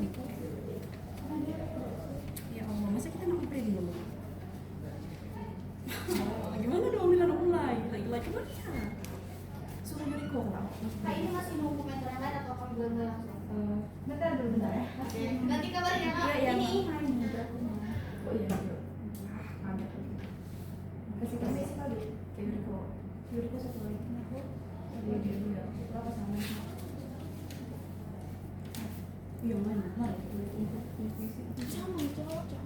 Diko. Ya Allah, masa kita nggak ngobrol dulu? Gimana dong bila mulai? Lagi mana ya? Suruh nyuri kolam. Kak, ini masih mau komentar yang lain atau kalau belum langsung? Bentar dulu bentar ya. Oke. Nanti kabarnya Kak. Iya, Ini. Oh iya. Kasih kasih sekali. Yuriko satu lagi. Berapa sama? Yang mana? Mana? Sama itu aja.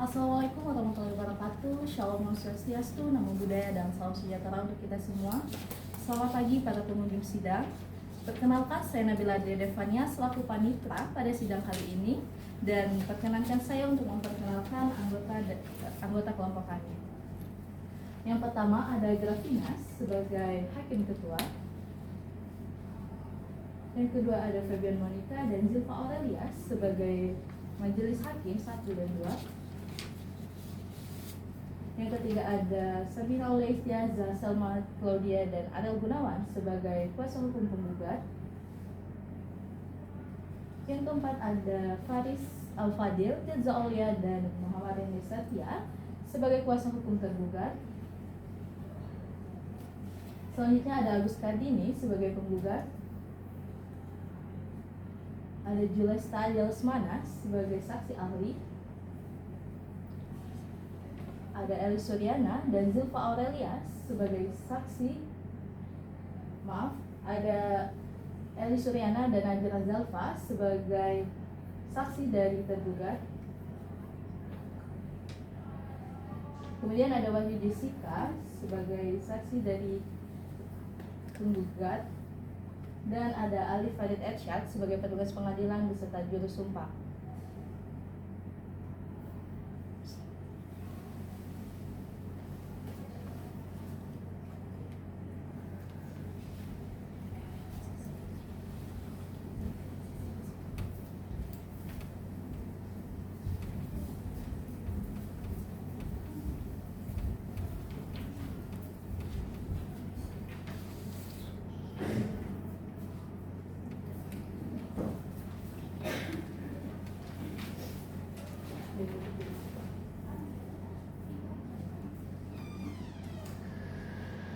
Assalamualaikum warahmatullahi wabarakatuh. Shalom Swastiastu, Namo Buddhaya, dan salam sejahtera untuk kita semua. Selamat pagi para pengunjung sidang. Perkenalkan, saya Nabila Devania selaku panitra pada sidang kali ini, dan perkenankan saya untuk memperkenalkan anggota kelompok kami. Yang pertama ada Grafinas sebagai hakim ketua. Yang kedua ada Fabian Monica dan Zilva Aurelia sebagai majelis hakim 1 dan 2. Yang ketiga ada Sabina Olesya, Selma Claudia, dan Adel Gunawan sebagai kuasa hukum penggugat. Yang keempat ada Faris Al-Fadil, Tirza Aulia, dan Muhammad Reni Satya sebagai kuasa hukum tergugat. Selanjutnya ada Agus Kardini sebagai penggugat. Ada Julesta Lesmana sebagai saksi ahli. Ada Eli Suryana dan Zilva Aurelia sebagai saksi. Ada Eli Suryana dan Najira Zalfa sebagai saksi dari tergugat. Kemudian ada Wahyu Jessica sebagai saksi dari penggugat. Dan ada Ali Farid Ersyad sebagai petugas pengadilan beserta juru sumpah.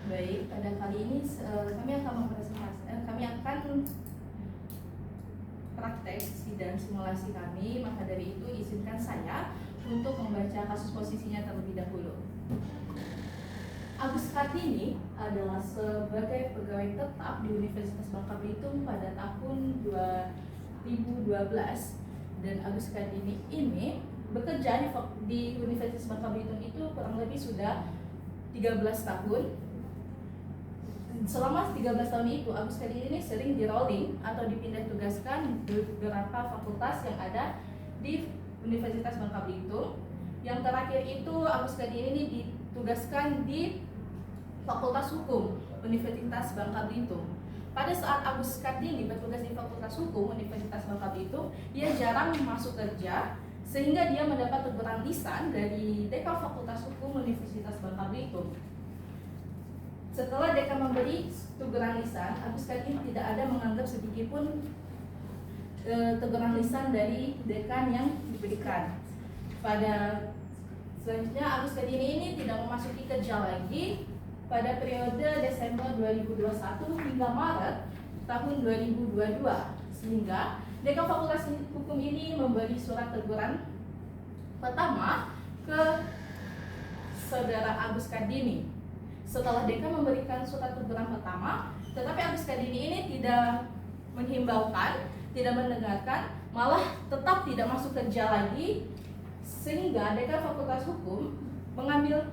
Baik, pada kali ini kami akan praktek sidang simulasi kami. Maka dari itu izinkan saya untuk membaca kasus posisinya terlebih dahulu. Agus Kartini adalah sebagai pegawai tetap di Universitas Bangka Belitung pada tahun 2012 dan Agus Kardini ini bekerja di Universitas Bangka Belitung itu kurang lebih sudah 13 tahun. Selama 13 tahun itu Agus Kardini ini sering di-rolling atau dipindah tugaskan di beberapa fakultas yang ada di Universitas Bangka Belitung. Yang terakhir itu Agus Kardini ini ditugaskan di Fakultas Hukum Universitas Bangka Belitung. Pada saat Agus Kardini bertugas di Fakultas Hukum Universitas Bangka Belitung, ia jarang masuk kerja sehingga dia mendapat teguran lisan dari Dekan Fakultas Hukum Universitas Bangka Belitung. Setelah Dekan memberi teguran lisan, Agus Kardini tidak ada menganggap sedikit pun teguran lisan dari Dekan yang diberikan. Pada selanjutnya Agus Kardini ini tidak memasuki kerja lagi pada periode Desember 2021 hingga Maret tahun 2022, sehingga Dekan Fakultas Hukum ini memberi surat teguran pertama ke Saudara Agus Kardini. Setelah Dekan memberikan surat teguran pertama, tetapi Agus Kardini ini tidak menghimbaukan, tidak mendengarkan, malah tetap tidak masuk kerja lagi, sehingga Dekan Fakultas Hukum mengambil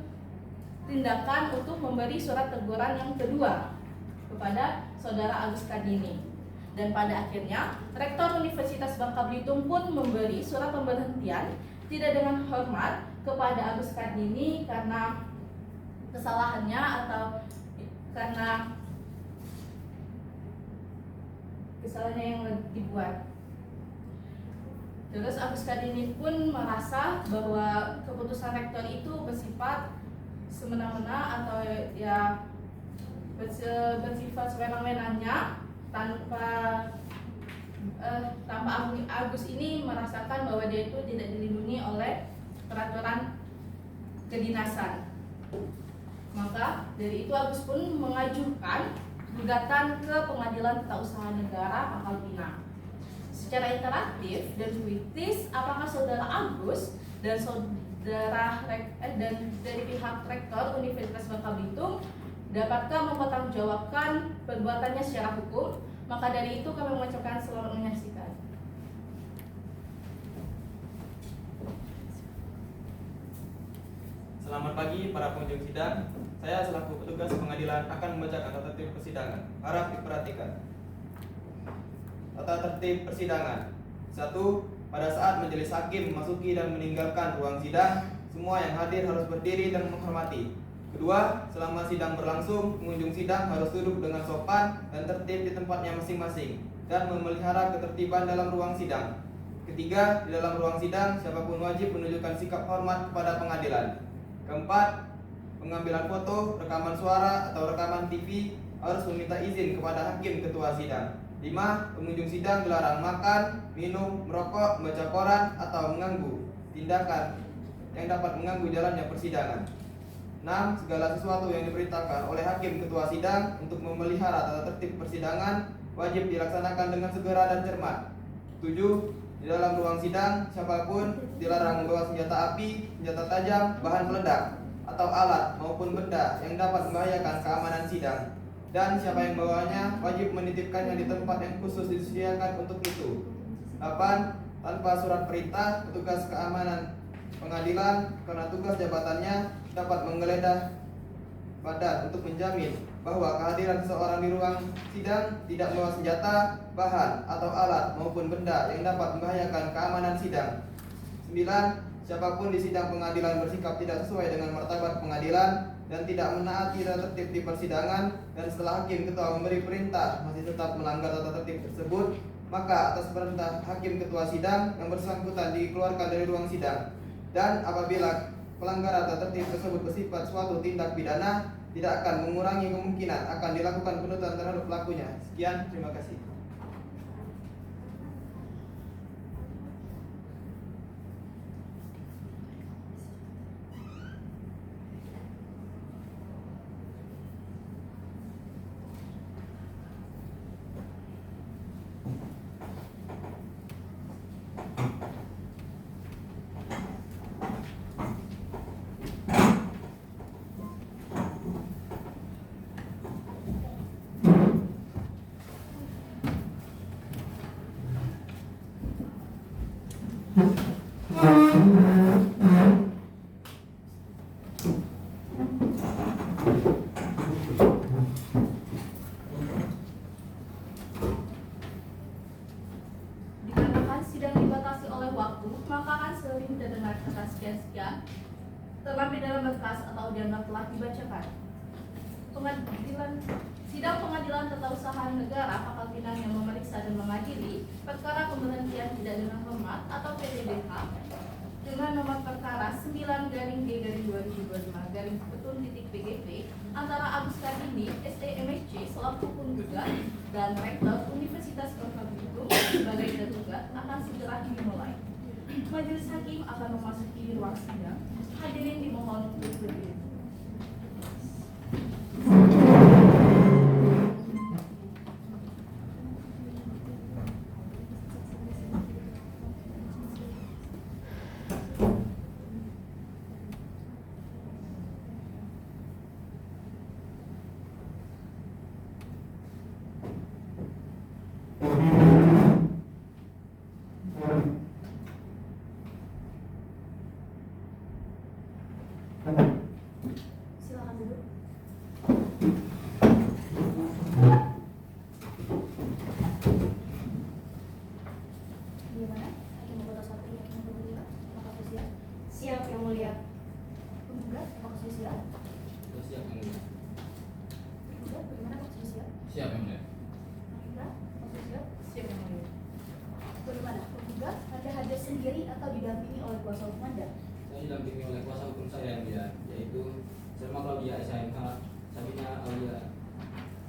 tindakan untuk memberi surat teguran yang kedua kepada Saudara Agus Kardini. Dan pada akhirnya Rektor Universitas Bangka Belitung pun memberi surat pemberhentian tidak dengan hormat kepada Agus Kardini karena kesalahannya atau karena kesalahannya yang dibuat. Terus Agus Kardini pun merasa bahwa keputusan rektor itu bersifat semena-mena atau ya bersifat sewenang-wenangnya tanpa Agus ini merasakan bahwa dia itu tidak dilindungi oleh peraturan kedinasan. Maka dari itu Agus pun mengajukan gugatan ke Pengadilan Tata Usaha Negara Pangkal Pinang. Secara interaktif dan puitis, apakah Saudara Agus dan dan dari pihak Rektor Universitas Bangka Belitung dapatkah mempertanggungjawabkan perbuatannya secara hukum? Maka dari itu kami mengucapkan selamat menyaksikan. Selamat pagi para pengunjung sidang. Saya selaku petugas pengadilan akan membacakan tata tertib persidangan. Harap diperhatikan. Tata tertib persidangan. 1. Pada saat majelis hakim memasuki dan meninggalkan ruang sidang, semua yang hadir harus berdiri dan menghormati. Kedua, selama sidang berlangsung, pengunjung sidang harus duduk dengan sopan dan tertib di tempatnya masing-masing dan memelihara ketertiban dalam ruang sidang. Ketiga, di dalam ruang sidang, siapapun wajib menunjukkan sikap hormat kepada pengadilan. Keempat, pengambilan foto, rekaman suara, atau rekaman TV harus meminta izin kepada hakim ketua sidang. 5. Pengunjung sidang dilarang makan, minum, merokok, membaca koran, atau mengganggu tindakan yang dapat mengganggu jalannya persidangan. 6. Segala sesuatu yang diperintahkan oleh hakim ketua sidang untuk memelihara tata tertib persidangan wajib dilaksanakan dengan segera dan cermat. 7. Di dalam ruang sidang, siapapun dilarang membawa senjata api, senjata tajam, bahan peledak, atau alat maupun benda yang dapat membahayakan keamanan sidang. Dan siapa yang membawanya wajib menitipkannya di tempat yang khusus disediakan untuk itu. 8. Tanpa surat perintah, petugas keamanan pengadilan karena tugas jabatannya dapat menggeledah badan untuk menjamin bahwa kehadiran seseorang di ruang sidang tidak membawa senjata, bahan, atau alat maupun benda yang dapat membahayakan keamanan sidang. 9. Siapapun di sidang pengadilan bersikap tidak sesuai dengan martabat pengadilan dan tidak menaati tata tertib di persidangan dan setelah hakim ketua memberi perintah masih tetap melanggar tata tertib tersebut, maka atas perintah hakim ketua sidang yang bersangkutan dikeluarkan dari ruang sidang. Dan apabila pelanggaran tata tertib tersebut bersifat suatu tindak pidana, tidak akan mengurangi kemungkinan akan dilakukan penuntutan terhadap pelakunya. Sekian, terima kasih. Dikarenakan sidang dibatasi oleh waktu, maka akan sering terdengar kata sekian-sekian terlebih dalam berkas atau dianggap telah dibacakan. Sidang Pengadilan Tata Usaha Negara Pangkal Pinang yang memeriksa dan mengadili perkara pemberhentian tidak dengan hormat atau PTDH dengan nomor perkara 9-G-2025-Petun.PGP antara Agus Kartini, SEMSC selaku penggugat dan Rektor Universitas Bangka Belitung sebagai tergugat akan segera dimulai. Majelis Hakim akan memasuki ruang sidang. Hadirin dimohon untuk berdiri. Silakan duduk. Gimana? Hakim Anggota 1, Hakim Anggota 5, apakah siap? Siap yang mulia. Penggugat, apakah sudah siap? Siap yang mulia. Penggugat, bagaimana apakah sudah siap? Siap yang mulia. Penggugat, apakah sudah siap? Siap yang mulia. Bagaimana? Penggugat, Anda hadir sendiri atau didampingi oleh kuasa hukum Anda? Saya didampingi oleh kuasa hukum saya yang mulia, yaitu Selma Claudia SHMH, Sabina Aulia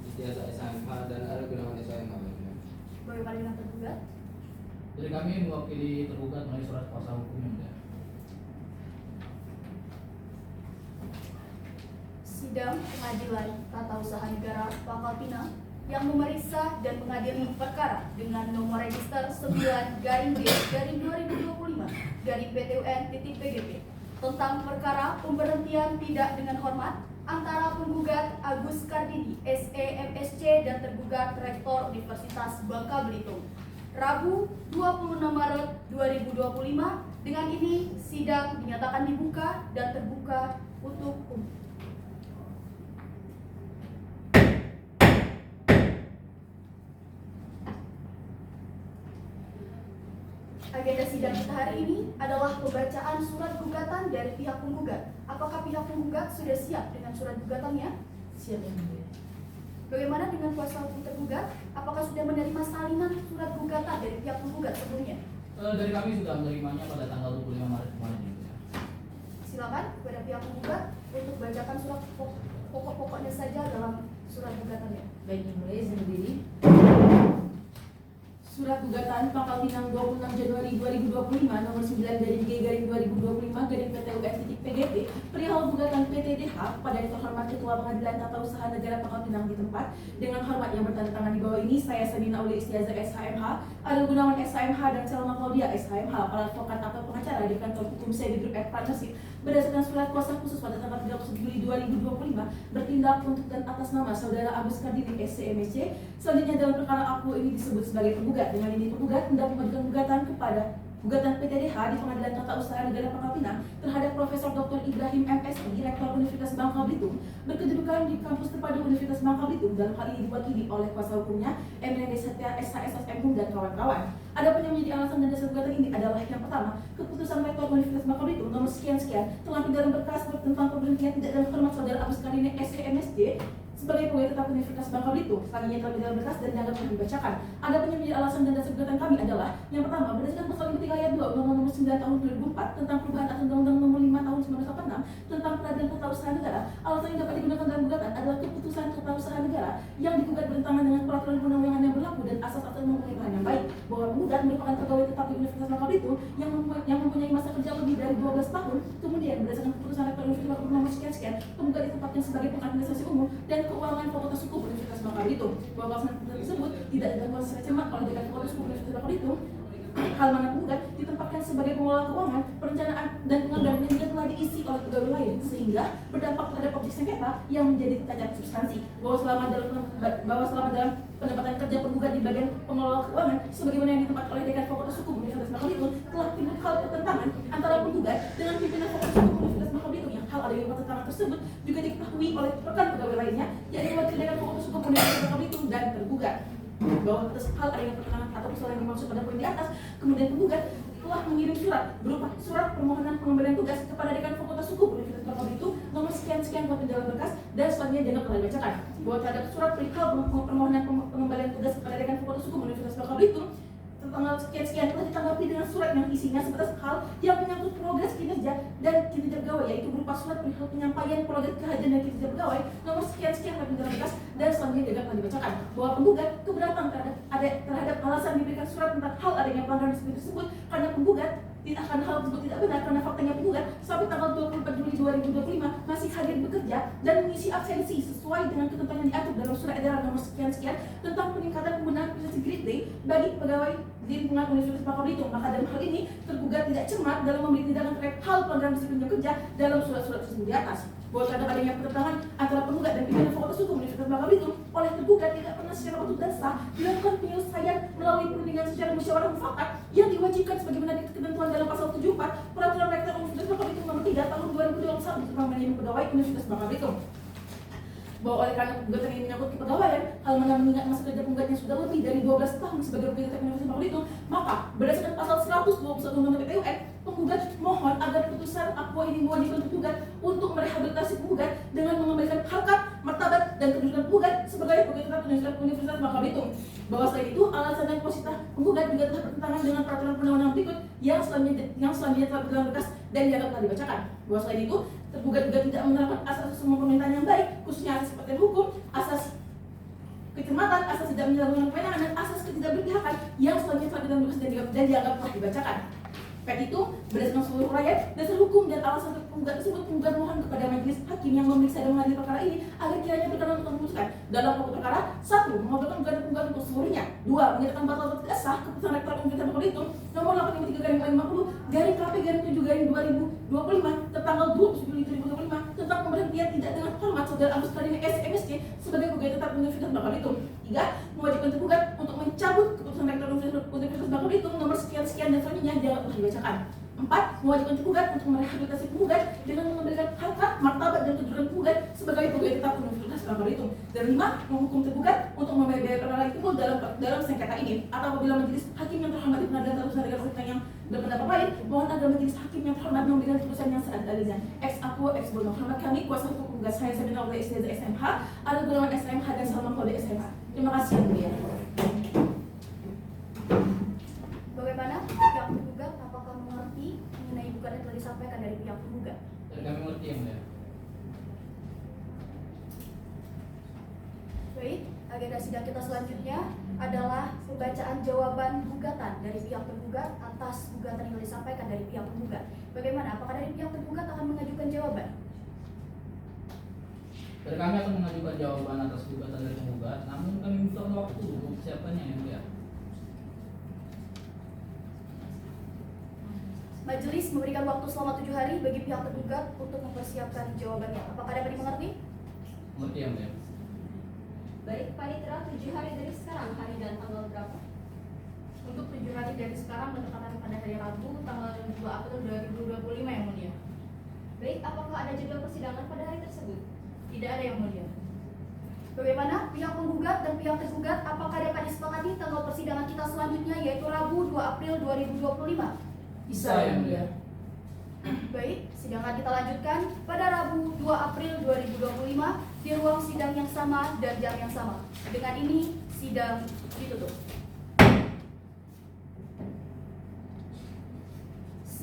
Istiaza SHMH, dan Ariel Gunawan SHMH. yang mulia. Bagaimana dengan tergugat? Dari kami mewakili tergugat melalui surat kuasa hukum yang mulia. Sidang Pengadilan Tata Usaha Negara Pangkal Pinang yang memeriksa dan mengadili perkara dengan nomor register 9-G-2025-PTUN.PGP tentang perkara pemberhentian tidak dengan hormat antara penggugat Agus Kartini, SEMSC dan tergugat Rektor Universitas Bangka Belitung. Rabu 26 Maret 2025. Dengan ini sidang dinyatakan dibuka dan terbuka untuk umum. Agenda sidang kita hari ini adalah pembacaan surat gugatan dari pihak penggugat. Apakah pihak penggugat sudah siap dengan surat gugatannya? Siap yang mulia. Bagaimana dengan kuasa hukum tergugat? Apakah sudah menerima salinan surat gugatan dari pihak penggugat sebelumnya? Dari kami sudah menerimanya pada tanggal 25 Maret kemarin yang mulia. Silakan kepada pihak penggugat untuk bacakan surat pokok-pokoknya saja dalam surat gugatannya. Baik yang mulia, izin berdiri. Surat gugatan Pangkal Pinang 26 Januari 2025 nomor 9-G-2025-PTUN.PGP perihal gugatan PTDH pada yang terhormat Ketua Pengadilan Tata Usaha Negara Pangkal Pinang di tempat. Dengan hormat yang bertanda tangan di bawah ini, saya Sabina Aulia Istiaza SHMH, Ariel Gunawan SHMH, dan Selma Claudia SHMH, para advokat atau pengacara di kantor hukum Sebi Group & Partnership berdasarkan surat kuasa khusus pada tanggal 31 Juli 2025 bertindak untuk dan atas nama Saudara Agus Kartini SEMSC. Selanjutnya dalam perkara aku ini disebut sebagai penggugat. Dengan ini penggugat hendak mengajukan gugatan kepada gugatan PTDH di Pengadilan Tata Usaha Negara Pangkal Pinang terhadap Profesor Dr. Ibrahim MSI, Rektor Universitas Bangka Belitung, berkedudukan di kampus terpadu Universitas Bangka Belitung. Dalam hal ini diwakili oleh kuasa hukumnya Emrende Satya SHSM dan kawan-kawan. Adapun yang menjadi alasan dan dasar gugatan ini adalah yang pertama, keputusan Rektor Universitas Bangka Belitung nomor sekian-sekian terlampir dalam berkas tentang pemberhentian tidak dalam hormat Saudara Agus Kartini SEMSC sebagai pegawai tetap Universitas Bangka Belitung. Selanjutnya telah dalam berkas dan dianggap telah dibacakan. Adapun yang menjadi alasan dan dasar gugatan kami adalah yang pertama, berdasarkan pasal 53 ayat 2 Undang-Undang Nomor 9 Tahun 2004 tentang perubahan atas Undang-Undang Nomor 5 Tahun 1986 tentang Peradilan Tata Usaha Negara. Alasan yang dapat digunakan dalam gugatan adalah keputusan Tata Usaha Negara yang digugat bertentangan dengan peraturan perundang-undangan yang berlaku dan asas-asas mempunyai bahan yang baik, bahwa penggugat merupakan pegawai tetap di Universitas Bangka Belitung yang mempunyai masa kerja lebih dari 12 tahun. Kemudian berdasarkan keputusan Rektor Universitas Bangka Belitung nomor sekian-sekian, penggugat ditetapkan sebagai pengadministrasi umum dan keuangan Fakultas Hukum Universitas Bangka Belitung. Bahwa pelaksanaan tersebut tidak dilakukan secara cermat oleh Dekan Fakultas Hukum Universitas Bangka Belitung hal mana penggugat ditempatkan sebagai pengelola keuangan, perencanaan dan penganggaran yang juga telah diisi oleh pegawai lain sehingga berdampak terhadap objek sengketa yang menjadi cacat substansi. Bahwa selama dalam pendapatan kerja penggugat di bagian pengelola keuangan sebagaimana yang ditempatkan oleh Dekan Fakultas Hukum Universitas Bangka Belitung telah timbul hal pertentangan antara penggugat dengan pimpinan Fakultas Hukum Universitas Bangka Belitung yang hal adanya pertentangan tersebut juga diketahui oleh rekan pegawai lainnya yakni wakil Dekan Fakultas Hukum Universitas Bangka Belitung dan tergugat. Bahwa atas hal adanya pertentangan atau kesalahan yang dimaksud pada poin di atas, kemudian penggugat telah mengirim surat berupa surat permohonan pengembalian tugas kepada Dekan Fakultas Hukum Universitas Bangka Belitung nomor sekian-sekian dalam berkas dan selanjutnya dianggap telah dibacakan. Bahwa terhadap surat perihal permohonan pengembalian tugas kepada Dekan Fakultas Hukum Universitas Bangka Belitung tanggal sekian-sekian telah ditanggapi dengan surat yang isinya sebatas hal yang menyangkut progres kinerja dan kinerja pegawai, yaitu berupa surat perihal penyampaian progres kerjaan dan kinerja pegawai nomor sekian-sekian dalam berkas dan selanjutnya juga telah dibacakan. Bahwa penggugat keberatan terhadap alasan diberikan surat tentang hal adanya pelanggaran disiplin tersebut karena penggugat akan hal tersebut tidak benar karena faktanya penggugat sampai tanggal 24 Juli 2025 masih hadir bekerja dan mengisi absensi sesuai dengan ketentuan yang diatur dalam surat edaran nomor sekian-sekian tentang peningkatan penggunaan prestasi grade day bagi pegawai di lingkungan Universitas Bangka Belitung. Maka dalam hal ini tergugat tidak cermat dalam memberi tindakan terkait hal pelanggaran disiplin jam kerja dalam surat-surat tersebut di atas. Bahwa terhadap adanya pertentangan antara penggugat dan pimpinan Fakultas Hukum Universitas Bangka Belitung oleh tergugat tidak pernah secara patut dan sah dilakukan penyelesaian melalui perundingan secara musyawarah mufakat yang diwajibkan sebagaimana ketentuan dalam pasal 74 Peraturan Rektor Universitas Bangka Belitung nomor 3 tahun 2021 tentang manajemen pegawai Universitas Bangka Belitung. Bahwa oleh karena gugatan ini menyangkut kepegawaian, hal mana mengingat masa kerja penggugatnya sudah lebih dari 12 tahun sebagai pegawai tetap Universitas Bangka Belitung, maka berdasarkan pasal 121 Undang-Undang PTUN, penggugat mohon agar putusan akwa ini mewajibkan penggugat untuk merehabilitasi penggugat dengan mengembalikan harkat, martabat, dan kedudukan penggugat sebagai pegawai tetap Universitas Bangka Belitung. Bahwa selain itu, alasan dan posisi penggugat juga telah bertentangan dengan peraturan perundang-undangan berikut yang selanjutnya telah berjalan berkas dan dianggap telah dibacakan. Bahwa selain itu, tergugat juga tidak menerapkan asas semua pemerintahan yang baik, khususnya asas kepastian hukum, asas kecermatan, asas tidak menyalahgunakan kewenangan, dan asas ketidakberpihakan yang selanjutnya telah berjalan berkas dan dianggap telah dibacakan. Baik itu, berdasarkan seluruh uraian, dasar hukum dan alasan penggugat tersebut, penggugat mohon kepada majelis hakim yang memeriksa dan mengadili perkara ini agar kiranya berkenan untuk memutuskan dalam pokok perkara: 1. Mengabulkan gugatan penggugat untuk seluruhnya. 2. Menyatakan batal atau tidak sah keputusan Rektor Universitas Bangka Belitung nomor 853/50/7/2025 tertanggal 27 Juli 2025 tentang pemberhentian tidak dengan hormat Saudara Agus Kardini SMSC sebagai pegawai tetap Universitas Bangka Belitung. 3. Mewajibkan tergugat untuk mencabut keputusan Rektor Universitas Bangka Belitung nomor sekian-sekian dan selanjutnya dianggap telah dibacakan. 4. Mewajibkan tergugat untuk merehabilitasi penggugat dengan memberikan harkat, martabat, dan kedudukan penggugat sebagai pegawai tetap Universitas Bangka Belitung. Dan 5. Menghukum tergugat untuk membayar biaya perkara yang timbul dalam sengketa ini. Atau apabila majelis hakim yang terhormat di pengadilan tata usaha negara yang berpendapat lain, mohon agar majelis hakim yang terhormat memberikan keputusan yang seadil-adilnya. Ex aquo ex bono. Hormat kami kuasa hukum penggugat saya Sabina oleh SDZ SMH, ada Gunawan SMH dan Salman oleh SMH. Terima kasih yang mulia. Bagaimana pihak penggugat, apakah mengerti mengenai gugatan yang telah disampaikan dari pihak penggugat? Dan kami mengerti yang mulia. Baik, agenda sidang kita selanjutnya adalah pembacaan jawaban gugatan dari pihak tergugat atas gugatan yang telah disampaikan dari pihak penggugat. Bagaimana? Apakah dari pihak tergugat akan mengajukan jawaban? Dan kami akan mengajukan jawaban atas gugatan dari penggugat, namun kami butuh waktu untuk persiapannya yang mulia. Majelis memberikan waktu selama 7 hari bagi pihak tergugat untuk mempersiapkan jawabannya. Apakah dapat dimengerti? Mengerti yang mulia. Baik, Panitera, 7 hari dari sekarang, hari dan tanggal berapa? Untuk 7 hari dari sekarang bertepatan pada hari Rabu tanggal 2 April 2025 yang mulia. Baik, apakah ada jadwal persidangan pada hari tersebut? Tidak ada yang mulia. Bagaimana pihak penggugat dan pihak tergugat, apakah dapat disepakati tanggal persidangan kita selanjutnya yaitu Rabu 2 April 2025? Bisa yang mulia. Baik, sidang akan kita lanjutkan pada Rabu 2 April 2025 di ruang sidang yang sama dan jam yang sama. Dengan ini, sidang ditutup.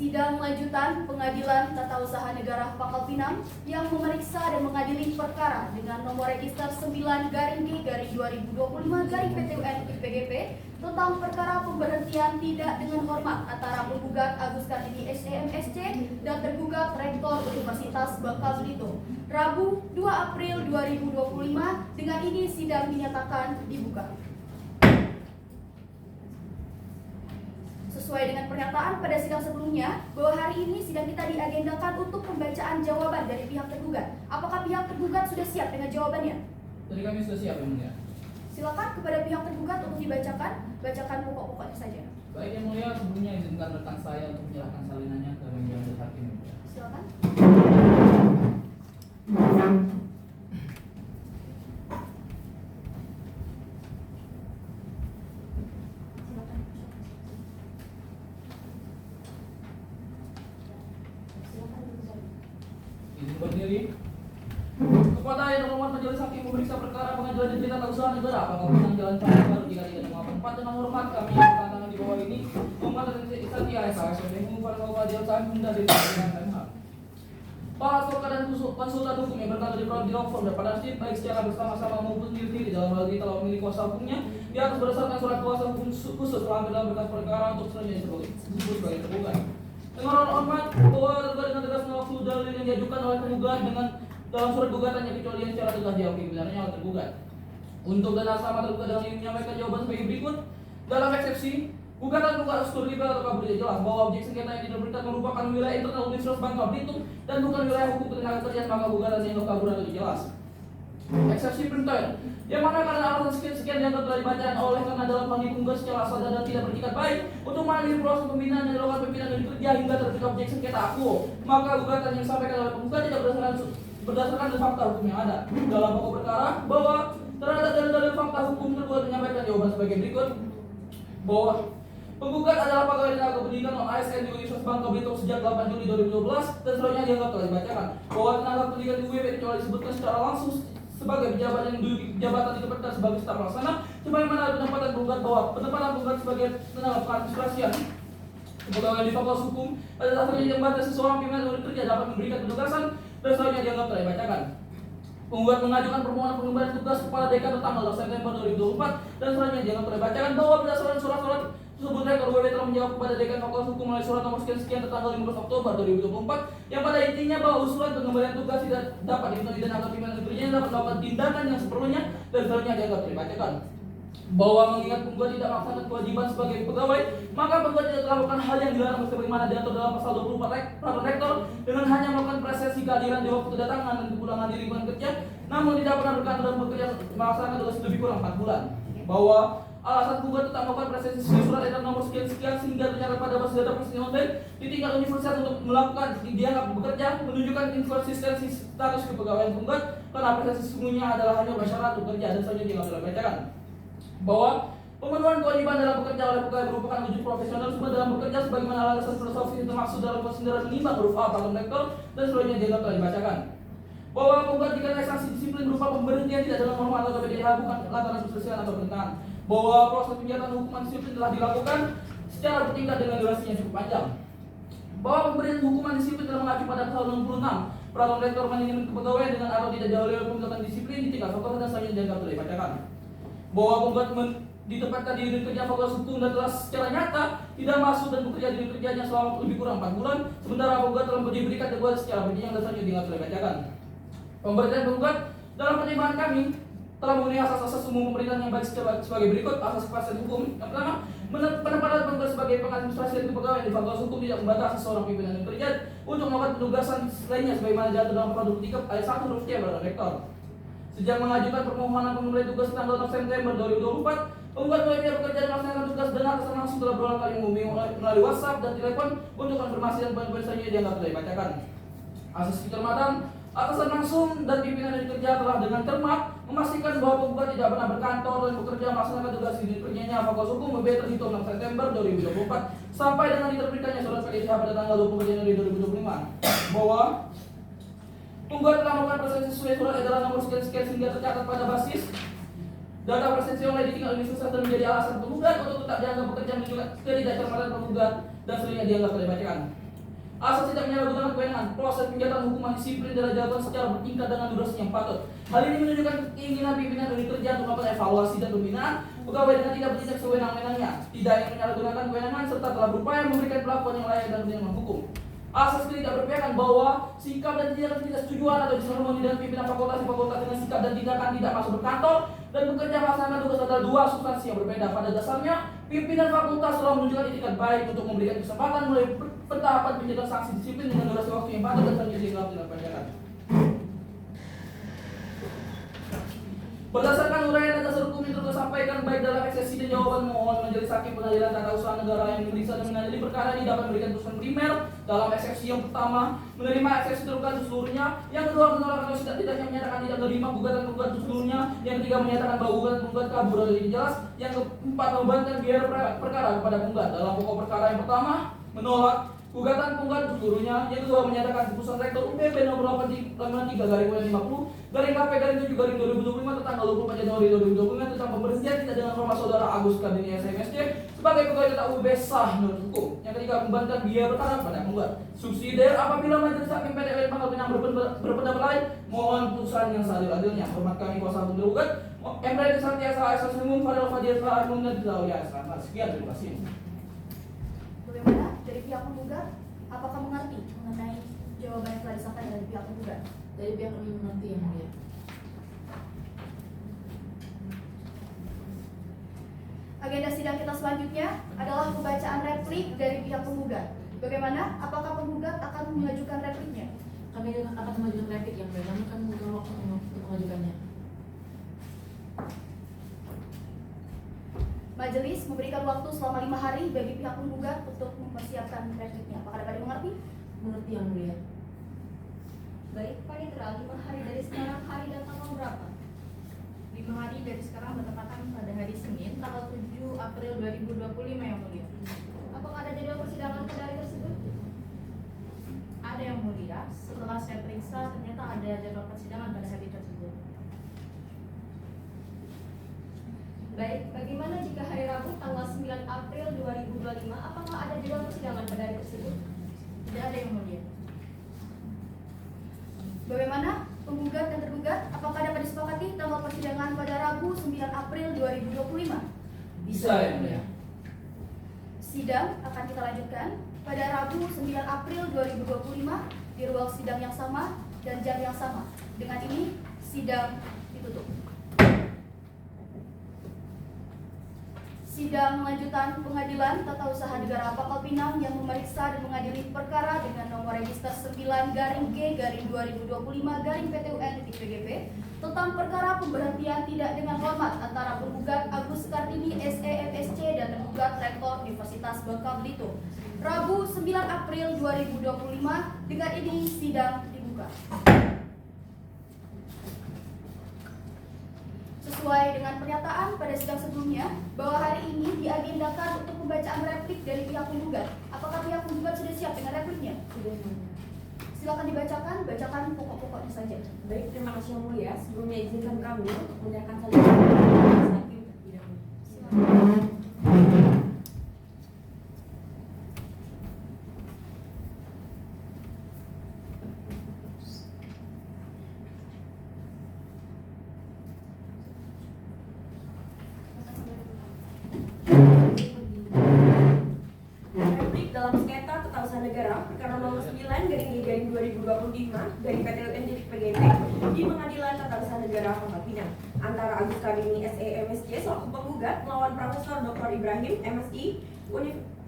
Sidang lanjutan Pengadilan Tata Usaha Negara Pangkal Pinang yang memeriksa dan mengadili perkara dengan nomor register 9/G/2025/PTUN/PGP tentang perkara pemberhentian tidak dengan hormat antara penggugat Agus Kardini SMSC dan tergugat Rektor Universitas Bangka Belitung. Rabu 2 April 2025, dengan ini sidang dinyatakan dibuka. Sesuai dengan pernyataan pada sidang sebelumnya, bahwa hari ini sidang kita diagendakan untuk pembacaan jawaban dari pihak tergugat. Apakah pihak tergugat sudah siap dengan jawabannya? Tadi kami sudah siap yang mulia. Silakan kepada pihak tergugat untuk bacakan pokok-pokoknya saja. Baik yang mulia, sebelumnya izinkan rekan saya untuk menyerahkan salinannya ke majelis hakim. Silakan. Izin berdiri. Kepada yang terhormat majelis hakim memeriksa perkara pengadilan negeri tata usaha negara Pangkalan Jalan Cahaya Baru 3354 dengan hormat kami yang bertantangan di bawah ini mengatakan Setia SAS mengumumkan bahwa dia saat bunda dari pengadilan MH. Para advokat dan konsultan hukum yang berkantor di Prodi Rockford dan pada nasib baik secara bersama-sama maupun sendiri dalam hal ini telah memiliki kuasa hukumnya di atas berdasarkan surat kuasa hukum khusus telah dalam berkas perkara untuk selanjutnya disebut sebagai tergugat. Dengan hormat bahwa tergugat dengan tegas menolak dalil yang diajukan oleh penggugat dengan dalam surat gugatannya kecuali yang secara tegas diakui benarnya oleh tergugat. Untuk dan sama tergugat dengan ini menyampaikan jawaban sebagai berikut. Dalam eksepsi gugatan penggugat studi legal atau kabur tidak jelas bahwa objek sengketa yang diterbitkan merupakan wilayah internal Universitas Bangka Belitung dan bukan wilayah hukum ketenagakerjaan, maka gugatan yang kabur atau tidak jelas. Eksepsi printer yang mana karena alasan sekian dianggap telah dibacakan oleh karena dalam hal ini penggugat secara sadar dan tidak bertikat baik untuk mengakhiri proses pembinaan yang dilakukan pimpinan dari kerja hingga terbit objek sengketa aku, maka gugatan yang disampaikan oleh penggugat tidak berdasarkan fakta hukum yang ada dalam pokok perkara bahwa terhadap dalil-dalil fakta hukum tergugat menyampaikan jawaban sebagai berikut bahwa penggugat adalah pegawai tenaga pendidikan non ASN di Universitas Bangka Belitung sejak 8 Juli 2012 dan selanjutnya dianggap telah dibacakan bahwa tenaga pendidikan di UIP kecuali disebutkan secara langsung sebagai pejabat yang menduduki jabatan ditempatkan sebagai staf pelaksana, sebagaimana penempatan penggugat bahwa penempatan penggugat sebagai tenaga pengadministrasian pegawai di Fakultas Hukum pada dasarnya yang batas seseorang pimpinan unit kerja dapat memberikan penugasan dan selanjutnya dianggap telah dibacakan. Penggugat mengajukan permohonan pengembangan tugas kepala dekan tanggal 6 September 2024 dan selanjutnya dianggap telah dibacakan bahwa berdasarkan surat-surat tersebut rektor UIP telah menjawab kepada dekan Fakultas Hukum melalui surat nomor sekian tanggal 15 Oktober 2024 yang pada intinya bahwa usulan pengembalian tugas tidak dapat dipenuhi dan agar pimpinan negerinya dapat melakukan tindakan yang seperlunya dan selanjutnya dianggap telah dibacakan bahwa mengingat penggugat tidak melaksanakan kewajiban sebagai pegawai, maka penggugat tidak melakukan hal yang dilarang sebagaimana diatur dalam pasal 24 peraturan rektor dengan hanya melakukan presesi kehadiran di waktu kedatangan dan kepulangan di lingkungan kerja, namun tidak pernah berkantor dan bekerja melaksanakan tugas lebih kurang 4 bulan. Bahwa alasan penggugat tetap melakukan presesi sesuai surat edaran nomor sekian sehingga ternyata pada basis data persini online di tingkat universitas untuk melakukan dianggap bekerja menunjukkan inkonsistensi status kepegawaian penggugat karena presesi sesungguhnya adalah hanya bersyarat bekerja dan selanjutnya dianggap telah dibacakan bahwa pemenuhan kewajiban dalam bekerja oleh pegawai merupakan wujud profesionalisme dalam bekerja sebagaimana alasan filosofis yang termaksud dalam konsideran minimal huruf A peraturan rektor dan selanjutnya dianggap telah dibacakan bahwa penggugat dikenai sanksi disiplin berupa pemberhentian tidak dengan hormat atau PDH bukan lantaran perselisihan atau perintangan bahwa proses penjatuhan hukuman disiplin telah dilakukan secara bertingkat dengan durasi yang cukup panjang bahwa pemberian hukuman disiplin telah mengacu pada pasal 66 peraturan rektor manajemen kepegawaian dengan atau tidak dahului pembentukan disiplin di tingkat fakultas dan selanjutnya dianggap telah dibacakan bahwa penggugat ditempatkan di unit kerja Fakultas Hukum dan telah secara nyata tidak masuk dan bekerja di unit kerjanya selama lebih kurang 4 bulan, sementara penggugat telah diberikan teguran secara berjenjang dan selanjutnya dianggap telah dibacakan. Pemberian penggugat dalam pertimbangan kami telah memenuhi asas-asas umum pemerintahan yang baik sebagai berikut. Asas kepastian hukum yang pertama, penempatan penggugat sebagai pengadministrasi dan kepegawaian di Fakultas Hukum tidak membatasi seorang pimpinan unit kerja untuk melakukan penugasan lainnya sebagaimana diatur dalam pasal 23 ayat 1 huruf C peraturan rektor. Sejak mengajukan permohonan pengembalian tugas tanggal 6 September 2024, penggugat mulai bekerja dan melaksanakan tugas dan atasan langsung telah berulang kali menghubungi melalui WhatsApp dan telepon untuk konfirmasi dan poin-poin selanjutnya dianggap telah dibacakan. Asas kecermatan, atasan langsung dan pimpinan unit kerja telah dengan cermat memastikan bahwa penggugat tidak pernah berkantor dan bekerja melaksanakan tugas di unit kerjanya Fakultas Hukum UB terhitung 6 September 2024 sampai dengan diterbitkannya surat PDH pada tanggal 20 Januari 2025 bahwa penggugat telah melakukan proses sesuai surat edaran nomor sekian sehingga tercatat pada basis data presensi online di tingkat universitas dan menjadi alasan penggugat untuk tetap dianggap bekerja menunjukkan ketidakcermatan penggugat dan selanjutnya dianggap telah dibacakan. Asal tidak menyalahgunakan kewenangan proses penjatuhan hukuman disiplin dan jabatan secara bertingkat dengan durasi yang patut. Hal ini menunjukkan keinginan pimpinan unit kerja untuk melakukan evaluasi dan pembinaan pegawai dengan tidak bertindak sewenang-wenangnya, tidak ingin menyalahgunakan kewenangan serta telah berupaya memberikan perlakuan yang layak dan dengan hukum. Asas tidak berpihakan bahwa sikap dan tindakan ketidaksetujuan atau disharmoni dengan pimpinan fakultas dengan sikap dan tindakan tidak masuk berkantor dan bekerja melaksanakan tugas adalah dua substansi yang berbeda. Pada dasarnya, pimpinan fakultas telah menunjukkan itikat baik untuk memberikan kesempatan mulai pentahapan penjatuhan sanksi disiplin dengan durasi waktu yang padat dan terjadi dalam tindak pidana. Berdasarkan uraian dan dasar hukum yang telah disampaikan baik dalam eksepsi dan jawaban mohon majelis hakim pengadilan tata usaha negara yang memeriksa dan mengadili perkara ini dapat memberikan putusan primer dalam eksepsi yang pertama menerima eksepsi tergugat seluruhnya, yang kedua menolak atau tidaknya menyatakan tidak menerima gugatan tergugat seluruhnya, yang ketiga menyatakan bahwa gugatan tergugat kabur atau tidak jelas, yang keempat membebankan biaya perkara kepada penggugat. Dalam pokok perkara yang pertama menolak gugatan penggugat seluruhnya, yang kedua menyatakan keputusan rektor UPB nomor 83/3/KP/7/2025 tanggal 24 Januari 2025 tentang pemberhentian tidak dengan hormat saudara Agus Kardini SMSC sebagai pegawai tetap UB sah menurut hukum. Yang ketiga membebankan biaya perkara pada penggugat. Subsidiar apabila majelis hakim PT UN Pangkal Pinang berpendapat lain, mohon putusan yang seadil-adilnya. Hormat kami kuasa hukum tergugat Emre Santiasa Asas Umum Fadil Fadil Salah Umum dan Tidaknya Selamat. Sekian, terima kasih. Bagaimana dari pihak penggugat? Apakah mengerti mengenai jawaban yang telah disampaikan dari pihak penggugat? Dari pihak kami mengerti yang mulia. Agenda sidang kita selanjutnya adalah pembacaan replik dari pihak penggugat. Bagaimana? Apakah penggugat akan mengajukan repliknya? Kami akan mengajukan replik yang mulia. Namun kami butuh waktu untuk mengajukannya. Majelis memberikan waktu selama 5 hari bagi pihak penggugat untuk mempersiapkan repliknya. Apakah dapat dimengerti? Mengerti yang mulia. Baik, Panitera, 5 hari dari sekarang hari dan tanggal berapa? 5 hari dari sekarang bertepatan pada hari Senin, tanggal 7 April 2025 yang mulia. Apakah ada jadwal persidangan pada hari tersebut? Ada yang mulia, setelah saya periksa ternyata ada jadwal persidangan pada hari tersebut. Baik, bagaimana jika hari Rabu tanggal 9 April 2025, apakah ada jadwal persidangan pada hari tersebut? Tidak ada yang mulia. Bagaimana? Penggugat dan tergugat, apakah dapat disepakati tanggal persidangan pada Rabu 9 April 2025? Bisa yang mulia. Sidang akan kita lanjutkan pada Rabu 9 April 2025 di ruang sidang yang sama dan jam yang sama. Dengan ini, sidang ditutup. Sidang lanjutan Pengadilan Tata Usaha Negara Pangkal Pinang yang memeriksa dan mengadili perkara dengan nomor register 9-G-2025-PTUN-PGP tentang perkara pemberhentian tidak dengan hormat antara penggugat Agus Kartini SEMSC dan tergugat Rektor Universitas Bangka Belitung. Rabu 9 April 2025, dengan ini sidang dibuka. Sesuai dengan pernyataan pada sidang sebelumnya bahwa hari ini diagendakan untuk pembacaan replik dari pihak penggugat. Apakah pihak penggugat sudah siap dengan repliknya? Sudah yang mulia. Silakan bacakan pokok-pokoknya saja. Baik, terima kasih yang mulia. Sebelumnya izinkan kami untuk menyerahkan saling majelis hakim terlebih dahulu. Silakan. Replik dalam sengketa tata usaha negara perkara nomor 9/2025/PTUN-PGP di Pengadilan Tata Usaha Negara Pangkal Pinang antara Agus Kardini SEMSC selaku penggugat melawan Profesor Dr. Ibrahim MSI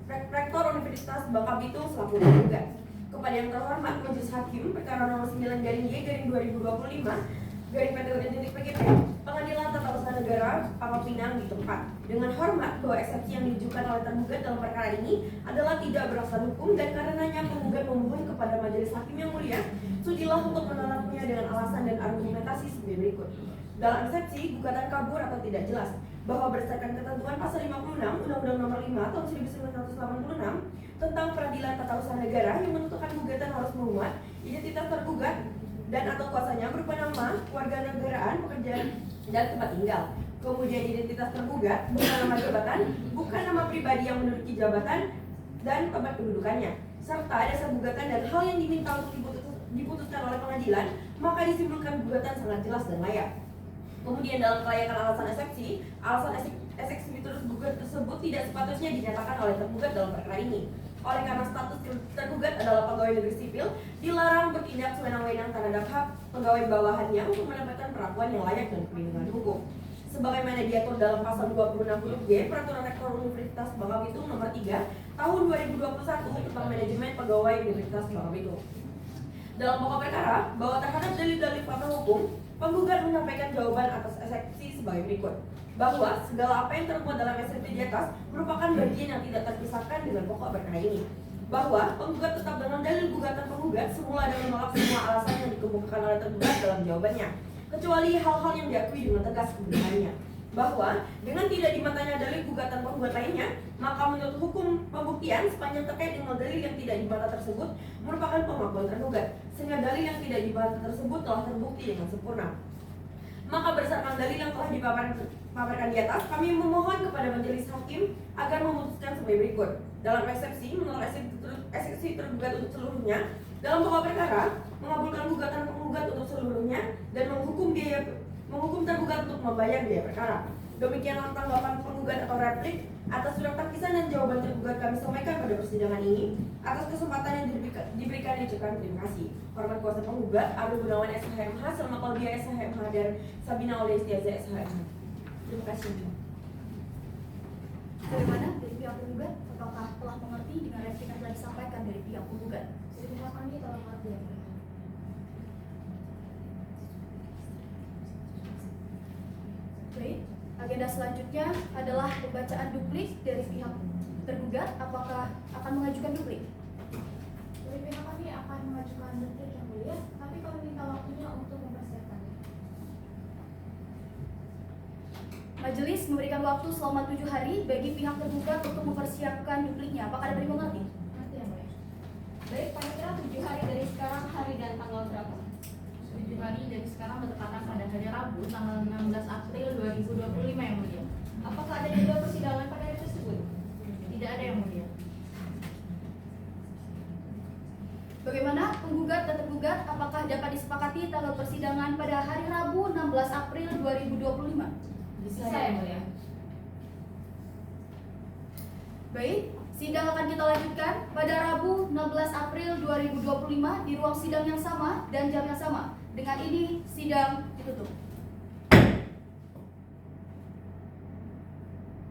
Rektor Universitas Bangka Belitung selaku penggugat. Kepada yang terhormat Majelis Hakim perkara nomor 9/G/2025/PTUN-PGP Pengadilan Tata Usaha Negara Pangkal Pinang di tempat. Dengan hormat bahwa eksepsi yang diajukan oleh tergugat dalam perkara ini adalah tidak berdasar hukum dan karenanya penggugat memohon kepada Majelis Hakim yang mulia sudilah untuk menolaknya dengan alasan dan argumentasi sebagai berikut. Dalam eksepsi gugatan kabur atau tidak jelas bahwa berdasarkan ketentuan pasal 56 Undang-Undang Nomor 5 Tahun 1986 tentang Peradilan Tata Usaha Negara yang menentukan gugatan harus memuat identitas tergugat dan atau kuasanya berupa nama, warga negaraan, pekerjaan, dan tempat tinggal. Kemudian identitas tergugat bukan nama jabatan, bukan nama pribadi yang menduduki jabatan dan tempat kedudukannya, serta dasar gugatan dan hal yang diminta untuk diputuskan oleh pengadilan, maka disimpulkan gugatan sangat jelas dan layak. Kemudian dalam kelayakan alasan eksepsi tersebut tidak sepatutnya dinyatakan oleh tergugat dalam perkara ini. Oleh karena status tergugat adalah pegawai negeri sipil, dilarang bertindak sewenang-wenang terhadap hak pegawai bawahannya untuk mendapatkan perlakuan yang layak dan perlindungan hukum. sebagaimana diatur dalam pasal 26 huruf G Peraturan Rektor Universitas Bangka Belitung nomor 3 tahun 2021 tentang manajemen pegawai Universitas Bangka Belitung. Dalam pokok perkara bahwa terhadap dalil-dalil fakta hukum, penggugat menyampaikan jawaban atas eksepsi sebagai berikut. Bahwa segala apa yang termuat dalam eksepsi di atas merupakan bagian yang tidak terpisahkan dengan pokok perkara ini. Bahwa penggugat tetap dengan dalil gugatan penggugat semula dan menolak semua alasan yang dikemukakan oleh tergugat dalam jawabannya, kecuali hal-hal yang diakui dengan tegas kebenarannya. Bahwa dengan tidak dibantahnya dalil gugatan penggugat lainnya, maka menurut hukum pembuktian sepanjang terkait dengan dalil yang tidak dibantah tersebut merupakan pengakuan tergugat, sehingga dalil yang tidak dibantah tersebut telah terbukti dengan sempurna. Maka berdasarkan dalil yang telah dipaparkan di atas, kami memohon kepada majelis hakim agar memutuskan sebagai berikut. Dalam eksepsi, menolak eksepsi tergugat untuk seluruhnya. Dalam pokok perkara, mengabulkan gugatan penggugat untuk seluruhnya dan menghukum tergugat untuk membayar biaya perkara. Demikianlah tanggapan penggugat atau replik atas surat terpisah dan jawaban tergugat kami sampaikan pada persidangan ini. Atas kesempatan yang diberikan diucapkan terima kasih. Hormat kuasa penggugat Arul Gunawan SHMH, Selma Claudia SHMH, dan Sabina Olestiaza SHMH. Terima kasih. Bagaimana dari pihak penggugat? Apakah telah mengerti dengan replik yang telah disampaikan dari pihak penggugat? Dari pihak kami telah mengerti yang mulia. Baik, agenda selanjutnya adalah pembacaan duplik dari pihak tergugat. Apakah akan mengajukan duplik? Dari pihak kami akan mengajukan duplik yang mulia, tapi kami minta waktunya untuk mempersiapkannya. Majelis memberikan waktu selama 7 hari bagi pihak tergugat untuk mempersiapkan dupliknya. Apakah dapat dimengerti? Nanti yang mulia. Baik, panitia 7 hari dari sekarang, hari dan tanggal berapa? 7 hari dari sekarang bertepatan pada hari Rabu tanggal 16 April 2025 yang mulia. Apakah ada jadwal persidangan pada hari tersebut? Tidak ada yang mulia. Bagaimana penggugat dan tergugat? Apakah dapat disepakati tanggal persidangan pada hari Rabu 16 April 2025? Bisa yang mulia. Baik, sidang akan kita lanjutkan pada Rabu 16 April 2025 di ruang sidang yang sama dan jam yang sama. Dengan ini sidang ditutup.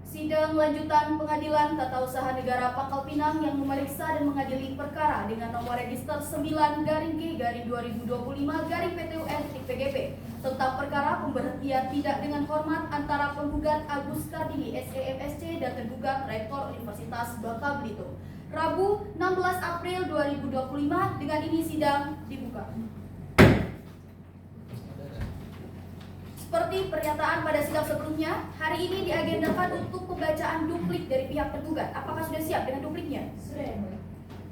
Sidang lanjutan Pengadilan Tata Usaha Negara Pangkal Pinang yang memeriksa dan mengadili perkara dengan nomor register 9-G-2025-PTUN-PGP tentang perkara pemberhentian tidak dengan hormat antara penggugat Agus Kardini SEMSC dan tergugat Rektor Universitas Bangka Belitung. Rabu 16 April 2025, dengan ini sidang dibuka. Seperti pernyataan pada sidang sebelumnya, hari ini diagendakan untuk pembacaan duplik dari pihak tergugat. Apakah sudah siap dengan dupliknya? Sudah yang mulia.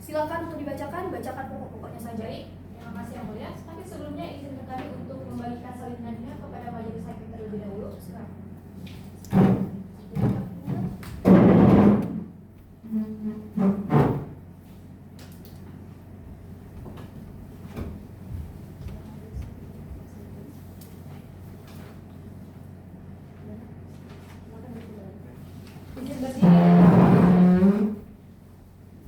Silakan untuk bacakan pokok-pokoknya saja. Baik, terima kasih yang mulia. Tapi sebelumnya izinkan kami untuk membagikan salinannya kepada majelis hakim terlebih dahulu. Silakan. Izin berdiri.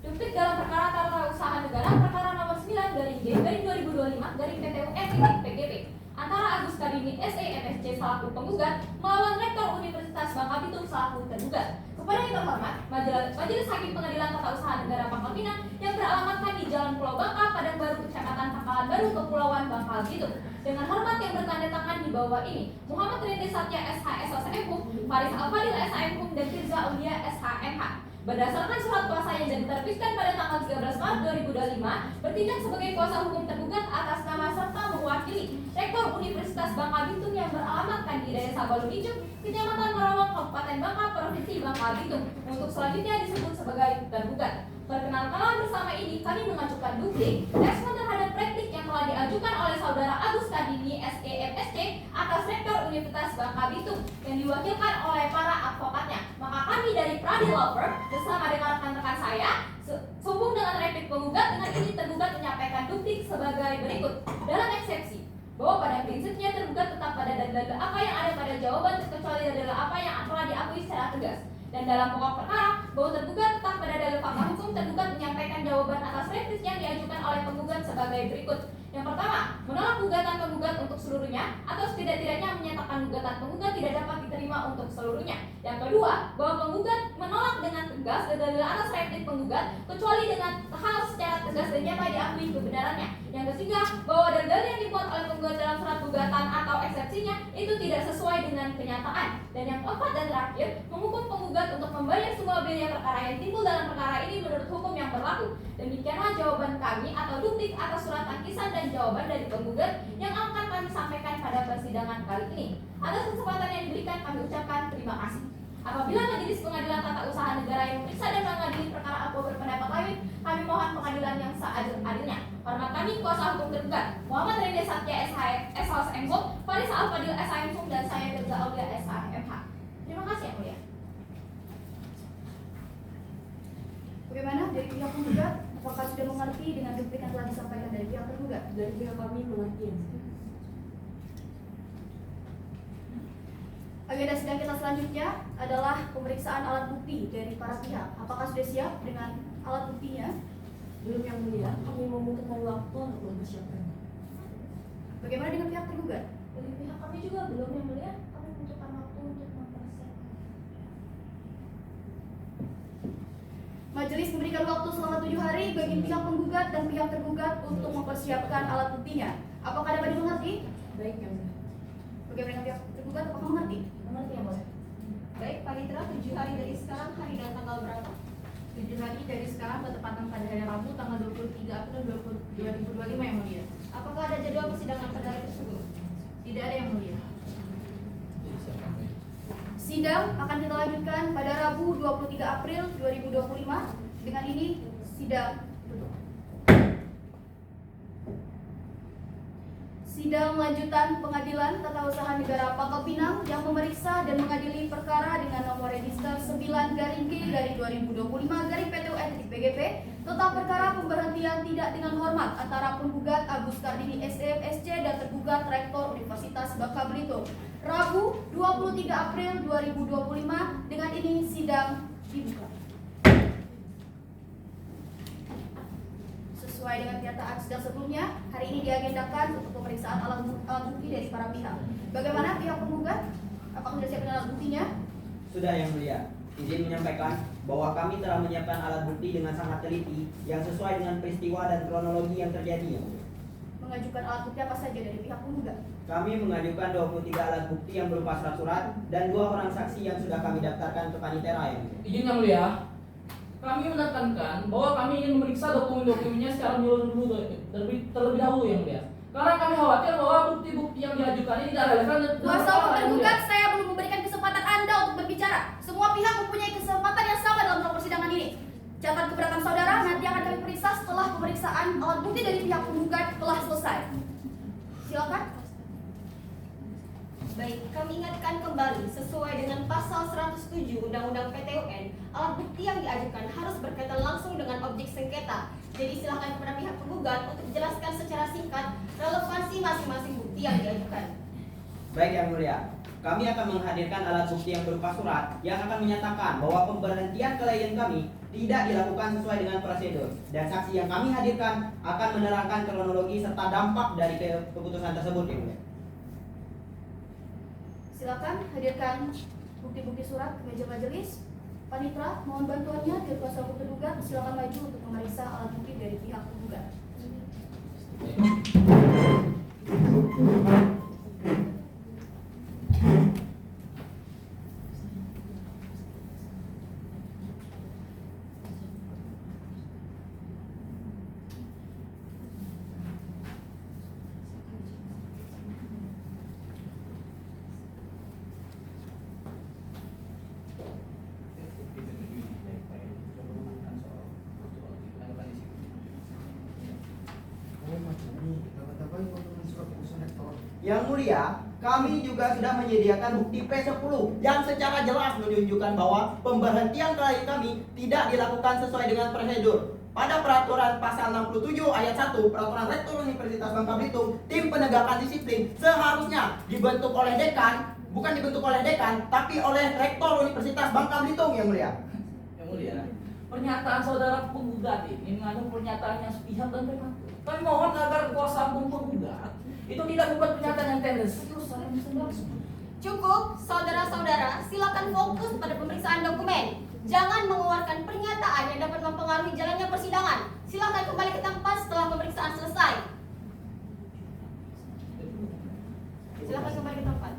Duplik dalam perkara tata usaha negara perkara nomor 9-G-2025-PTUN-PGP antara Agus Kardini SEMSC selaku penggugat melawan Rektor Universitas Bangka Belitung selaku tergugat. Kepada yang terhormat, Majelis Hakim Pengadilan Tata Usaha Negara Pangkal Pinang yang beralamatkan di Jalan Pulau Bangka, Padang Baru, Kecamatan Pangkalan Baru, Kepulauan Bangka Belitung. Dengan hormat yang bertanda tangan di bawah ini, Muhammad Rindy Satya SHS SHM, Faris Alfadil SHM, dan Firza Aulia SHMH. Berdasarkan surat kuasa yang diterbitkan pada tanggal 13 Maret 2025, bertindak sebagai kuasa hukum tergugat atas nama serta mewakili Rektor Universitas Bangka Belitung yang beralamatkan di Desa Balunijuk, Kecamatan Merawang, Kabupaten Bangka, Provinsi Bangka Belitung, untuk selanjutnya disebut sebagai tergugat. Perkenalkan bersama ini kami mengajukan duplik respon terhadap replik yang telah diajukan oleh saudara Agus Kardini SEMSC atas Rektor Universitas Bangka Belitung yang diwakilkan oleh para advokatnya. Maka kami dari Pradi Law Firm bersama dengan rekan-rekan saya sehubung dengan replik penggugat, dengan ini tergugat menyampaikan duplik sebagai berikut. Dalam eksepsi bahwa pada prinsipnya tergugat tetap pada dalil apa yang ada pada jawaban kecuali dalil apa yang telah diakui secara tegas. Dan dalam pokok perkara bahwa tergugat tetap pada dalil fakta hukum, tergugat menyampaikan jawaban atas replik yang diajukan oleh penggugat sebagai berikut. Yang pertama, menolak gugatan penggugat untuk seluruhnya atau setidak-tidaknya menyatakan gugatan penggugat tidak dapat diterima untuk seluruhnya. Yang kedua, bahwa penggugat menolak dengan tegas dalil atas reaktif penggugat kecuali dengan hal secara tegas dan nyata diakui kebenarannya. Yang ketiga, bahwa dalil yang dibuat oleh penggugat dalam surat gugatan atau eksepsinya itu tidak sesuai dengan kenyataan. Dan yang keempat dan terakhir, menghukum penggugat untuk membayar semua biaya perkara yang timbul dalam perkara ini menurut hukum yang berlaku. Demikianlah jawaban kami atau duplik atas surat tangkisan dan jawaban dari penggugat yang akan kami sampaikan pada persidangan kali ini. Atas kesempatan yang diberikan kami ucapkan terima kasih. Apabila Majelis Pengadilan Tata Usaha Negara yang memeriksa dan mengadili perkara aku berpendapat lain, kami mohon pengadilan yang seadil-adilnya. Hormat kami kuasa hukum tergugat Muhammad Rende Satya SHM, Faris Al-Fadil SHM, dan saya Firza Aulia SHMH. Terima kasih yang mulia. Bagaimana dari pihak penggugat? Apakah sudah mengerti dengan duplik yang telah disampaikan dari pihak tergugat? Dari pihak kami mengerti. Agenda sidang kita selanjutnya adalah pemeriksaan alat bukti dari para pihak. Apakah sudah siap dengan alat buktinya? Belum yang mulia, kami membutuhkan waktu untuk mempersiapkan. Bagaimana dengan pihak tergugat? Dari pihak kami juga belum yang mulia. Kami membutuhkan waktu untuk mempersiapkan. Majelis memberikan waktu selama 7 hari bagi pihak penggugat dan pihak tergugat untuk mempersiapkan alat buktinya. Apakah dapat dimengerti? Baik yang mulia. Bagaimana dengan pihak tergugat? Apakah mengerti? Mengerti yang mulia. Baik, Panitra, 7 hari dari sekarang, hari dan tanggal berapa? 7 hari dari sekarang bertepatan pada hari Rabu tanggal 23 April 2025 yang mulia. Apakah ada jadwal persidangan pada hari tersebut? Tidak ada yang mulia. Sidang akan kita lanjutkan pada Rabu 23 April 2025. Dengan ini sidang tutup. Sidang lanjutan Pengadilan Tata Usaha Negara Pangkal Pinang yang memeriksa dan mengadili perkara dengan nomor register 9-G/2025-PTUN-PGP tentang perkara pemberhentian tidak dengan hormat antara penggugat Agus Kardini SEMSC dan tergugat Rektor Universitas Bangka Belitung. Rabu 23 April 2025. Dengan ini sidang dibuka. Sesuai dengan kenyataan sidang sebelumnya, hari ini diagendakan untuk pemeriksaan alat bukti dari para pihak. Bagaimana pihak penggugat? Apakah sudah siap dengan alat buktinya? Sudah yang mulia. Izin menyampaikan bahwa kami telah menyiapkan alat bukti dengan sangat teliti yang sesuai dengan peristiwa dan kronologi yang terjadi. Yang mulia. Mengajukan alat bukti apa saja dari pihak penggugat? Kami mengajukan 23 alat bukti yang berupa surat-surat dan 2 orang saksi yang sudah kami daftarkan ke panitera. Yang mulia. Izin yang mulia, kami menekankan bahwa kami ingin memeriksa dokumen-dokumennya secara menyeluruh dulu terlebih dahulu yang mulia. Karena kami khawatir bahwa bukti-bukti yang diajukan ini tidak relevan dan Kuasa hukum tergugat, saya belum memberikan kesempatan Anda untuk berbicara. Semua pihak mempunyai kesempatan yang sama dalam persidangan ini. Catatan keberatan saudara nanti akan kami periksa setelah pemeriksaan alat bukti dari pihak penggugat telah selesai. Silakan. Baik, kami ingatkan kembali sesuai dengan pasal 107 Undang-Undang PTUN, alat bukti yang diajukan harus berkaitan langsung dengan objek sengketa. Jadi silakan kepada pihak penggugat untuk menjelaskan secara singkat relevansi masing-masing bukti yang diajukan. Baik yang mulia. Kami akan menghadirkan alat bukti yang berupa surat yang akan menyatakan bahwa pemberhentian klien kami tidak dilakukan sesuai dengan prosedur, dan saksi yang kami hadirkan akan menerangkan kronologi serta dampak dari keputusan tersebut yang mulia. Silakan hadirkan bukti-bukti surat ke meja majelis. Panitra, mohon bantuannya dari kuasa hukum tergugat. Silakan maju untuk memeriksa alat bukti dari pihak penggugat. Yang mulia, kami juga sudah menyediakan bukti P10 yang secara jelas menunjukkan bahwa pemberhentian klien kami tidak dilakukan sesuai dengan prosedur. Pada peraturan pasal 67 ayat 1 peraturan Rektor Universitas Bangka Belitung, tim penegakan disiplin seharusnya dibentuk oleh dekan, bukan dibentuk oleh dekan, tapi oleh Rektor Universitas Bangka Belitung yang mulia. Yang mulia, pernyataan saudara penggugat ini mengandung pernyataan yang sepihak dan prematur. Kami mohon agar kuasa hukum penggugat itu tidak membuat pernyataan yang tendensius. Cukup, saudara-saudara, silakan fokus pada pemeriksaan dokumen. Jangan mengeluarkan pernyataan yang dapat mempengaruhi jalannya persidangan. Silakan kembali ke tempat setelah pemeriksaan selesai. Silakan kembali ke tempat.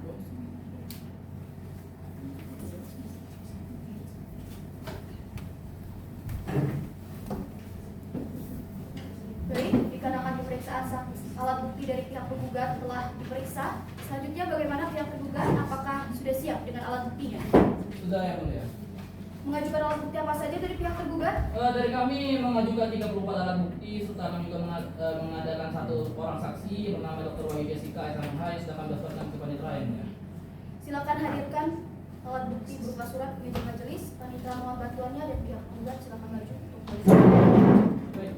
Baik, dikarenakan pemeriksaan alat bukti dari pihak penggugat telah diperiksa, selanjutnya bagaimana pihak penggugat apakah sudah siap dengan alat buktinya? Sudah yang mulia. Mengajukan alat bukti apa saja dari pihak tergugat? Dari kami mengajukan 34 alat bukti serta kami juga mengadakan satu orang saksi bernama Dr. Wahyu Jessica SMH sedangkan berdasarkan kepaniteraan ya. Silakan hadirkan alat bukti berupa surat ke meja majelis, panitera mohon bantuannya dan pihak penggugat silakan maju untuk pemeriksaan. Baik.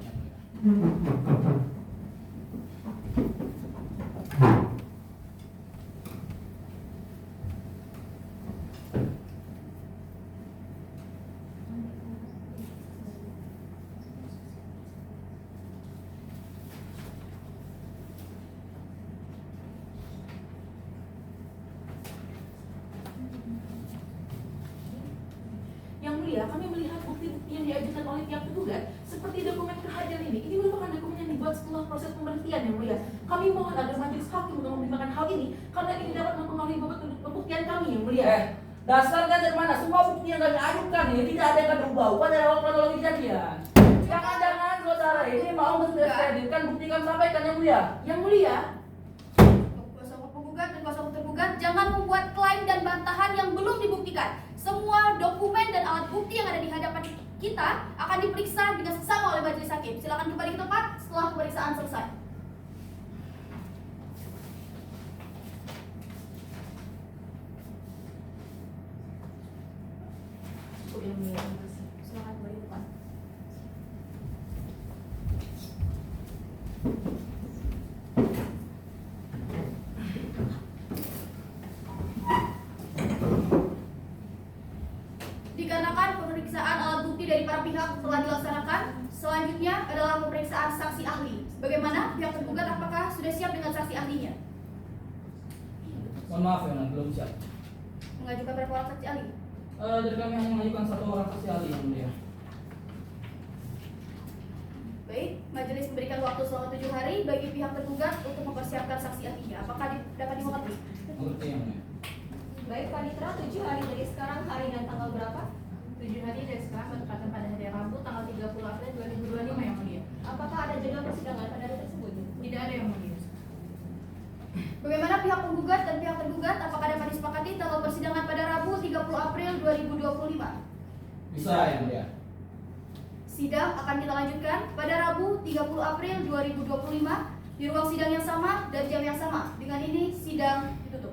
Yang mulia, kami melihat bukti-bukti yang diajukan oleh pihak tergugat seperti dokumen kehadiran ini. Ini merupakan dokumen yang dibuat setelah proses pemberhentian yang mulia. Kami mohon agar majelis hakim untuk mempertimbangkan hal ini karena ini dapat mempengaruhi bobot pembuktian kami yang mulia. Dasarnya dari mana? Semua bukti yang kami ajukan ini tidak ada yang akan berubah-ubah dari awal kronologi kejadian. Jangan-jangan saudara ini mau mendiskreditkan bukti kami sampaikan yang mulia. Yang mulia, Kuasa hukum penggugat dan kuasa hukum tergugat jangan membuat klaim dan bantahan yang belum dibuktikan. Semua dokumen dan alat bukti yang ada di hadapan kita akan diperiksa dengan seksama oleh majelis hakim. Silakan kembali ke tempat setelah pemeriksaan selesai. yang mulia. Silakan kembali ke tempat. Dikarenakan pemeriksaan alat bukti dari para pihak telah dilaksanakan, selanjutnya adalah pemeriksaan saksi ahli. Bagaimana pihak tergugat apakah sudah siap dengan saksi ahlinya? Mohon maaf ya, belum siap. Mengajukan berapa orang saksi ahli? Dari kami hanya mengajukan satu orang saksi ahli yang mulia. Baik, majelis memberikan waktu selama 7 hari bagi pihak tergugat untuk mempersiapkan saksi ahlinya. Apakah dapat dimengerti? Mengerti yang mulia. Baik, Panitera, 7 hari dari sekarang, hari dan tanggal berapa? 7 hari dari sekarang bertepatan pada hari Rabu tanggal 30 April 2025 yang mulia. Apakah ada jadwal persidangan pada hari tersebut? Tidak ada yang mulia. Bagaimana pihak penggugat dan pihak tergugat apakah dapat disepakati tanggal persidangan pada Rabu 30 April 2025? Bisa yang mulia. Sidang akan kita lanjutkan pada Rabu 30 April 2025 di ruang sidang yang sama dan jam yang sama. Dengan ini sidang ditutup.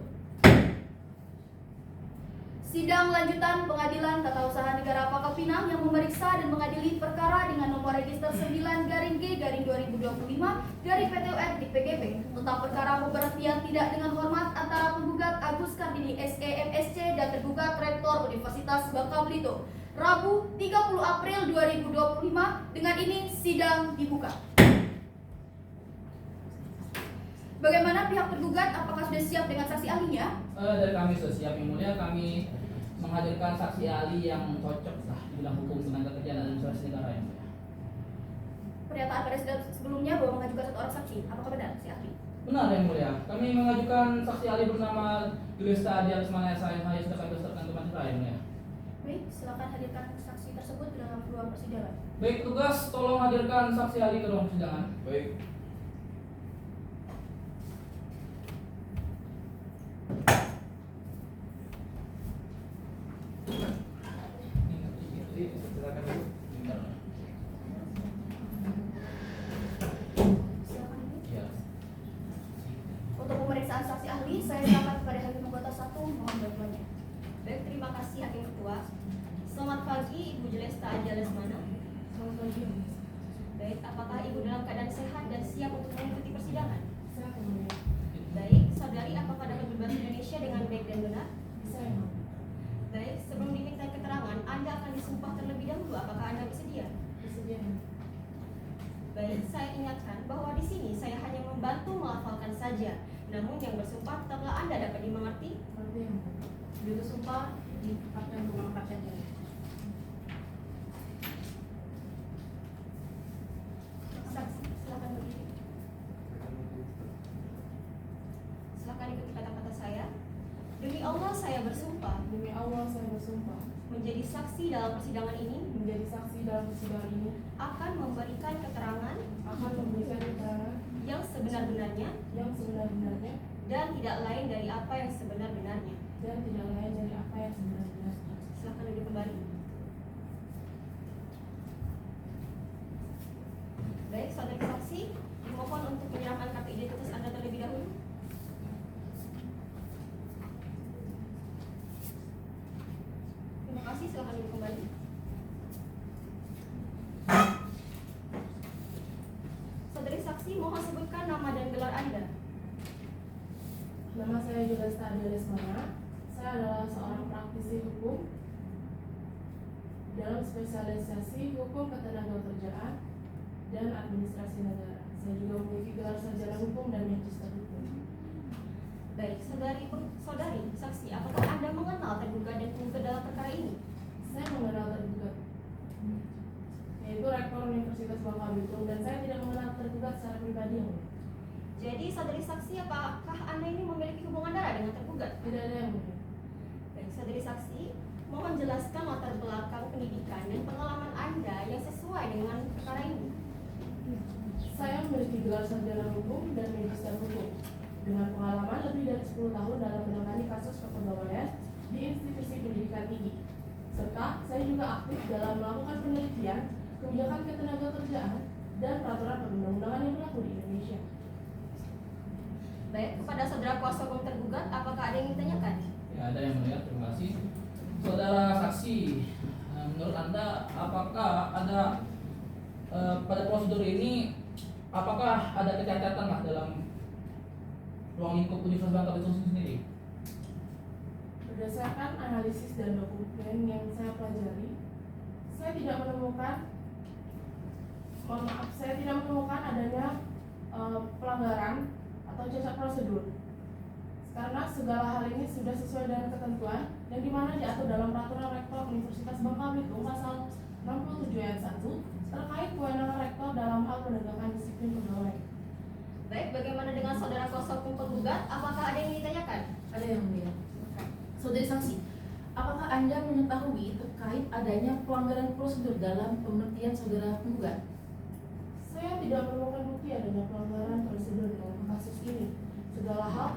Sidang lanjutan Pengadilan Tata Usaha Negara Pangkal Pinang yang memeriksa dan mengadili perkara dengan nomor register 9-G-2025 dari PTUR di PGP tentang perkara pemberhentian tidak dengan hormat antara penggugat Agus Kardini SE/MSC dan tergugat Rektor Universitas Bangka Belitung. Rabu 30 April 2025. Dengan ini sidang dibuka. Bagaimana pihak tergugat apakah sudah siap dengan saksi ahlinya? Dari kami sudah siap yang mulia, kami menghadirkan saksi ahli yang cocok lah di bidang hukum tenaga kerja dan administrasi negara yang mulia. Pernyataan pada sidang sebelumnya bahwa mengajukan 1 orang saksi, apakah benar saksi ahli? Benar yang mulia, kami mengajukan saksi ahli bernama Julista Adial Semana SMH yang sudah kami berdasarkan kemanitiaan yang mulia. Baik, silakan hadirkan saksi tersebut ke dalam ruang persidangan. Baik, tugas tolong hadirkan saksi ahli ke ruang persidangan. Baik. Silakan ibu. Ya. Untuk pemeriksaan saksi ahli, saya silakan kepada Hakim Anggota 1 mohon bantuannya. Baik, terima kasih Hakim Ketua. Selamat pagi, Ibu Julesta Anja Lesmana. Selamat pagi. Baik, apakah Ibu dalam keadaan sehat dan siap untuk mengikuti persidangan? Saya akan memulai. Baik, saudari apakah dapat berbahasa Indonesia dengan baik dan benar? Saya mau. Baik, sebelum diminta keterangan, Anda akan disumpah terlebih dahulu. Apakah Anda bersedia? Bersedia. Baik. Baik, saya ingatkan bahwa di sini saya hanya membantu melafalkan saja. Namun yang bersumpah tetaplah Anda dapat dimengerti. Seperti yang beliau bersumpah ditempatkan untuk mengangkatkan diri. Saksi, silakan berdiri. Silakan ikuti kata-kata saya. Demi Allah saya bersumpah Demi Allah saya bersumpah menjadi saksi dalam persidangan ini menjadi saksi dalam persidangan ini akan memberikan keterangan akan memberikan keterangan yang sebenar-benarnya yang sebenar-benarnya dan tidak lain dari apa yang sebenar-benarnya. dan tidak lain dari apa yang sebenar-benarnya. Silakan duduk kembali. Baik, saudari saksi, dimohon untuk menyerahkan kartu identitas Anda terlebih dahulu. Terima kasih, silakan duduk kembali. Saudari saksi, mohon sebutkan nama dan gelar Anda. Nama saya Julesta Adelismana. Saya adalah seorang praktisi hukum dalam spesialisasi hukum ketenagakerjaan dan administrasi negara. Saya juga memiliki gelar sarjana hukum dan magister hukum. Baik, saudari saksi, apakah Anda mengenal tergugat dan penggugat dalam perkara ini? Saya mengenal tergugat, yaitu Rektor Universitas Bangka Belitung, dan saya tidak mengenal tergugat secara pribadi. Yang mulia. Jadi, saudari saksi, apakah Anda ini memiliki hubungan darah dengan tergugat? Tidak ada yang mulia. Baik, saudari saksi, mohon jelaskan latar belakang pendidikan dan pengalaman Anda yang sesuai dengan perkara ini. Saya memiliki gelar sarjana hukum dan magister hukum dengan pengalaman lebih dari 10 tahun dalam menangani kasus kepegawaian di institusi pendidikan tinggi. Serta saya juga aktif dalam melakukan penelitian kebijakan ketenagakerjaan dan peraturan perundang-undangan yang berlaku di Indonesia. Baik, kepada saudara kuasa hukum tergugat, apakah ada yang ingin ditanyakan? Ya, ada yang melihat, terima kasih. Saudara saksi, menurut Anda apakah ada pada prosedur ini apakah ada kecacatan lah dalam ruang lingkup Universitas Bangka Belitung sendiri? Berdasarkan analisis dan dokumen yang saya pelajari, saya tidak menemukan adanya pelanggaran atau cacat prosedur, karena segala hal ini sudah sesuai dengan ketentuan yang dimana diatur dalam peraturan Rektor Universitas Bangka Belitung pasal 67 ayat 1 terkait kewenangan rektor dalam hal penegakan disiplin pegawai. Baik, bagaimana dengan saudara kuasa hukum penggugat? Apakah ada yang ingin ditanyakan? Ada yang mulia. Saudari saksi, apakah Anda mengetahui terkait adanya pelanggaran prosedur dalam pemberhentian saudara penggugat? Saya tidak menemukan bukti adanya pelanggaran prosedur dalam kasus ini. Segala hal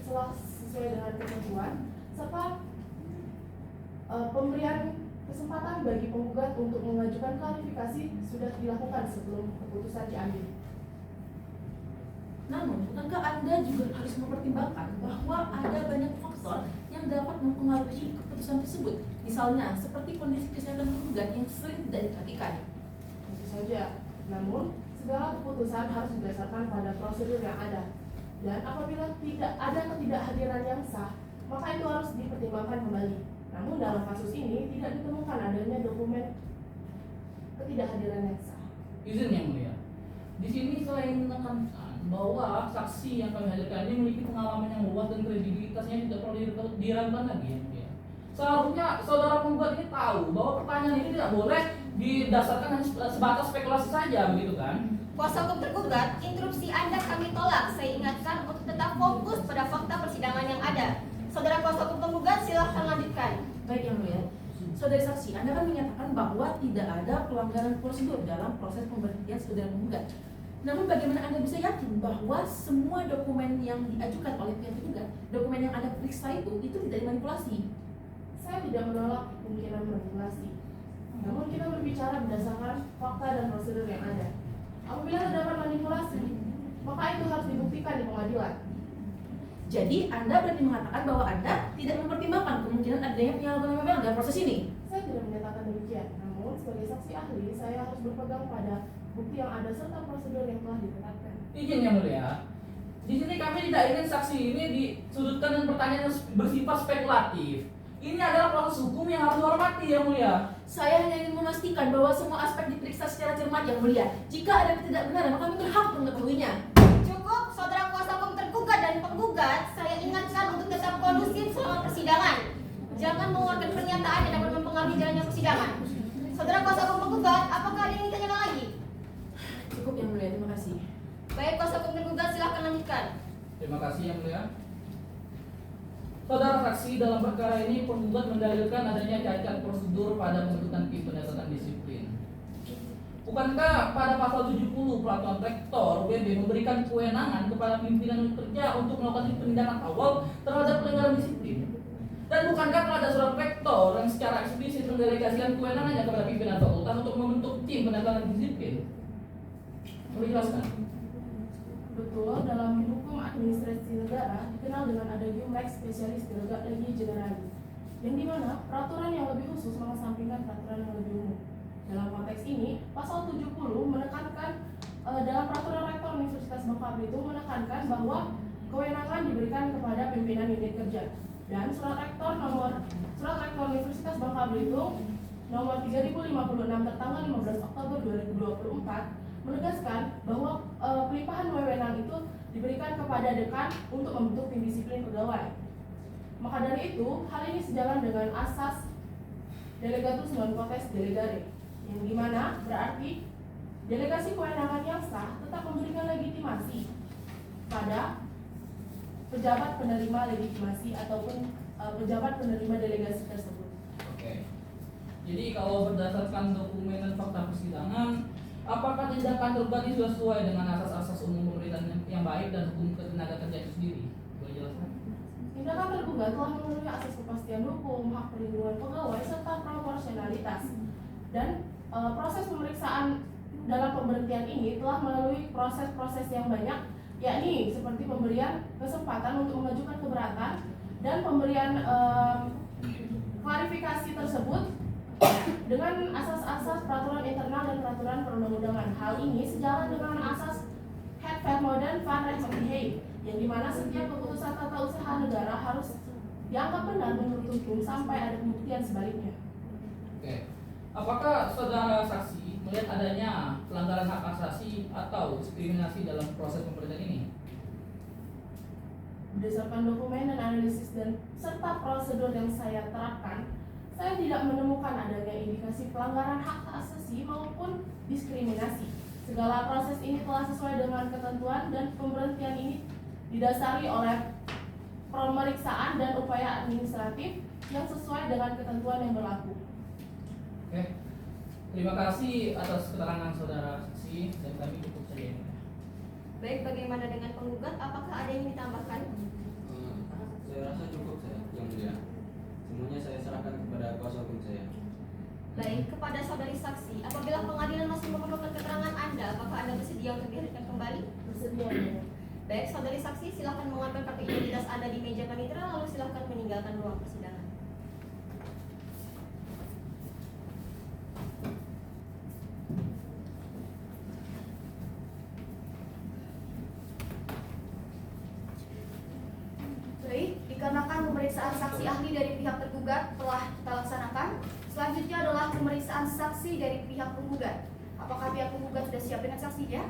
telah sesuai dengan ketentuan serta pemberian kesempatan bagi penggugat untuk mengajukan klarifikasi sudah dilakukan sebelum keputusan diambil. Namun, bukankah Anda juga harus mempertimbangkan bahwa ada banyak faktor yang dapat mempengaruhi keputusan tersebut? Misalnya, seperti kondisi kesehatan penggugat yang sering tidak diperhatikan. Tentu saja. Namun, segala keputusan harus didasarkan pada prosedur yang ada. Dan apabila tidak ada ketidakhadiran yang sah, maka itu harus dipertimbangkan kembali. Namun dalam kasus ini tidak ditemukan adanya dokumen ketidakhadiran yang sah. Izin yang mulia. Di sini selain menekankan bahwa saksi yang kami hadirkan ini memiliki pengalaman yang luas dan kredibilitasnya tidak perlu diragukan lagi yang mulia. Seharusnya saudara penggugat ini tahu bahwa pertanyaan ini tidak boleh didasarkan hanya sebatas spekulasi saja, begitu kan? Kuasa hukum tergugat, interupsi Anda kami tolak. Saya ingatkan untuk tetap fokus pada fakta persidangan yang ada. Saudara kuasa hukum penggugat, silahkan lanjutkan. Baik yang mulia. Saudari saksi, Anda kan menyatakan bahwa tidak ada pelanggaran prosedur dalam proses pemberhentian saudara penggugat. Namun bagaimana Anda bisa yakin bahwa semua dokumen yang diajukan oleh pihak tergugat, dokumen yang Anda periksa itu tidak dimanipulasi? Saya tidak menolak kemungkinan manipulasi. Namun kita berbicara berdasarkan fakta dan prosedur yang ada. Apabila terdapat manipulasi, maka itu harus dibuktikan di pengadilan. Jadi Anda berarti mengatakan bahwa Anda tidak mempertimbangkan kemungkinan adanya penyalahgunaan dalam proses ini? Saya tidak menyatakan demikian. Namun sebagai saksi ahli, saya harus berpegang pada bukti yang ada serta prosedur yang telah ditetapkan. Izin yang mulia. Di sini kami tidak ingin saksi ini disudutkan dengan pertanyaan yang bersifat spekulatif. Ini adalah proses hukum yang harus dihormati, Yang Mulia. Saya hanya ingin memastikan bahwa semua aspek diperiksa secara cermat, Yang Mulia. Jika ada ketidakbenaran, maka kami berhak untuk mengetahuinya. Cukup, saudara kuasa hukum tergugat dan penggugat, saya ingatkan untuk tetap kondusif selama persidangan. Jangan mengeluarkan pernyataan yang dapat mempengaruhi jalannya persidangan. Saudara kuasa hukum penggugat, apakah ada yang ditanyakan lagi? Cukup, Yang Mulia. Terima kasih. Baik, kuasa hukum tergugat, silahkan lanjutkan. Terima kasih, Yang Mulia. Saudara saksi, dalam perkara ini penggugat mendalilkan adanya cacat prosedur pada pembentukan tim pendekatan disiplin. Bukankah pada pasal 70 peraturan rektor UBB memberikan kewenangan kepada pimpinan unit kerja untuk melakukan penindakan awal terhadap pelanggaran disiplin? Dan bukankah telah ada surat rektor yang secara eksplisit mendelegasikan kewenangannya kepada pimpinan fakultas untuk membentuk tim pendekatan disiplin? Boleh jelaskan? Betul, dalam hukum administrasi negara dikenal dengan adanya lex spesialis legi generalis, yang dimana peraturan yang lebih khusus mengesampingkan peraturan yang lebih umum. Dalam konteks ini, pasal 70 menekankan dalam peraturan rektor Universitas Bangka Belitung menekankan bahwa kewenangan diberikan kepada pimpinan unit kerja. Dan surat rektor Universitas Bangka Belitung nomor 3056 tertanggal 15 Oktober 2024 menegaskan bahwa pelimpahan wewenang itu diberikan kepada dekan untuk membentuk tim disiplin pegawai. Maka dari itu, hal ini sejalan dengan asas delegatus non profes delegare, yang dimana berarti delegasi kewenangan yang sah tetap memberikan legitimasi pada pejabat penerima legitimasi ataupun pejabat penerima delegasi tersebut. Oke. Jadi kalau berdasarkan dokumen dan fakta persidangan, apakah tindakan tergugat ini sesuai dengan asas-asas umum pemerintahan yang baik dan hukum ketenaga kerja itu sendiri? Boleh jelaskan? Tindakan tergugat telah memenuhi asas kepastian hukum, hak perlindungan pegawai, serta proporsionalitas. Dan proses pemeriksaan dalam pemberhentian ini telah melalui proses-proses yang banyak, yakni seperti pemberian kesempatan untuk mengajukan keberatan dan pemberian klarifikasi tersebut dengan asas-asas peraturan internal dan peraturan perundang-undangan. Hal ini sejalan dengan asas Het Vermoeden van Rechtsgelijkheid, yang dimana setiap keputusan tata usaha negara harus dianggap benar menurut hukum sampai ada pembuktian sebaliknya. Oke. Apakah saudara saksi melihat adanya pelanggaran hak asasi atau diskriminasi dalam proses pemberhentian ini? Berdasarkan dokumen dan analisis dan serta prosedur yang saya terapkan, saya tidak menemukan adanya indikasi pelanggaran hak asasi maupun diskriminasi. Segala proses ini telah sesuai dengan ketentuan dan pemberhentian ini didasari oleh pemeriksaan dan upaya administratif yang sesuai dengan ketentuan yang berlaku. Oke. Terima kasih atas keterangan saudara saksi dan kami cukup saja. Baik, bagaimana dengan penggugat? Apakah ada yang ditambahkan? Saya rasa cukup saya, Yang Mulia. Semuanya saya serahkan kepada kuasa hukum saya. Baik, kepada saudari saksi, apabila pengadilan masih memerlukan keterangan Anda, apakah Anda bersedia untuk dihadirkan kembali? Bersedia. Baik, saudari saksi, silakan mengambil kartu identitas Anda di meja panitera, lalu silakan meninggalkan ruang persidangan. Baik, dikarenakan pemeriksaan saksi ahli dari pihak tergugat telah kita laksanakan, selanjutnya adalah pemeriksaan saksi dari pihak penggugat. Apakah pihak penggugat sudah siap dengan saksinya?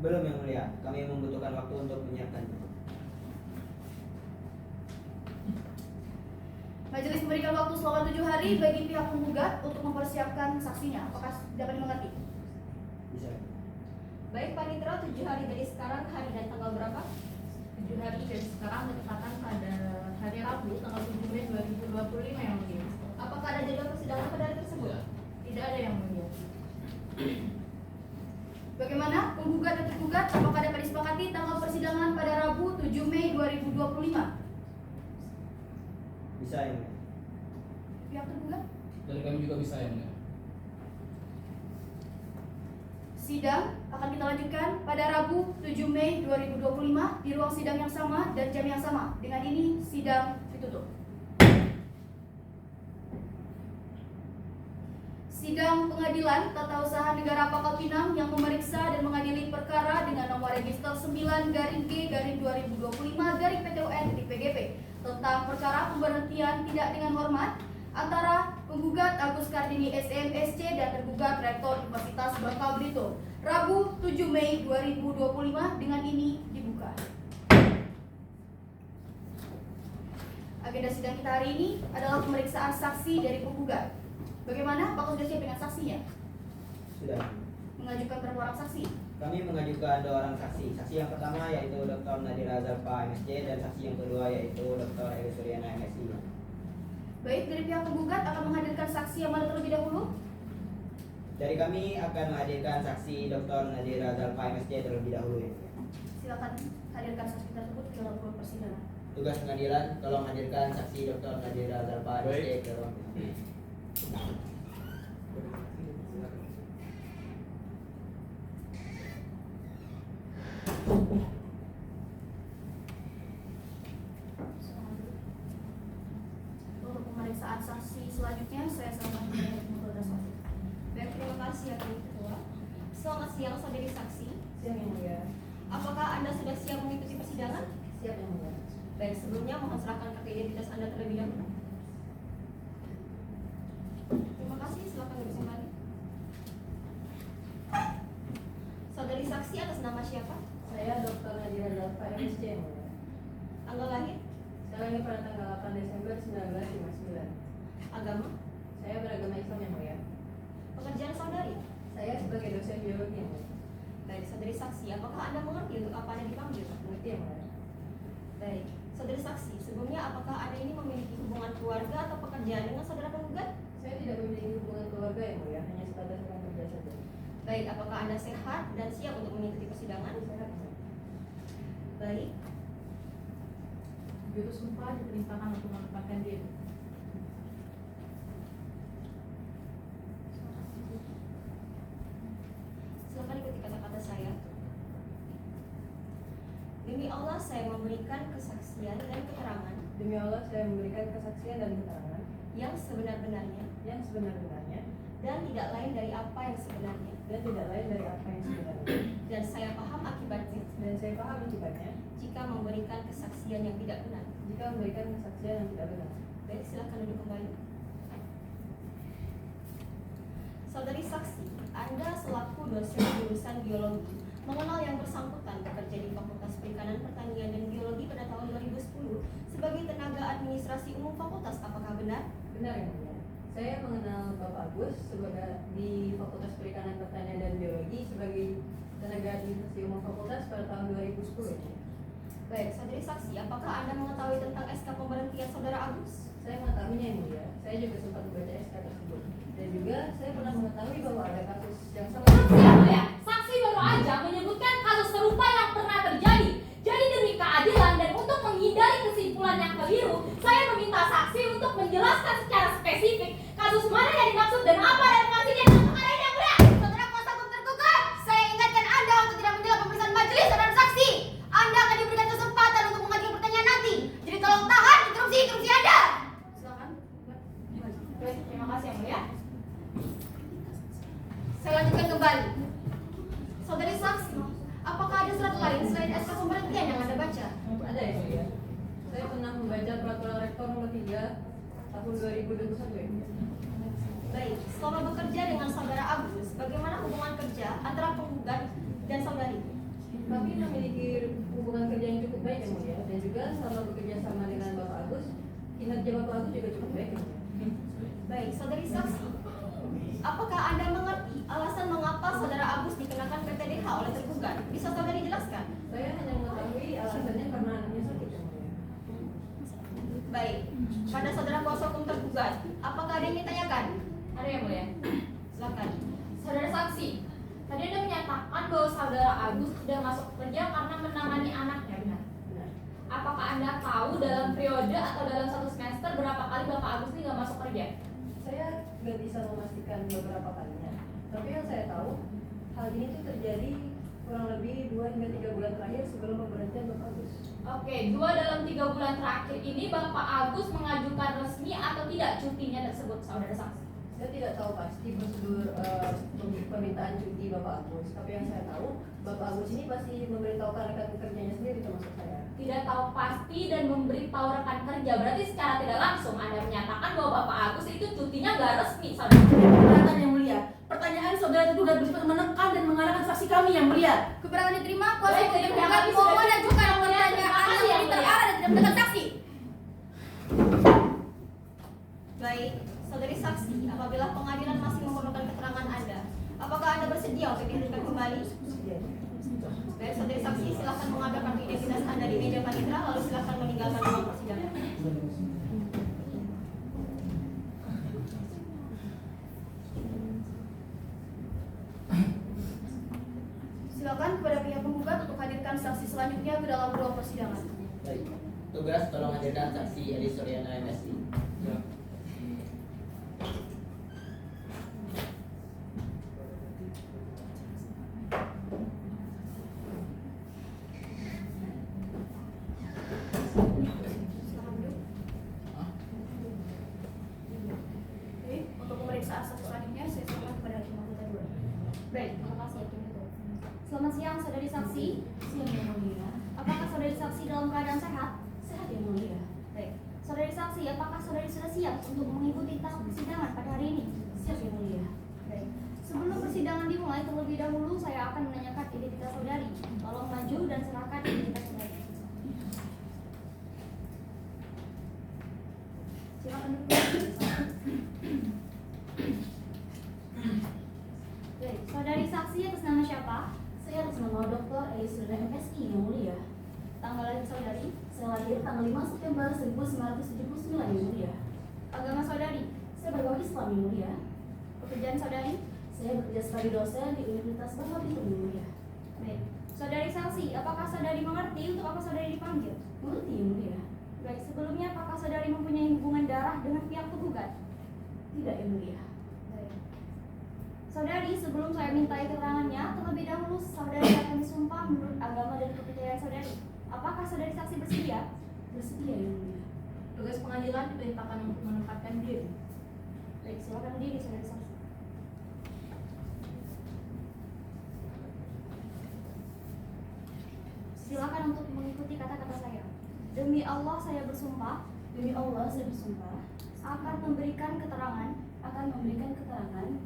Belum, Yang Mulia. Kami membutuhkan waktu untuk menyiapkannya. Majelis memberikan waktu selama 7 hari bagi pihak penggugat untuk mempersiapkan saksinya. Apakah dapat dimengerti? Bisa. Baik, panitera, 7 hari dari sekarang, hari dan tanggal berapa? 7 hari dari sekarang bertepatan pada hari Rabu tanggal 7 Mei 2025 yang mulia. Apakah ada jadwal persidangan pada hari tersebut? Ya. Tidak ada yang mulia. Bagaimana penggugat dan tergugat? Apakah dapat disepakati tanggal persidangan pada Rabu 7 Mei 2025? Bisa, Yang Mulia. Pihak tergugat? Dari kami juga bisa, Yang Mulia. Sidang akan kita lanjutkan pada Rabu 7 Mei 2025 di ruang sidang yang sama dan jam yang sama. Dengan ini sidang ditutup. Sidang Pengadilan Tata Usaha Negara Pangkal Pinang yang memeriksa dan mengadili perkara dengan nomor register 9-G-2025-PTUN-PGP tentang perkara pemberhentian tidak dengan hormat antara penggugat Agus Kartini SMSC dan tergugat Rektor Universitas Bangka Belitung, Rabu 7 Mei 2025 dengan ini dibuka. Agenda sidang kita hari ini adalah pemeriksaan saksi dari penggugat. Bagaimana? Apakah sudah siap dengan saksinya? Sudah. Mengajukan berapa orang saksi? Kami mengajukan 2 orang saksi. Saksi yang pertama yaitu Dr. Nadira Zalfa MSc dan saksi yang kedua yaitu Dr. Eli Suryana MSi. Baik, dari pihak penggugat akan menghadirkan saksi yang mana terlebih dahulu? Dari kami akan menghadirkan saksi Dr. Nadira Zalfa MSc terlebih dahulu. Ya. Silakan hadirkan saksi tersebut ke dalam ruang persidangan. Tugas pengadilan tolong hadirkan saksi Dr. Nadira Zalfa MSc ke ruang persidangan. Untuk pemeriksaan saksi selanjutnya saya serahkan kepada Polda Saksi. Baik, terima kasih ya Ketua. Selamat siang saudari saksi. Siap yang mulia. Apakah Anda sudah siap mengikuti persidangan? Siap yang mulia. Baik, sebelumnya mohon serahkan kartu identitas Anda terlebih dahulu. Terima kasih, silakan duduk kembali. Saudari saksi atas nama siapa? Saya Dr. Nadira Zalfa MSc yang mulia. Tanggal lahir? Saya lahir pada tanggal 8 Desember 1959. Agama? Saya beragama Islam yang mulia. Pekerjaan saudari? Saya sebagai dosen biologi yang mulia. Baik, saudari saksi, apakah Anda mengerti untuk apa Anda dipanggil? Mengerti yang mulia. Baik, saudari saksi, sebelumnya apakah Anda ini memiliki hubungan keluarga atau pekerjaan dengan saudara penggugat? Saya tidak memiliki hubungan keluarga yang mulia, hanya sebatas rekan kerja saja. Baik, apakah Anda sehat dan siap untuk mengikuti persidangan? Sehat. Baik, Juru sumpah diperintahkan untuk menempatkan diri. silakan ikuti kata-kata saya. Demi Allah, saya memberikan kesaksian dan keterangan Demi Allah, saya memberikan kesaksian dan keterangan yang sebenar-benarnya yang sebenar-benarnya dan tidak lain dari apa yang sebenarnya. dan tidak lain dari apa yang sebenarnya. Dan saya paham akibatnya Dan saya paham akibatnya jika memberikan kesaksian yang tidak benar. jika memberikan kesaksian yang tidak benar. Baik, silakan duduk kembali. Saudari saksi, Anda selaku dosen jurusan biologi mengenal yang bersangkutan bekerja di Fakultas Perikanan, Pertanian, dan Biologi pada tahun 2010 sebagai tenaga administrasi umum fakultas. Apakah benar? Benar yang mulia. Saya mengenal Bapak Agus sebagai di Fakultas Perikanan, Pertanian, dan Biologi sebagai tenaga administrasi umum fakultas pada tahun 2010. Baik, saudari saksi, apakah Anda mengetahui tentang SK pemberhentian saudara Agus? Saya mengetahuinya yang mulia. Saya juga sempat membaca SK tersebut. Dan juga saya pernah mengetahui bahwa ada kasus yang sama. Saksi yang mulia, saksi baru aja menyebutkan kasus serupa yang pernah terjadi. Jadi demi keadilan dan untuk menghindari kesimpulan yang keliru, saya meminta saksi untuk menjelaskan secara spesifik kasus mana yang dimaksud dan apa relevansinya dalam perkara ini yang mulia. Saudara kuasa hukum tergugat, saya ingatkan Anda untuk tidak menjelaskan pemeriksaan majelis saudara saksi. Anda akan diberikan kesempatan untuk mengajukan pertanyaan nanti. Jadi tolong tahan interupsi Anda. Silakan. Baik, terima kasih yang mulia. Saya lanjutkan kembali. Saudari saksi, apakah ada surat lain selain SK pemberhentian yang Anda baca? Ada yang mulia. Saya pernah membaca peraturan rektor nomor 3 tahun 2021 ya. Baik, selama bekerja dengan saudara Agus, bagaimana hubungan kerja antara penggugat dan saudari? Kami memiliki hubungan kerja yang cukup baik yang mulia, dan juga selama bekerja sama dengan Bapak Agus, kinerja Bapak Agus juga cukup baik yang mulia. Baik, saudari saksi, apakah Anda mengerti alasan mengapa saudara Agus dikenakan PTDH oleh tergugat? Bisa saudari jelaskan? Saya hanya mengetahui alasannya karena anaknya sakit yang mulia. Baik, pada saudara kuasa hukum tergugat, apakah ada yang ditanyakan? Ada yang mulia. Silakan. Saudara saksi, tadi Anda menyatakan bahwa saudara Agus sudah masuk kerja karena menangani anaknya, benar? Benar. Apakah Anda tahu dalam periode atau dalam satu semester berapa kali Bapak Agus ini nggak masuk kerja? Saya nggak bisa memastikan beberapa kalinya, tapi yang saya tahu hal ini tuh terjadi kurang lebih 2 hingga 3 bulan terakhir sebelum pemberhentian Bapak Agus. Oke, 2 dalam 3 bulan terakhir ini Bapak Agus mengajukan resmi atau tidak cutinya tersebut, saudara saksi? Saya tidak tahu pasti prosedur permintaan cuti Bapak Agus, tapi yang saya tahu Bapak Agus ini pasti memberitahukan rekan kerjanya sendiri termasuk saya. Tidak tahu pasti dan memberitahu rekan kerja, berarti secara tidak langsung Anda menyatakan bahwa Bapak Agus itu cutinya nggak resmi, saudara. Keberatan yang mulia. Pertanyaan saudara tergugat bersifat menekan dan mengarahkan saksi kami yang mulia. Keberatan diterima, kuasa Baik, hukum terima tergugat kasih, mohon sudah ajukan cukup, Mulia. pertanyaan Terima kasih, yang yang mulia. terarah dan tidak mendengar saksi. Baik, saudari saksi, apabila pengadilan masih memerlukan keterangan Anda, apakah Anda bersedia untuk dihadirkan kembali? Baik, saudari saksi, silakan mengambil kartu identitas Anda di meja panitera, lalu silakan meninggalkan ruang persidangan. Silakan kepada pihak penggugat untuk hadirkan saksi selanjutnya ke dalam ruang persidangan. Baik. Tugas tolong hadirkan saksi Edi Suryana MSI. Ya. Silakan duduk. Oke, untuk pemeriksaan saksi selanjutnya saya serahkan kepada Hakim Anggota 2. Baik, terima kasih Hakim Ketua. Selamat siang saudari saksi. Siang yang mulia. Apakah saudari saksi dalam keadaan sehat? Sehat yang mulia. Baik. Saudari saksi, apakah saudari sudah siap untuk mengikuti tahap persidangan pada hari ini? Siap yang mulia. Baik. Sebelum persidangan dimulai, terlebih dahulu saya akan menanyakan identitas saudari. Tolong maju dan serahkan identitas saudari. Silakan duduk. Baik, saudari saksi atas nama siapa? Saya atas nama Dr. Edi Suryana MSI yang mulia. Tanggal lahir saudari? Saya lahir tanggal 5 September 1979 yang mulia. Agama saudari? Saya beragama Islam yang mulia. Pekerjaan saudari? Saya bekerja sebagai dosen di Universitas Bangka Belitung yang mulia. Baik. Saudari saksi, apakah saudari mengerti untuk apa saudari dipanggil? Mengerti yang mulia. Baik, sebelumnya apakah saudari mempunyai hubungan darah dengan pihak penggugat? Tidak yang mulia. Baik. Saudari, sebelum saya mintai keterangannya, terlebih dahulu saudari akan disumpah menurut agama dan kepercayaan saudari. Apakah saudari saksi bersedia? Bersedia yang mulia. Tugas pengadilan diperintahkan untuk menempatkan diri. Baik, silakan berdiri saudari saksi. Silakan untuk mengikuti kata-kata saya. Demi Allah saya bersumpah Demi Allah saya bersumpah akan memberikan keterangan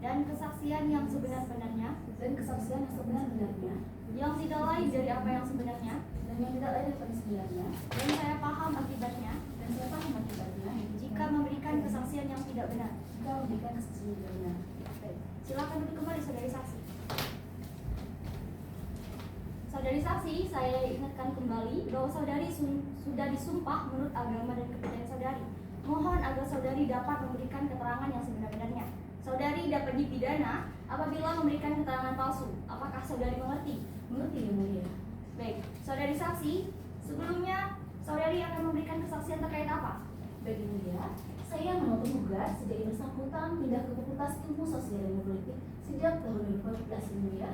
dan kesaksian yang sebenar-benarnya dan kesaksian yang sebenar-benarnya yang tidak lain dari apa yang sebenarnya dan yang tidak lain daripada sebenarnya dan saya paham akibatnya jika memberikan kesaksian yang tidak benar. jika memberikan kesaksian yang tidak benar. Baik, silakan duduk kembali saudari saksi. Saudari saksi, saya ingatkan kembali bahwa saudari sudah disumpah menurut agama dan kepercayaan saudari. Mohon agar saudari dapat memberikan keterangan yang sebenar-benarnya. Saudari dapat dipidana apabila memberikan keterangan palsu. Apakah saudari mengerti? Mengerti yang mulia. Baik, saudari saksi, sebelumnya saudari akan memberikan kesaksian terkait apa? Baik yang mulia, saya menolak penggugat sejak yang bersangkutan pindah ke Fakultas Ilmu Sosial dan Politik sejak tahun 2014 yang mulia.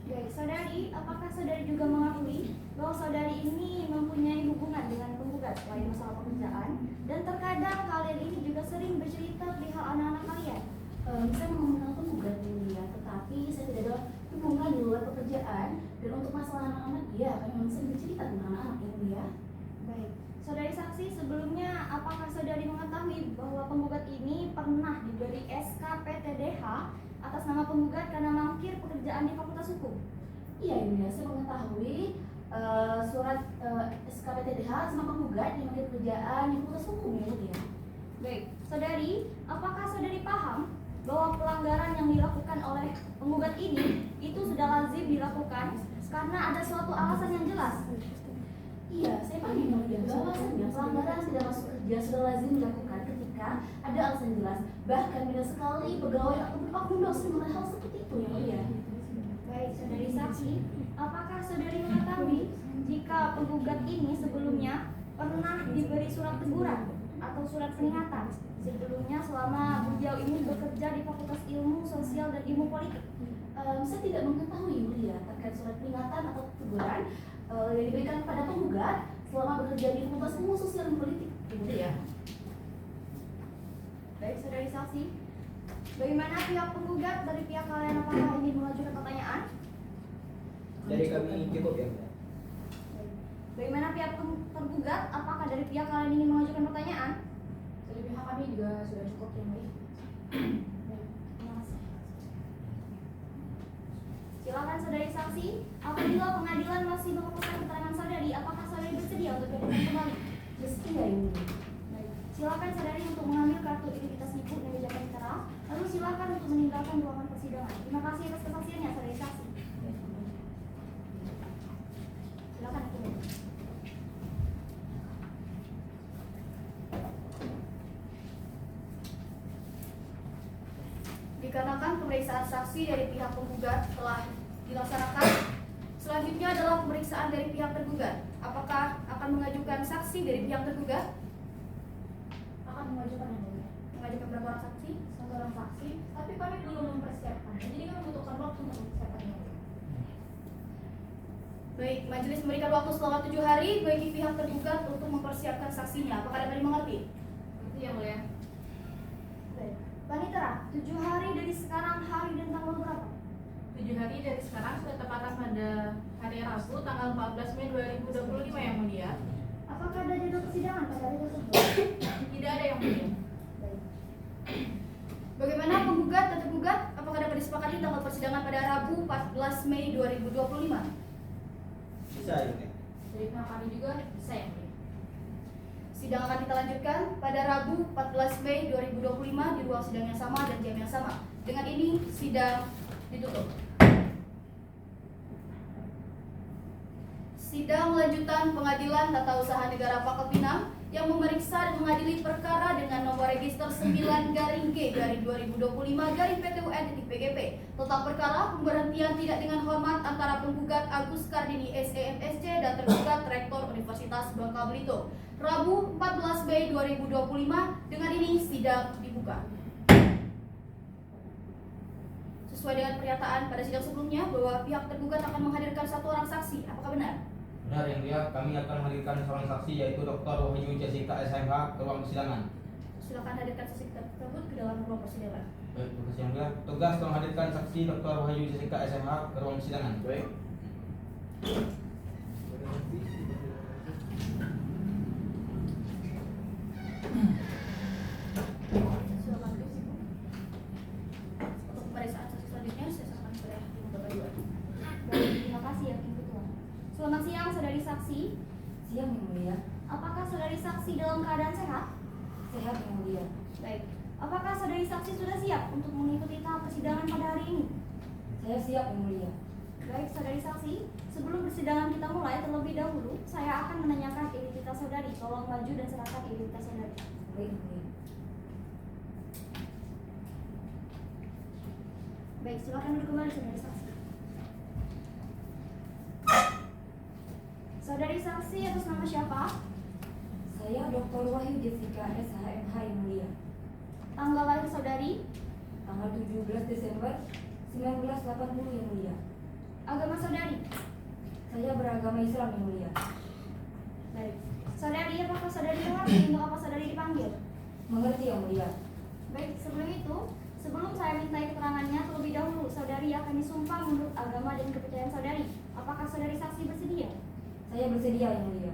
Baik, saudari, apakah saudari juga mengakui bahwa saudari ini mempunyai hubungan dengan penggugat selain masalah pekerjaan dan terkadang kalian ini juga sering bercerita perihal anak-anak kalian? Saya mengenal penggugat yang mulia, tetapi saya tidak ada hubungan di luar pekerjaan dan untuk masalah anak-anak, ya kami memang sering bercerita tentang anak-anak yang mulia. Baik, saudari saksi, sebelumnya apakah saudari mengetahui bahwa penggugat ini pernah diberi SK PTDH atas nama penggugat karena mangkir pekerjaan di Fakultas Hukum? Iya yang mulia, saya mengetahui surat SKPTDH sama penggugat yang mengambil pekerjaan di Fakultas Hukum yang mulia. Baik, saudari, apakah saudari paham bahwa pelanggaran yang dilakukan oleh penggugat ini itu sudah lazim dilakukan karena ada suatu alasan yang jelas? Iya, saya paham yang mulia. Bahwasannya pelanggaran tidak masuk kerja sudah lazim dilakukan ketika ada alasan jelas. Bahkan banyak sekali pegawai ataupun oknum dosen mengenai hal seperti itu yang mulia. Baik, saudari saksi, apakah saudari mengetahui jika penggugat ini sebelumnya pernah diberi surat teguran atau surat peringatan sebelumnya selama beliau ini bekerja di Fakultas Ilmu Sosial dan Ilmu Politik? Saya tidak mengetahui yang mulia terkait surat peringatan atau teguran yang diberikan kepada penggugat selama bekerja di Fakultas Ilmu Sosial dan Politik yang mulia. Baik, saudari saksi, Bagaimana pihak penggugat dari pihak kalian, apakah ingin mengajukan pertanyaan? Dari kami cukup ya mulia. Bagaimana pihak tergugat, apakah dari pihak kalian ingin mengajukan pertanyaan? Dari pihak kami juga sudah cukup yang mulia. Terima kasih. Silakan saudari saksi, apabila pengadilan masih memperlukan keterangan saudari, apakah saudari bersedia untuk dihadirkan kembali? Bersedia yang mulia. Baik. Silakan saudari untuk mengambil kartu identitas ibu dan meja perkara, lalu silakan untuk meninggalkan ruangan persidangan. Terima kasih atas kesaksiannya, saudari saksi. Silakan Hakim. Dikarenakan pemeriksaan saksi dari pihak penggugat telah dilaksanakan, selanjutnya adalah pemeriksaan dari pihak tergugat. Apakah akan mengajukan saksi dari pihak tergugat? Akan mengajukan yang mulia. Mengajukan berapa orang saksi? Satu orang saksi, tapi kami belum mempersiapkan. Jadi kami membutuhkan waktu untuk mempersiapkan yang mulia. Baik, majelis memberikan waktu selama 7 hari bagi pihak tergugat untuk mempersiapkan saksinya. Apakah Anda dimengerti? Itu yang mulia. Baik. Panitera, 7 hari dari sekarang, hari dan tanggal berapa? 7 hari dari sekarang sudah tepatan pada hari Rabu tanggal 14 Mei 2025 yang mulia. Apakah ada jadwal persidangan pada hari tersebut? Tidak ada yang mulia. Baik. Bagaimana penggugat dan tergugat? Apakah dapat disepakati tanggal persidangan pada Rabu 14 Mei 2025? Bisa ya mulia. Dari pihak kami juga bisa yang mulia. Sidang akan kita lanjutkan pada Rabu 14 Mei 2025 di ruang sidang yang sama dan jam yang sama. Dengan ini sidang ditutup. Sidang lanjutan Pengadilan Tata Usaha Negara Pangkal Pinang yang memeriksa dan mengadili perkara dengan nomor register 9-G/2025-PTUN-PGP tentang perkara pemberhentian tidak dengan hormat antara penggugat Agus Kardini SEMSC dan tergugat Rektor Universitas Bangka Belitung. Rabu 14 Mei 2025. Dengan ini sidang dibuka. Sesuai dengan pernyataan pada sidang sebelumnya bahwa pihak tergugat akan menghadirkan 1 orang saksi. Apakah benar? Benar yang mulia, kami akan menghadirkan seorang saksi yaitu Dr. Wahyu Jessica SMH ke ruang persidangan. Silakan hadirkan saksi tersebut ke dalam ruang persidangan. Baik, terima kasih yang mulia. Tugas tolong hadirkan saksi Dr. Wahyu Jessica SMH ke ruang persidangan. Baik. Silakan duduk, Ibu. Untuk pemeriksaan saksi selanjutnya saya serahkan kepada Hakim Bapak Dua. Baik, terima kasih Hakim Ketua. Selamat siang saudari saksi. Siang yang mulia. Apakah saudari saksi dalam keadaan sehat? Sehat yang mulia. Baik. Apakah saudari saksi sudah siap untuk mengikuti tahap persidangan pada hari ini? Saya siap yang mulia. Baik, saudari saksi. Sebelum persidangan kita mulai, terlebih dahulu saya akan menanyakan identitas saudari. Tolong maju dan serahkan identitas saudari. Baik yang mulia. Baik, silakan duduk kembali saudari saksi. Saudari saksi atas nama siapa? Saya Dr. Wahyu Jessica SHMH yang mulia. Tanggal lahir saudari? Tanggal 17 Desember 1980 yang mulia. Agama saudari? Saya beragama Islam yang mulia. Baik. Saudari, apakah saudari mengerti untuk apa saudari dipanggil? Mengerti yang mulia. Baik, sebelum saya mintai keterangannya, terlebih dahulu saudari akan disumpah menurut agama dan kepercayaan saudari. Apakah saudari saksi bersedia? Saya bersedia yang mulia.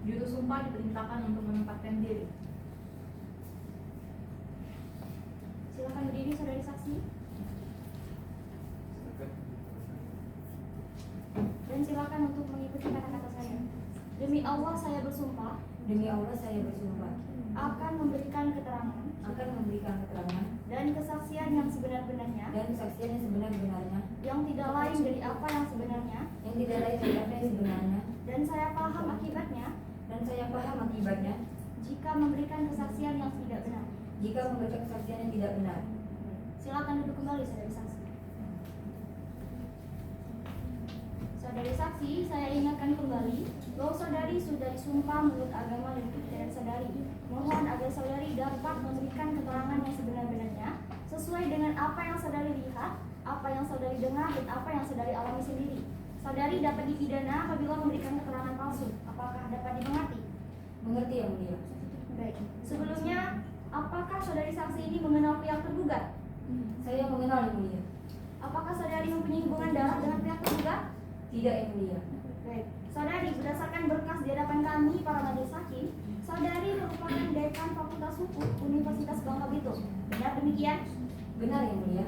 Juru sumpah diperintahkan untuk menempatkan diri. Silakan berdiri saudari saksi. Dan silakan untuk mengikuti kata-kata saya. Demi Allah saya bersumpah Demi Allah saya bersumpah akan memberikan keterangan akan memberikan keterangan dan kesaksian yang sebenar-benarnya, dan kesaksian yang sebenar-benarnya, yang tidak lain dari apa yang sebenarnya, yang tidak lain dari apa yang sebenarnya, dan saya paham akibatnya dan saya paham akibatnya jika memberikan kesaksian yang tidak benar. jika memberikan kesaksian yang tidak benar. Silakan duduk kembali saudari saksi. Saudari saksi, saya ingatkan kembali bahwa saudari sudah disumpah menurut agama dan kepercayaan saudari. Mohon agar saudari dapat memberikan keterangan yang sebenar-benarnya sesuai dengan apa yang saudari lihat, apa yang saudari dengar, dan apa yang saudari alami sendiri. Saudari dapat dipidana apabila memberikan keterangan palsu. Apakah dapat dimengerti? Mengerti yang mulia. Baik. Sebelumnya, apakah saudari saksi ini mengenal pihak tergugat? Saya mengenal Yang Mulia. Apakah saudari mempunyai hubungan darah dengan pihak tergugat? Tidak Yang Mulia. Baik. Saudari, berdasarkan berkas di hadapan kami para majelis hakim, saudari merupakan dekan Fakultas Hukum Universitas Bangka Belitung. Benar demikian? Benar Yang Mulia.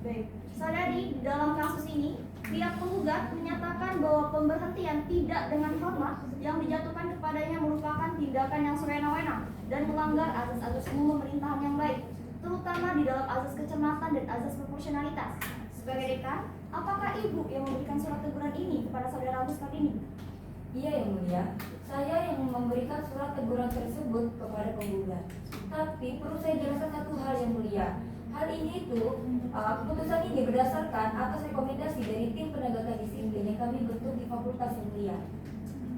Baik. Saudari, dalam kasus ini, pihak penggugat menyatakan bahwa pemberhentian tidak dengan hormat yang dijatuhkan kepadanya merupakan tindakan yang sewenang-wenang dan melanggar azas-azas umum pemerintahan yang baik, terutama di dalam azas kecermatan dan azas proporsionalitas. Sebagai dekan, apakah Ibu yang memberikan surat teguran ini kepada saudara Agus Kartini? Iya Yang Mulia. Saya yang memberikan surat teguran tersebut kepada penggugat. Tapi perlu saya jelaskan satu hal Yang Mulia. Hal ini keputusan ini berdasarkan atas rekomendasi dari tim penegakan disiplin yang kami bentuk di Fakultas Yang Mulia.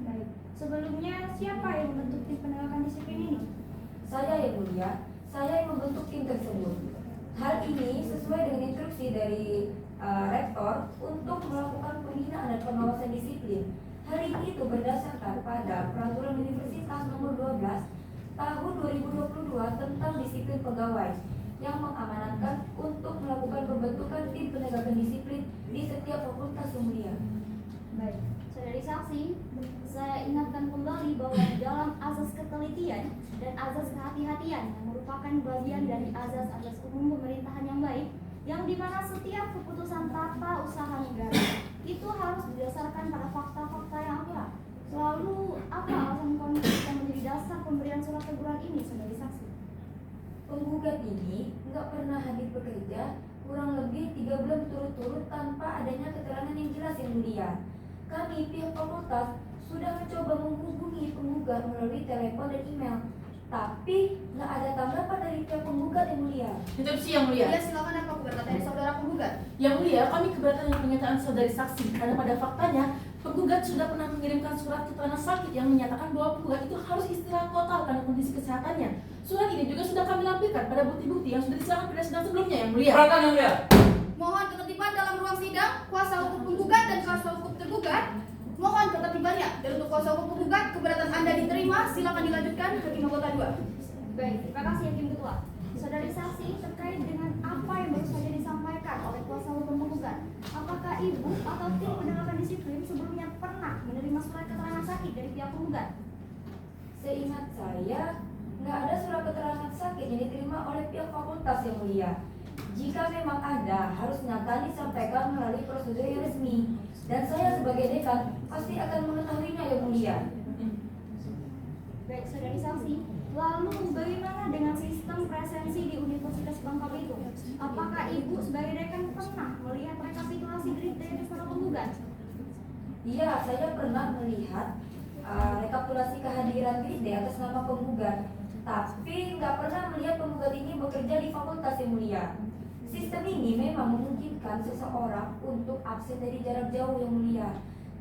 Baik. Sebelumnya, siapa yang membentuk tim penegakan disiplin ini? Saya Yang Mulia. Saya yang membentuk tim tersebut. Hal ini sesuai dengan instruksi dari rektor untuk melakukan pembinaan dan pengawasan disiplin. Hal ini itu berdasarkan pada Peraturan Universitas Nomor 12 Tahun 2022 tentang disiplin pegawai yang mengamanatkan untuk melakukan pembentukan tim penegakan disiplin di setiap fakultas Yang Mulia. Baik. Saudari saksi, saya ingatkan kembali bahwa di dalam azas ketelitian dan azas kehati-hatian yang merupakan bagian dari azas-azas umum pemerintahan yang baik, yang dimana setiap keputusan tata usaha negara itu harus didasarkan pada fakta-fakta yang akurat. Lalu, apa alasan konkret yang menjadi dasar pemberian surat teguran ini, saudari saksi? Penggugat ini nggak pernah hadir bekerja kurang lebih 3 bulan berturut-turut tanpa adanya keterangan yang jelas Yang Mulia. Kami pihak fakultas sudah mencoba menghubungi penggugat melalui telepon dan email, tapi nggak ada tanggapan dari pihak penggugat Yang Mulia. Interupsi Yang Mulia. Ya, silakan apa keberatan dari saudara penggugat? Yang Mulia, kami keberatan dengan pernyataan saudari saksi karena pada faktanya penggugat sudah pernah mengirimkan surat keterangan sakit yang menyatakan bahwa penggugat itu harus istirahat total karena kondisi kesehatannya. Surat ini juga sudah kami lampirkan pada bukti-bukti yang sudah disilakan pada sidang sebelumnya Yang Mulia. Perhatian Yang Mulia. Mohon ketertiban dalam ruang sidang. Kuasa hukum penggugat dan kuasa hukum tergugat, mohon ketertibannya. Dan untuk kuasa hukum penggugat, keberatan Anda diterima. Silakan dilanjutkan ke tim anggota 2. Baik, terima kasih Hakim Ketua. Saudari saksi, terkait dengan apa yang baru saja disampaikan oleh kuasa hukum penggugat, apakah Ibu atau tim penegakan disiplin sebelumnya pernah menerima surat keterangan sakit dari pihak penggugat? Seingat saya, nggak ada surat keterangan sakit yang diterima oleh pihak fakultas Yang Mulia. Jika memang ada, harusnya tadi disampaikan melalui prosedur yang resmi. Dan saya sebagai dekan pasti akan mengetahuinya Yang Mulia. Baik, saudari saksi. Lalu bagaimana dengan sistem presensi di Universitas Bangka Belitung? Apakah Ibu sebagai dekan pernah melihat rekapitulasi grid dari para penggugat? Iya, saya pernah melihat rekapitulasi kehadiran grid atas nama penggugat. Tapi nggak pernah melihat penggugat ini bekerja di Fakultas Yang Mulia. Sistem ini memang memungkinkan seseorang untuk absen dari jarak jauh Yang Mulia.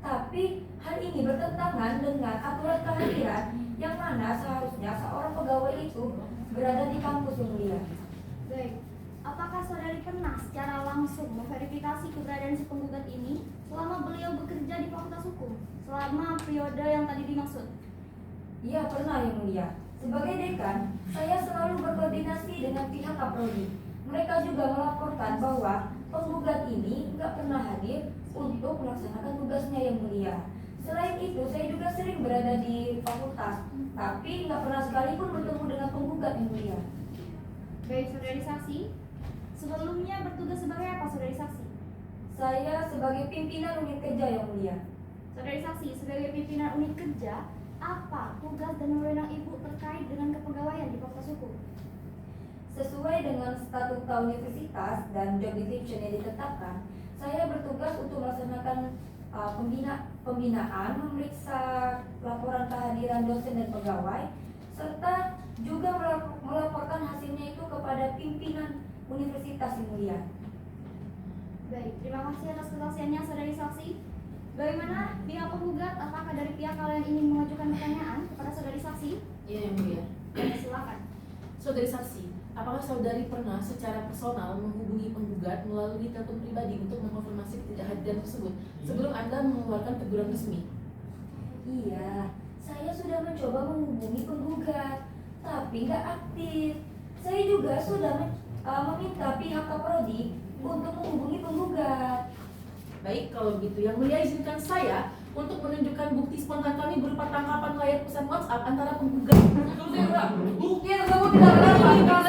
Tapi hal ini bertentangan dengan aturan kehadiran yang mana seharusnya seorang pegawai itu berada di kampus Yang Mulia. Baik, apakah saudari pernah secara langsung memverifikasi keberadaan si penggugat ini selama beliau bekerja di Fakultas Hukum selama periode yang tadi dimaksud? Iya pernah Yang Mulia. Sebagai dekan, saya selalu berkoordinasi dengan pihak kaprodi. Mereka juga melaporkan bahwa penggugat ini nggak pernah hadir untuk melaksanakan tugasnya Yang Mulia. Selain itu, saya juga sering berada di fakultas, tapi nggak pernah sekalipun bertemu dengan penggugat Yang Mulia. Baik, saudari saksi. Sebelumnya bertugas sebagai apa, saudari saksi? Saya sebagai pimpinan unit kerja Yang Mulia. Saudari saksi, sebagai pimpinan unit kerja, apa tugas dan wewenang Ibu terkait dengan kepegawaian di Fakultas Hukum? Sesuai dengan statuta universitas dan job description yang ditetapkan, saya bertugas untuk melaksanakan pembinaan, memeriksa laporan kehadiran dosen dan pegawai, serta juga melaporkan hasilnya itu kepada pimpinan Universitas Yang Mulia. Baik, terima kasih atas kesaksiannya, saudari saksi. Bagaimana pihak penggugat? Apakah dari pihak kalian ingin mengajukan pertanyaan kepada saudari saksi? Iya Yang Mulia. Silakan. Saudari saksi, apakah saudari pernah secara personal menghubungi penggugat melalui telepon pribadi untuk mengkonfirmasi ketidakhadiran tersebut sebelum Anda mengeluarkan teguran resmi? Iya, saya sudah mencoba menghubungi penggugat, tapi nggak aktif. Saya juga sudah meminta pihak Kaprodi untuk menghubungi penggugat. Baik, kalau begitu yang mulia izinkan saya untuk menunjukkan bukti spontan kami berupa tangkapan layar pesan WhatsApp antara penggugat. Bukti tersebut tidak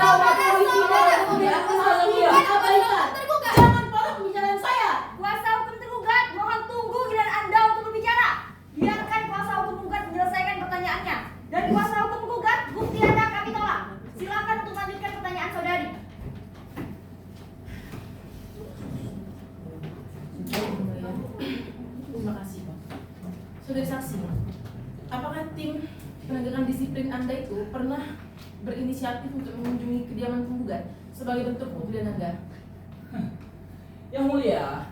Jangan potong pembicaraan saya. Kuasa hukum tergugat, mohon tunggu giliran Anda untuk berbicara. Biarkan kuasa hukum penggugat menyelesaikan pertanyaannya. Dan kuasa hukum penggugat, bukti Anda kami tolak. Silakan untuk lanjutkan pertanyaan saudari. Terima kasih, Pak. Saudari saksi, apakah tim penegakan disiplin Anda itu pernah berinisiatif untuk mengunjungi kediaman penggugat sebagai bentuk kepedulian Anda? Yang mulia,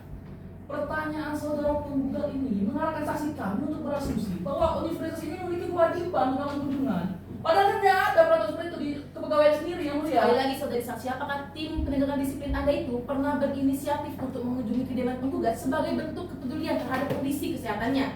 pertanyaan saudara penggugat ini mengarahkan saksi kami untuk berasumsi bahwa universitas ini memiliki kewajiban dalam kunjungan. Padahal tidak ada peraturan seperti itu di kepegawaian sendiri, yang mulia. Sekali lagi saudari saksi, apakah tim penegakan disiplin Anda itu pernah berinisiatif untuk mengunjungi kediaman penggugat sebagai bentuk kepedulian terhadap kondisi kesehatannya?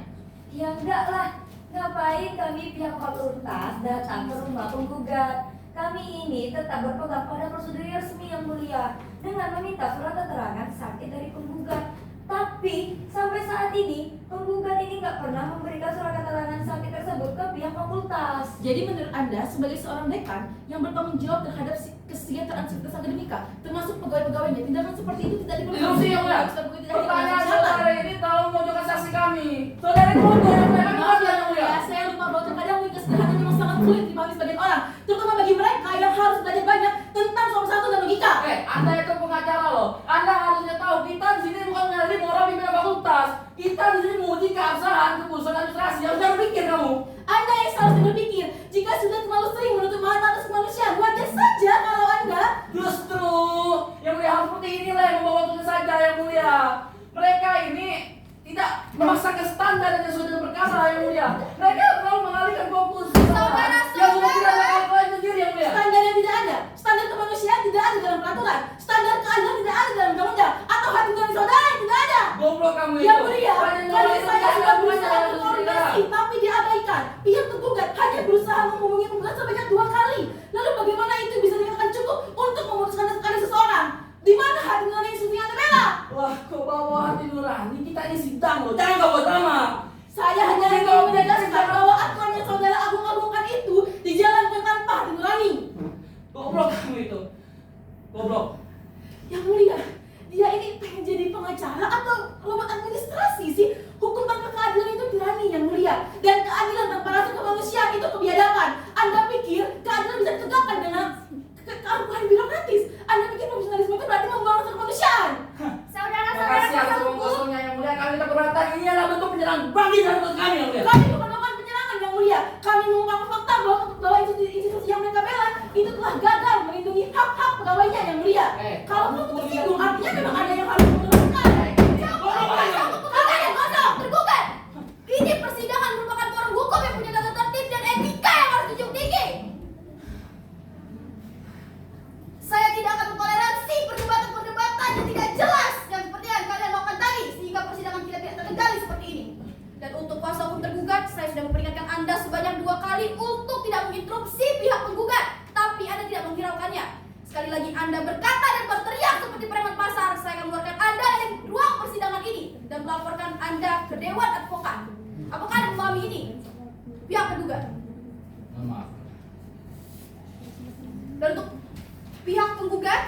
Ya enggak lah, ngapain kami pihak fakultas datang ke rumah penggugat? Kami ini tetap berpegang pada prosedur resmi yang mulia dengan meminta surat keterangan sakit dari penggugat. Tapi sampai saat ini penggugat ini nggak pernah memberikan surat keterangan sakit tersebut ke pihak fakultas. Jadi menurut Anda sebagai seorang dekan yang bertanggung jawab terhadap kesejahteraan sivitas akademika, termasuk pegawai-pegawainya, tindakan seperti itu tidak diperlukan. Terus yang mulia, Pertanyaan pertanyaan saudara ini tahu memojokkan saksi kami. Saudara itu bodoh yang mulia, kami Maaf bodoh ya yang mulia. mulia, saya lupa bahwa terkadang kesederhanaan memang sangat sulit dipahami sebagian orang, terutama bagi mereka yang harus belajar banyak tentang soal satu dan logika. Anda itu pengacara loh. Anda harusnya tahu kita di sini bukan menjadi orang pimpinan fakultas. Kita di sini menguji keabsahan keputusan administrasi. Harusnya berpikir kamu. Anda yang seharusnya berpikir, jika sudah terlalu sering menutup mata atas kemanusiaan, wajar saja kalau Anda Justru yang mulia hal seperti inilah yang membawa tugas saja yang mulia. Mereka ini tidak memaksakan standar yang sesuai dengan perkara yang mulia. Mereka terlalu mengalihkan fokus. Yang sudah tidak ada kalian sendiri yang mulia. standar yang tidak ada, standar kemanusiaan tidak ada dalam peraturan, standar keadilan tidak ada dalam undang-undang, atau hati nurani saudara yang tidak ada. Goblok kamu itu. Yang mulia, Kalian kalau itu saya tidak sudah punya berusaha jalan berkoordinasi sendiri. tapi diabaikan. Pihak tergugat hanya berusaha menghubungi penggugat sebanyak 2 kali. Lalu bagaimana itu bisa dikatakan cukup untuk memutuskan karir seseorang? Di mana hati nurani yang sudah Anda bela? Wah, kau bawa hati nurani. Kita ini sidang loh. Jangan kau buat drama. Saya hanya ingin menegaskan bahwa aturan yang saudara agung-agungkan itu dijalankan tanpa hati nurani. Goblok kamu itu. Goblok. Yang mulia, dia ini pengen jadi pengacara atau robot administrasi sih? Hukum tanpa keadilan itu tirani yang mulia, dan keadilan tanpa rasa kemanusiaan itu kebiadaban. Anda pikir keadilan bisa ditegakkan dengan keangkuhan birokratis? Anda pikir profesionalisme itu berarti membuang rasa kemanusiaan? Saudara-saudara Makasih kuasa atas hukum. omong kosongnya yang mulia. Kami tak keberatan. Ini adalah bentuk penyerangan bagi terhadap kami yang mulia. Kami bukan melakukan penyerangan yang mulia. Kami mengungkapkan fakta bahwa institusi yang mereka bela itu telah gagal melindungi hak-hak pegawainya yang mulia. Kalau kamu tersinggung, artinya memang ada yang harus menurunkan. Kalian kosong, tergugat. Ini persidangan merupakan forum hukum yang punya tata tertib dan etika yang harus dijunjung tinggi. Saya tidak akan mentoleransi perdebatan-perdebatan yang tidak jelas yang seperti yang kalian lakukan tadi, sehingga persidangan kita tidak terkendali seperti ini. Dan untuk kuasa hukum tergugat, saya sudah memperingatkan Anda sebanyak 2 kali untuk tidak menginterupsi pihak penggugat, tapi Anda tidak menghiraukannya. Sekali lagi Anda berkata dan berteriak seperti preman pasar, saya akan mengeluarkan Anda dari ruang persidangan ini dan melaporkan Anda ke Dewan Advokat. Apakah Anda memahami ini? Pihak tergugat. Mohon maaf. Dan untuk pihak penggugat,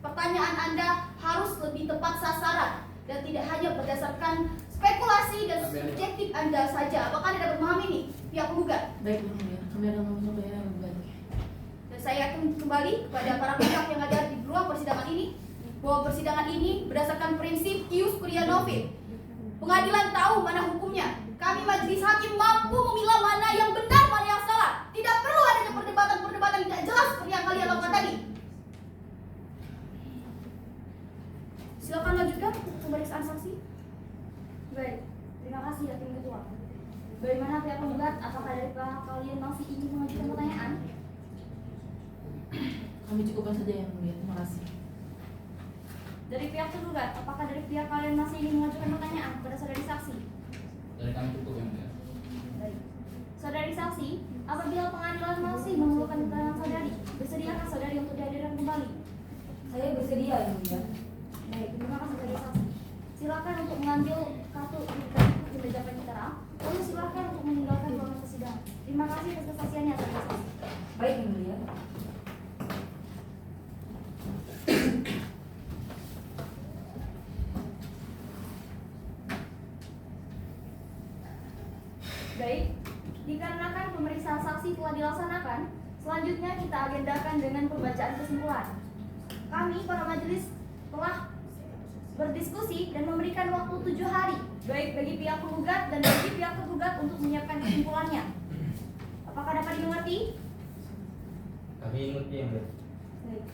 pertanyaan Anda harus lebih tepat sasaran dan tidak hanya berdasarkan spekulasi dan subjektif Anda saja. Apakah Anda dapat memahami ini, pihak penggugat? Baik, yang mulia. Kami akan mencoba yang berbalik. Dan saya akan kembali kepada para pihak yang ada di ruang persidangan ini bahwa persidangan ini berdasarkan prinsip ius curia novit. Pengadilan tahu mana hukumnya. Kami majelis hakim mampu memilah mana yang benar, mana yang salah. Tidak perlu adanya perdebatan-perdebatan yang tidak jelas seperti yang kalian lakukan tadi. Silakan lanjutkan pemeriksaan saksi. Baik, terima kasih Hakim Ketua. Bagaimana pihak penggugat? Apakah dari pihak kalian masih ingin mengajukan pertanyaan? Kami cukupkan saja yang mulia. Terima kasih. Dari pihak tergugat, apakah dari pihak kalian masih ingin mengajukan pertanyaan kepada saudari saksi? Dari kami cukup yang mulia. Baik. Saudari saksi, apabila pengadilan masih memerlukan keterangan saudari, bersediakah saudari untuk dihadirkan kembali? Saya bersedia yang mulia. Baik, terima kasih bagi saksi. Silakan untuk mengambil kartu identitas citra, lalu silakan untuk meninggalkan ruangan persidangan. Terima kasih atas kesaksiannya, saksi. Baik yang mulia. Baik, dikarenakan pemeriksaan saksi telah dilaksanakan, selanjutnya kita agendakan dengan pembacaan kesimpulan. Kami, para majelis, telah berdiskusi dan memberikan waktu 7 hari, baik bagi pihak penggugat dan bagi pihak tergugat untuk menyiapkan kesimpulannya. Apakah dapat dimengerti? Kami mengerti yang mulia. Baik.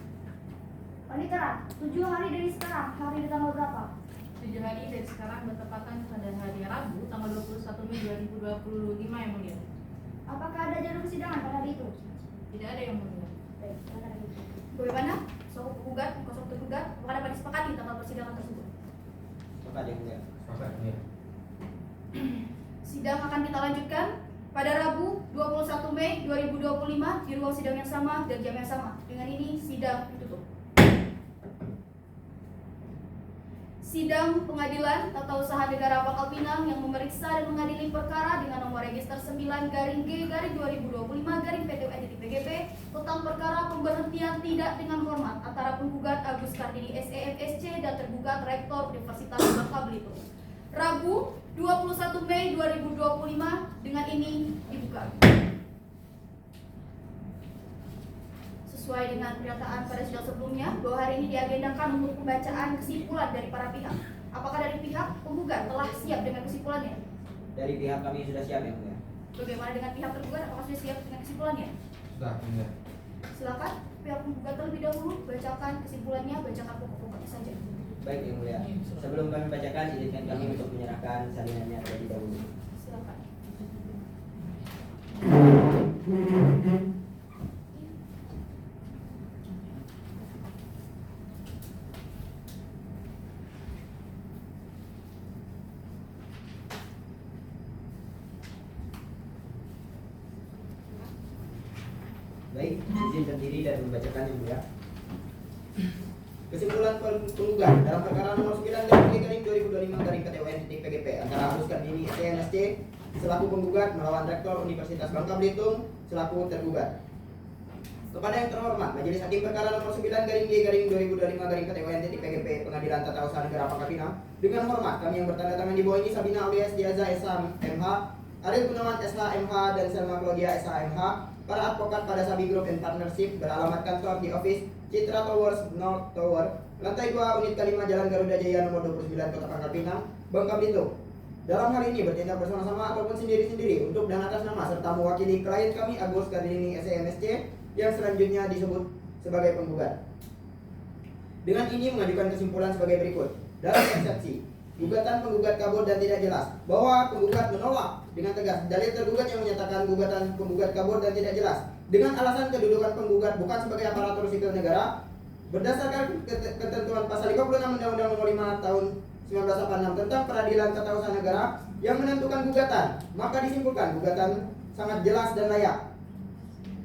Panitera, 7 hari dari sekarang, hari di tanggal berapa? 7 hari dari sekarang bertepatan pada hari Rabu, tanggal 21 Mei 2025 yang mulia. Apakah ada jadwal persidangan pada hari itu? Tidak ada yang mulia. Baik, silakan lagi. Bagaimana? Sokok penggugat, sokok tergugat, apakah dapat disepakati tanggal persidangan tersebut? Sepakat yang mulia. Sepakat yang mulia. Sidang akan kita lanjutkan pada Rabu 21 Mei 2025 di ruang sidang yang sama dan jam yang sama. Dengan ini sidang ditutup. Sidang Pengadilan Tata Usaha Negara Pangkal Pinang yang memeriksa dan mengadili perkara dengan nomor register 9-G-2025-PTUN-PGP tentang perkara pemberhentian tidak dengan hormat antara penggugat Agus Kardini SEMSC dan tergugat Rektor Universitas Bangka Belitung. Rabu 21 Mei 2025 dengan ini dibuka. Sesuai dengan pernyataan pada sidang sebelumnya bahwa hari ini diagendakan untuk pembacaan kesimpulan dari para pihak. Apakah dari pihak penggugat telah siap dengan kesimpulannya? Dari pihak kami sudah siap yang mulia. Bagaimana dengan pihak tergugat? Apakah sudah siap dengan kesimpulannya? Sudah yang mulia. Silakan pihak penggugat terlebih dahulu bacakan kesimpulannya, bacakan pokok-pokoknya saja. Baik yang mulia. Sebelum kami bacakan, izinkan kami untuk menyerahkan salinannya terlebih dahulu. Silakan. Baik, izin berdiri dan membacakan yang mulia. Kesimpulan penggugat dalam perkara nomor 9/2025/PTUN-PGP antara Agus Kardini SEMSC selaku penggugat melawan Rektor Universitas Bangka Belitung selaku tergugat. Kepada yang terhormat Majelis Hakim Perkara nomor 9/G/2025/PTUN-PGP Pengadilan Tata Usaha Negara Pangkal Pinang, dengan hormat kami yang bertanda tangan di bawah ini Sabina Aulia Estiaza SH-MH, Ariel Gunawan SH-MH dan Selma Claudia SH-MH, para advokat pada Sabi Group and Partnership beralamat kantor di office Citra Towers North Tower, lantai 2 unit K5 Jalan Garuda Jaya nomor 29 Kota Pangkal Pinang, Bangka Belitung. Dalam hal ini bertindak bersama-sama ataupun sendiri-sendiri untuk dan atas nama serta mewakili klien kami Agus Kardini SEMSC yang selanjutnya disebut sebagai penggugat. Dengan ini mengajukan kesimpulan sebagai berikut. Dalam eksepsi, gugatan penggugat kabur dan tidak jelas, bahwa penggugat menolak dengan tegas dalil tergugat yang menyatakan gugatan penggugat kabur dan tidak jelas dengan alasan kedudukan penggugat bukan sebagai aparatur sipil negara berdasarkan ketentuan pasal 56 Undang-Undang Nomor 5 Tahun 1986 tentang Peradilan Tata Usaha Negara yang menentukan gugatan, maka disimpulkan gugatan sangat jelas dan layak.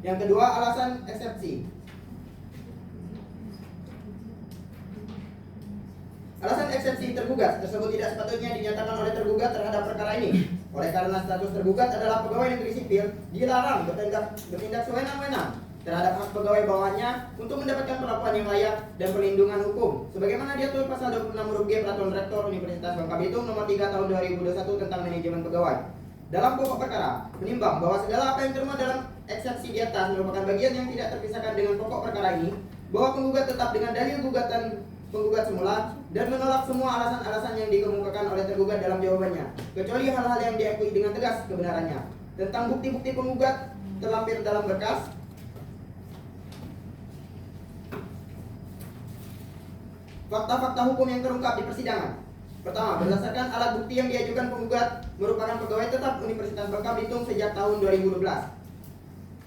Yang kedua, alasan eksepsi. Alasan eksepsi tergugat tersebut tidak sepatutnya dinyatakan oleh tergugat terhadap perkara ini. Oleh karena status tergugat adalah pegawai negeri sipil, dilarang bertindak sewenang-wenang terhadap hak pegawai bawahannya untuk mendapatkan perlakuan yang layak dan perlindungan hukum. Sebagaimana diatur pasal 26 huruf G Peraturan Rektor Universitas Bangka Belitung nomor 3 tahun 2021 tentang manajemen pegawai. Dalam pokok perkara, menimbang bahwa segala apa yang termuat dalam eksepsi di atas merupakan bagian yang tidak terpisahkan dengan pokok perkara ini, bahwa penggugat tetap dengan dalil gugatan penggugat semula dan menolak semua alasan-alasan yang dikemukakan oleh tergugat dalam jawabannya, kecuali hal-hal yang diakui dengan tegas kebenarannya. Tentang bukti-bukti penggugat terlampir dalam berkas, fakta-fakta hukum yang terungkap di persidangan. Pertama, berdasarkan alat bukti yang diajukan penggugat merupakan pegawai tetap Universitas Bangka Belitung sejak tahun 2012.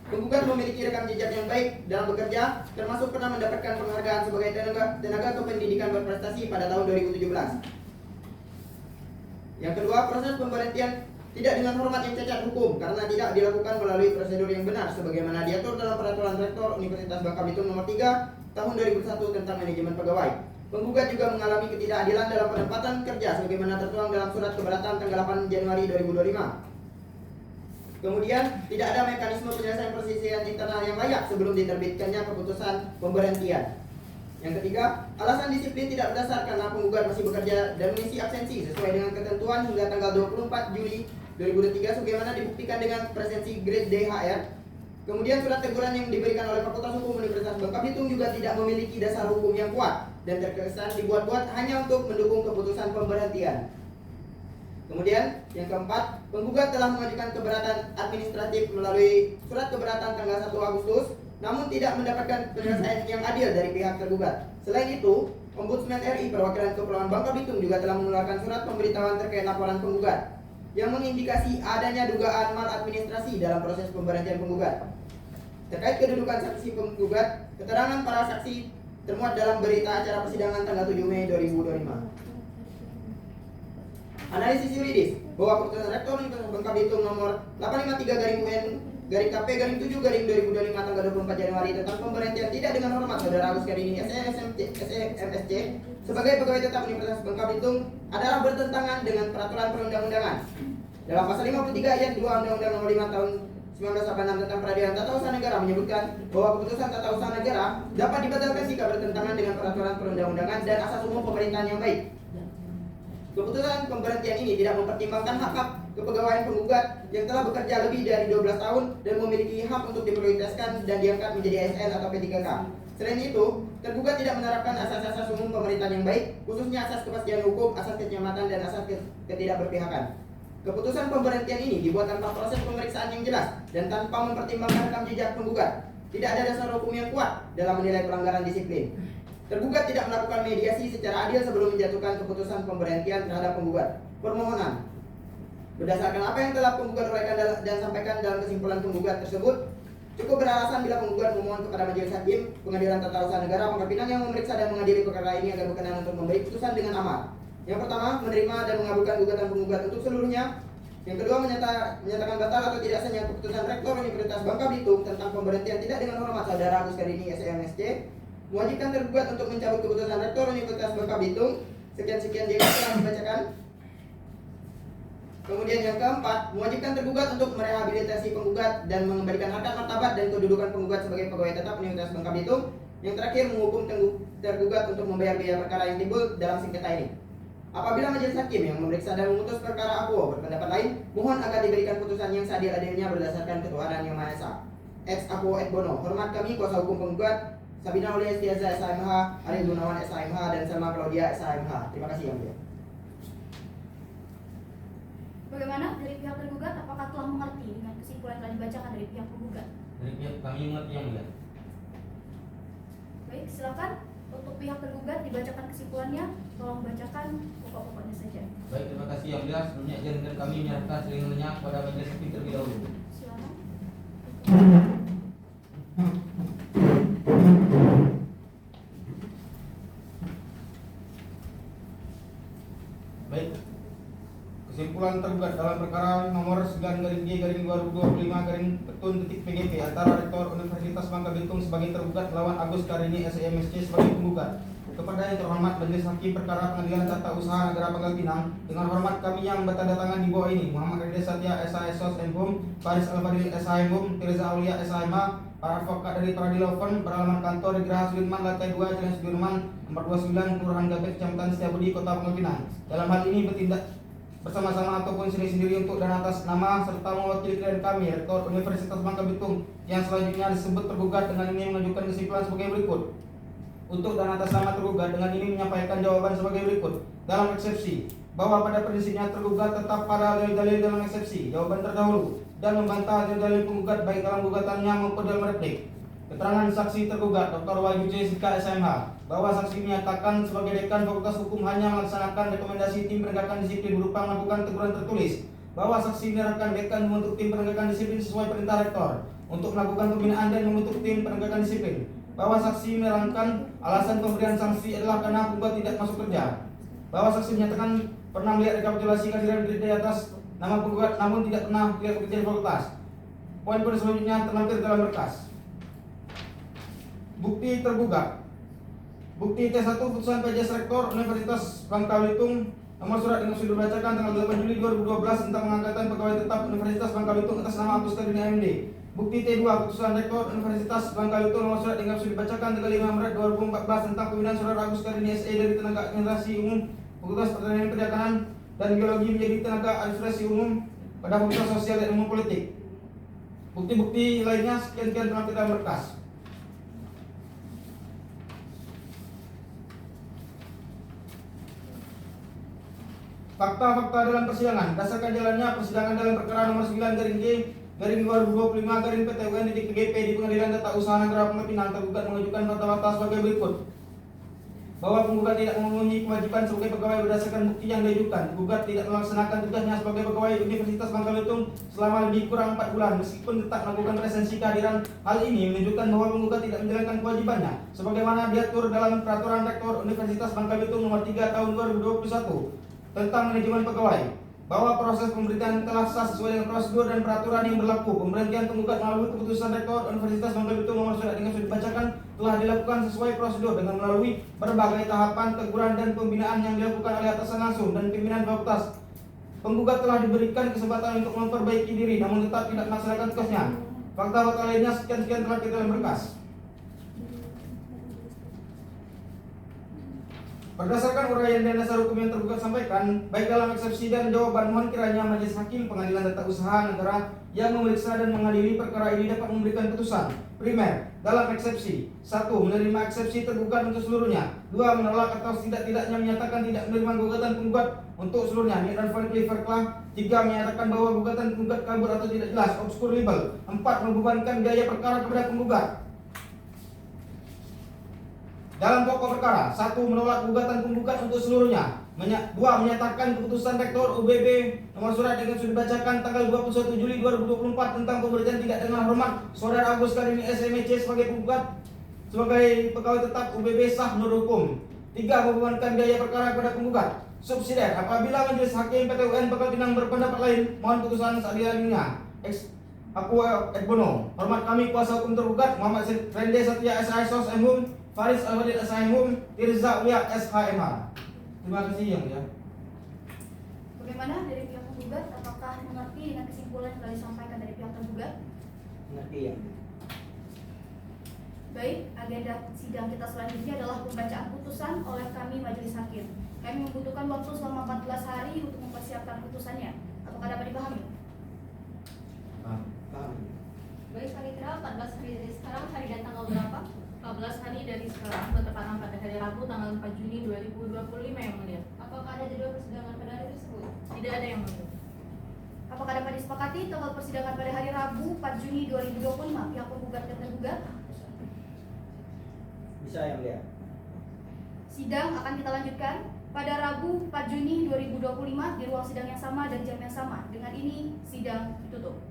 Penggugat memiliki rekam jejak yang baik dalam bekerja, termasuk pernah mendapatkan penghargaan sebagai tenaga kependidikan berprestasi pada tahun 2017. Yang kedua, proses pemberhentian tidak dengan hormat yang cacat hukum karena tidak dilakukan melalui prosedur yang benar sebagaimana diatur dalam Peraturan Rektor Universitas Bangka Belitung nomor 3 tahun 2001 tentang manajemen pegawai. Penggugat juga mengalami ketidakadilan dalam penempatan kerja sebagaimana tertuang dalam surat keberatan tanggal 8 Januari 2025. Kemudian, tidak ada mekanisme penyelesaian perselisihan internal yang layak sebelum diterbitkannya keputusan pemberhentian. Yang ketiga, alasan disiplin tidak berdasar karena penggugat masih bekerja dan mengisi absensi sesuai dengan ketentuan hingga tanggal 24 Juli 2003 sebagaimana dibuktikan dengan presensi grade DHR. Kemudian surat teguran yang diberikan oleh Fakultas Hukum Universitas Bangka Belitung juga tidak memiliki dasar hukum yang kuat dan terkesan dibuat-buat hanya untuk mendukung keputusan pemberhentian. Kemudian yang keempat, penggugat telah mengajukan keberatan administratif melalui surat keberatan tanggal 1 Agustus namun tidak mendapatkan penyelesaian yang adil dari pihak tergugat. Selain itu, Ombudsman RI Perwakilan Kepulauan Bangka Belitung juga telah mengeluarkan surat pemberitahuan terkait laporan penggugat yang mengindikasi adanya dugaan maladministrasi dalam proses pemberhentian penggugat. Terkait kedudukan saksi penggugat, keterangan para saksi termuat dalam berita acara persidangan tanggal 7 Mei 2025. Analisis yuridis bahwa keputusan Rektor Universitas Bangka Belitung nomor 853/UN-KP/7/2025 tanggal 24 Januari tentang pemberhentian tidak dengan hormat Saudara Agus Karini SEMSC sebagai pegawai tetap Universitas Bangka Belitung adalah bertentangan dengan peraturan perundang-undangan. Dalam pasal 53 ayat 2 Undang-Undang Nomor 5 Tahun 1986 tentang Peradilan Tata Usaha Negara menyebutkan bahwa keputusan tata usaha negara dapat dibatalkan jika bertentangan dengan peraturan perundang-undangan dan asas umum pemerintahan yang baik. Keputusan pemberhentian ini tidak mempertimbangkan hak-hak kepegawaian penggugat yang telah bekerja lebih dari 12 tahun dan memiliki hak untuk diprioritaskan dan diangkat menjadi ASN atau P3K. Selain itu, tergugat tidak menerapkan asas-asas umum pemerintahan yang baik, khususnya asas kepastian hukum, asas keselamatan, dan asas ketidakberpihakan. Keputusan pemberhentian ini dibuat tanpa proses pemeriksaan yang jelas dan tanpa mempertimbangkan rekam jejak penggugat. Tidak ada dasar hukum yang kuat dalam menilai pelanggaran disiplin. Tergugat tidak melakukan mediasi secara adil sebelum menjatuhkan keputusan pemberhentian terhadap penggugat. Permohonan. Berdasarkan apa yang telah penggugat uraikan dan sampaikan dalam kesimpulan penggugat tersebut, cukup beralasan bila penggugat memohon kepada Majelis Hakim Pengadilan Tata Usaha Negara Bangka Pinang yang memeriksa dan mengadili perkara ini agar berkenan untuk memberi putusan dengan amar. Yang pertama, menerima dan mengabulkan gugatan penggugat untuk seluruhnya. Yang kedua, menyatakan batal atau tidak sahnya keputusan Rektor Universitas Bangka Belitung tentang pemberhentian tidak dengan hormat Saudara Agus Karini SEMSC. Mewajibkan tergugat untuk mencabut keputusan Rektor Universitas Bangka Belitung. Sekian yang telah dibacakan. Kemudian yang keempat, mewajibkan tergugat untuk merehabilitasi penggugat dan mengembalikan harkat martabat dan kedudukan penggugat sebagai pegawai tetap Universitas Bangka Belitung. Yang terakhir, menghukum tergugat untuk membayar biaya perkara yang timbul dalam sengketa ini. Apabila majelis hakim yang memeriksa dan memutus perkara akuo berpendapat lain, mohon agar diberikan putusan yang seadil-adilnya berdasarkan ketuhanan yang Maha Esa. Ex Akuo et Bono. Hormat kami kuasa hukum penggugat Sabina Aulia Estiaza SHMH, Ariel Gunawan SHMH, dan Selma Claudia SHMH. Terima kasih yang mulia. Bagaimana dari pihak tergugat, apakah telah mengerti dengan kesimpulan yang telah dibacakan dari pihak penggugat? Dari pihak kami mengerti yang mulia. Baik, silakan untuk pihak tergugat dibacakan kesimpulannya. Tolong bacakan pokok-pokoknya saja. Baik, terima kasih yang mulia. Sebelumnya izinkan kami menyerahkan selingannya kepada majelis hakim terlebih dahulu. Silakan. Baik. Kesimpulan tergugat dalam perkara nomor 9-G-2025-PETUN.PGP antara Rektor Universitas Bangka Belitung sebagai tergugat melawan Agus Karini SEMSC sebagai penggugat. Kepada yang terhormat Majelis Hakim Perkara Pengadilan Tata Usaha Negara Bangka Pinang, dengan hormat kami yang bertanda tangan di bawah ini, Muhammad Rida Satya SHSOS MHUM, Faris Al-Fadil SHMHUM, Tirza Aulia SHMH, para advokat dari Peradilan beralaman kantor di Geraha Sudirman, lantai 2, Jalan Sudirman, nomor 29, Kelurahan Gabek, Kecamatan Setiabudi, Kota Bangka Pinang. Dalam hal ini bertindak bersama-sama ataupun sendiri-sendiri untuk dan atas nama serta mewakili klien kami, Rektor Universitas Bangka Belitung, yang selanjutnya disebut tergugat dengan ini mengajukan kesimpulan sebagai berikut. Untuk dan atas nama tergugat dengan ini menyampaikan jawaban sebagai berikut. Dalam eksepsi, bahwa pada prinsipnya tergugat tetap pada dalil-dalil dalam eksepsi, jawaban terdahulu, dan membantah dalil penggugat baik dalam gugatannya maupun dalam replik. Keterangan saksi tergugat Dr. Wahyu Jessica SMH, bahwa saksi menyatakan sebagai dekan Fakultas Hukum hanya melaksanakan rekomendasi tim penegakan disiplin berupa melakukan teguran tertulis, bahwa saksi menyerahkan dekan membentuk tim penegakan disiplin sesuai perintah rektor untuk melakukan pembinaan dan membentuk tim penegakan disiplin, bahwa saksi menerangkan alasan pemberian sanksi adalah karena penggugat tidak masuk kerja, bahwa saksi menyatakan pernah melihat rekapitulasi kehadiran di atas nama penggugat namun tidak pernah melihat pekerjaan fakultas. Poin-poin selanjutnya terlampir dalam berkas. Bukti tergugat Bukti T1 putusan PJS Rektor Universitas Bangka Belitung nomor surat yang sudah dibacakan tanggal 8 Juli 2012 tentang pengangkatan pegawai tetap Universitas Bangka Belitung atas nama Agus Karini MD. Bukti T2 putusan Rektor Universitas Bangka Belitung nomor surat yang sudah dibacakan tanggal 5 Maret 2014 tentang pembinaan Saudara Agus Karini SE dari tenaga administrasi umum Fakultas Pertanian Perikanan dan Geologi menjadi tenaga administrasi umum pada Fakultas Sosial dan Ilmu Politik. Bukti-bukti lainnya sekian-sekian telah kita berkas. Fakta-fakta dalam persidangan. Berdasarkan jalannya persidangan dalam perkara nomor 9/G/2025/PTUN/PGP di Pengadilan Tata Usaha Negara Pangkal Pinang, tergugat mengajukan fakta-fakta sebagai berikut. Bahwa penggugat tidak memenuhi kewajiban sebagai pegawai berdasarkan bukti yang diajukan. Penggugat tidak melaksanakan tugasnya sebagai pegawai Universitas Bangka Belitung selama lebih kurang 4 bulan meskipun tetap melakukan presensi kehadiran. Hal ini menunjukkan bahwa penggugat tidak menjalankan kewajibannya sebagaimana diatur dalam Peraturan Rektor Universitas Bangka Belitung nomor 3 tahun 2021 tentang manajemen pegawai. Bahwa proses pemberhentian telah sah sesuai dengan prosedur dan peraturan yang berlaku. Pemberhentian penggugat melalui keputusan Rektor Universitas Bangka Belitung nomor surat yang sudah dibacakan telah dilakukan sesuai prosedur dengan melalui berbagai tahapan teguran dan pembinaan yang dilakukan oleh atasan langsung dan pimpinan fakultas. Penggugat telah diberikan kesempatan untuk memperbaiki diri namun tetap tidak melaksanakan tugasnya. Fakta-fakta lainnya sekian-sekian telah kita dalam berkas. Berdasarkan uraian dan dasar hukum yang tergugat sampaikan, baik dalam eksepsi dan jawaban mohon kiranya Majelis Hakim Pengadilan Tata Usaha Negara yang memeriksa dan mengadili perkara ini dapat memberikan putusan. Primer, dalam eksepsi 1. Menerima eksepsi tergugat untuk seluruhnya. 2. Menolak atau tidak-tidaknya menyatakan tidak menerima gugatan penggugat untuk seluruhnya. Dan verklah 3. Menyatakan bahwa gugatan penggugat kabur atau tidak jelas, obscure libel. 4. Membebankan biaya perkara kepada penggugat. Dalam pokok perkara, 1. Menolak gugatan penggugat untuk seluruhnya. 2. Menyatakan keputusan Rektor UBB nomor surat yang sudah dibacakan tanggal 21 Juli 2024 tentang pemberhentian tidak dengan hormat Saudara Agus Karini SMC sebagai penggugat sebagai pegawai tetap UBB sah menurut hukum. 3. Membebankan biaya perkara kepada penggugat. Subsidiar, apabila Majelis Hakim PTUN Bangka Pinang berpendapat lain, mohon putusan seadil-adilnya. Aku Ed Bono. Hormat kami kuasa hukum tergugat Muhammad Rende Satya SISOS MHUM, Faris Al-Wadid SIMHUM, Tirza Uya SHMH. Terima kasih yang mulia. Bagaimana dari pihak penggugat? Apakah mengerti dengan kesimpulan yang telah disampaikan dari pihak tergugat? Mengerti ya. Baik, agenda sidang kita selanjutnya adalah pembacaan putusan oleh kami Majelis Hakim. Kami membutuhkan waktu selama 14 hari untuk mempersiapkan putusannya. Apakah dapat dipahami? Paham. Baik, Panitra, 14 hari dari sekarang, hari dan tanggal berapa? 14 hari dari sekarang bertepatan pada hari Rabu tanggal 4 Juni 2025 yang mulia. Apakah ada jadwal persidangan pada hari tersebut? Tidak ada yang mulia. Apakah dapat disepakati tanggal persidangan pada hari Rabu 4 Juni 2025 pihak penggugat dan tergugat? Bisa yang mulia. Sidang akan kita lanjutkan pada Rabu 4 Juni 2025 di ruang sidang yang sama dan jam yang sama. Dengan ini sidang ditutup.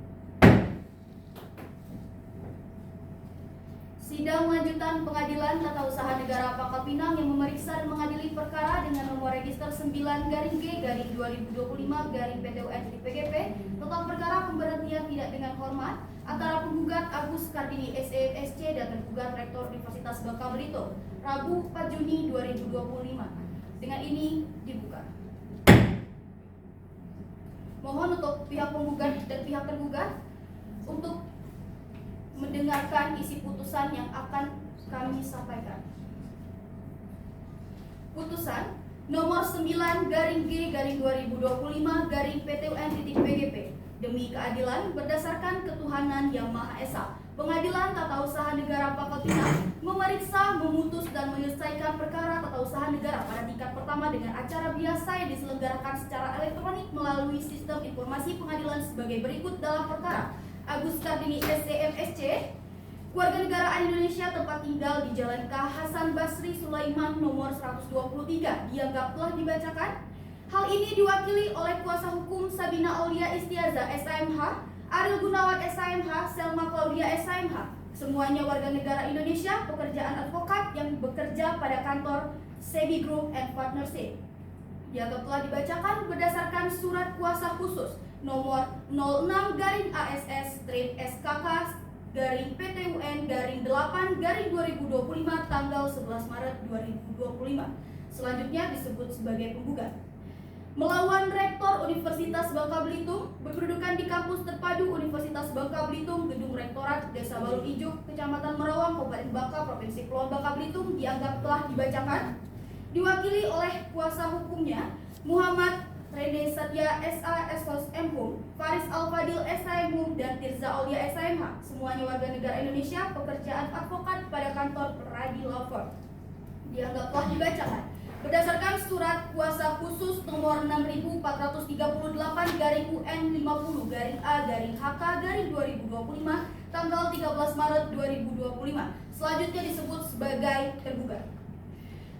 Sidang lanjutan Pengadilan Tata Usaha Negara Pangkal Pinang yang memeriksa dan mengadili perkara dengan nomor register 9-G-2025-PTUN-PGP tentang perkara pemberhentian tidak dengan hormat antara penggugat Agus Kardini SEMSC dan tergugat Rektor Universitas Bangka Belitung Rabu 4 Juni 2025. Dengan ini dibuka. Mohon untuk pihak penggugat dan pihak tergugat untuk mendengarkan isi putusan yang akan kami sampaikan. Putusan nomor 9-G-2025-PTUN-PGP demi keadilan berdasarkan ketuhanan yang Maha Esa. Pengadilan Tata Usaha Negara Pangkal Pinang memeriksa, memutus dan menyelesaikan perkara tata usaha negara pada tingkat pertama dengan acara biasa yang diselenggarakan secara elektronik melalui sistem informasi pengadilan sebagai berikut dalam perkara Agus Kardini SEMSC, warga negaraan Indonesia tempat tinggal di Jalan K. Hasan Basri Sulaiman nomor 123 dianggap telah dibacakan. Hal ini diwakili oleh kuasa hukum Sabina Aulia Istiaza SIMH, Ariel Gunawan SIMH, Selma Claudia SIMH. Semuanya warga negara Indonesia, pekerjaan advokat yang bekerja pada kantor Sebi Group and Partnership. Dianggap telah dibacakan berdasarkan surat kuasa khusus nomor 06/ASS-SKK PTUN-8/2025 tanggal 11 Maret 2025. Selanjutnya disebut sebagai penggugat. Melawan Rektor Universitas Bangka Belitung, berkedudukan di kampus terpadu Universitas Bangka Belitung, Gedung Rektorat, Desa Baru Ijuk, Kecamatan Merawang, Kabupaten Bangka, Provinsi Kepulauan Bangka Belitung, dianggap telah dibacakan. Diwakili oleh kuasa hukumnya, Muhammad Rene Satya SA SKOS-MHUM, Faris Al-Fadil SHMHUM, dan Tirza Aulia SHMH, semuanya warga negara Indonesia, pekerjaan advokat pada kantor Peradi Law Firm. Dianggap telah dibacakan. Berdasarkan surat kuasa khusus nomor 6438-UN50-A-HK-2025 tanggal 13 Maret 2025. Selanjutnya disebut sebagai tergugat.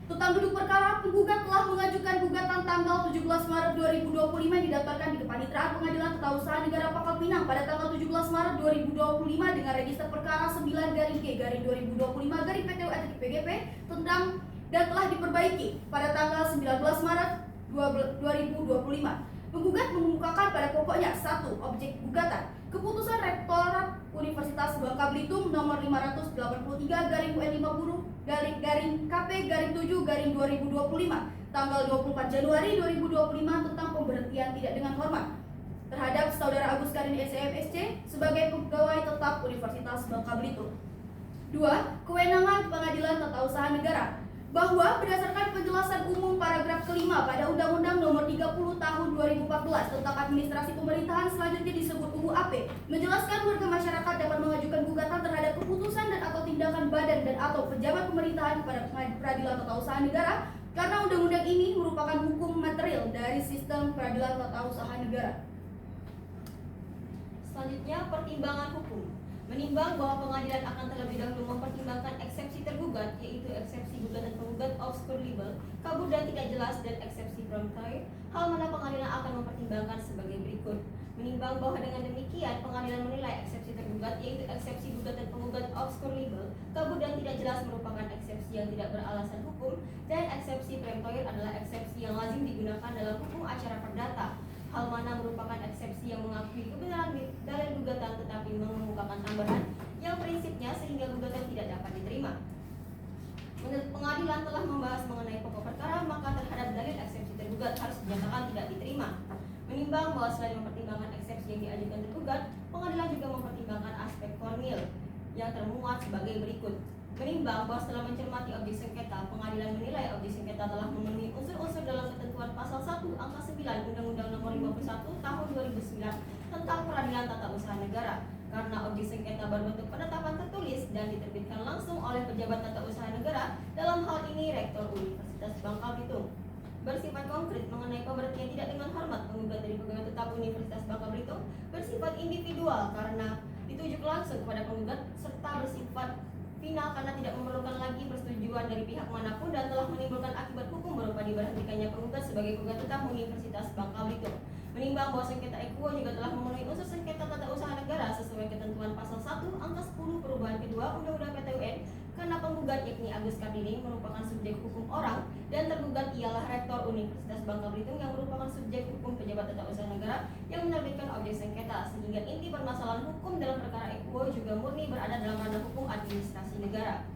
Tentang duduk perkara, penggugat telah mengajukan gugatan tanggal 17 Maret 2025 didaftarkan di Kepanitraan Pengadilan Tata Usaha Negara Pangkal Pinang pada tanggal 17 Maret 2025 dengan register perkara 9-G-2025-PTUN-PGP tentang dan telah diperbaiki pada tanggal 19 Maret 2025. Penggugat mengemukakan pada pokoknya 1. Objek gugatan Keputusan Rektorat Universitas Bangka Belitung nomor 583/2025-KP-7/2025 tanggal 24 Januari 2025 tentang pemberhentian tidak dengan hormat terhadap Saudara Agus Karini SMSC sebagai pegawai tetap Universitas Bangka Belitung. 2. Kewenangan Pengadilan Tata Usaha Negara bahwa berdasarkan penjelasan umum paragraf kelima pada Undang-Undang Nomor 30 Tahun 2014 tentang Administrasi Pemerintahan selanjutnya disebut UU AP, menjelaskan warga masyarakat dapat mengajukan gugatan terhadap keputusan dan atau tindakan badan dan atau pejabat pemerintahan kepada Peradilan Tata Usaha Negara karena undang-undang ini merupakan hukum material dari sistem Peradilan Tata Usaha Negara. Selanjutnya, pertimbangan hukum. Menimbang bahwa pengadilan akan terlebih dahulu mempertimbangkan eksepsi tergugat, yaitu eksepsi gugatan penggugat obscure libel, kabur dan tidak jelas, dan eksepsi promptly, hal mana pengadilan akan mempertimbangkan sebagai berikut. Menimbang bahwa dengan demikian pengadilan menilai eksepsi tergugat, yaitu eksepsi gugatan penggugat obscure libel, kabur dan tidak jelas merupakan eksepsi yang tidak beralasan hukum, dan eksepsi promptly adalah eksepsi yang lazim digunakan dalam hukum acara perdata. Hal mana merupakan eksepsi yang mengakui kebenaran dalil gugatan tetapi mengemukakan tambahan yang prinsipnya sehingga gugatan tidak dapat diterima. Menurut pengadilan telah membahas mengenai pokok perkara, maka terhadap dalil eksepsi tergugat harus dinyatakan tidak diterima. Menimbang bahwa selain mempertimbangkan eksepsi yang diajukan tergugat, pengadilan juga mempertimbangkan aspek formil yang termuat sebagai berikut. Menimbang bahwa setelah mencermati objek sengketa, pengadilan menilai objek sengketa telah memenuhi unsur-unsur dalam ketentuan pasal 1 angka 9 Undang-Undang Nomor 51 Tahun 2009 tentang Peradilan Tata Usaha Negara karena objek sengketa berbentuk penetapan tertulis dan diterbitkan langsung oleh pejabat tata usaha negara, dalam hal ini Rektor Universitas Bangka Belitung. Bersifat konkret mengenai pemberhentian tidak dengan hormat penggugat dari pegawai tetap Universitas Bangka Belitung, bersifat individual karena ditujuk langsung kepada penggugat, serta bersifat final karena tidak memerlukan lagi persetujuan dari pihak manapun dan telah menimbulkan akibat hukum berupa diberhentikannya penggugat sebagai pegawai tetap Universitas Bangka Belitung. Menimbang bahwa sengketa equo juga telah memenuhi unsur sengketa tata usaha negara sesuai ketentuan pasal 1 angka 10 perubahan kedua Undang-Undang PTUN karena penggugat yakni Agus Kardini merupakan subjek hukum orang dan tergugat ialah Rektor Universitas Bangka Belitung yang merupakan subjek hukum pejabat tata usaha negara yang menerbitkan objek sengketa, sehingga inti permasalahan hukum dalam perkara equo juga murni berada dalam ranah hukum administrasi negara.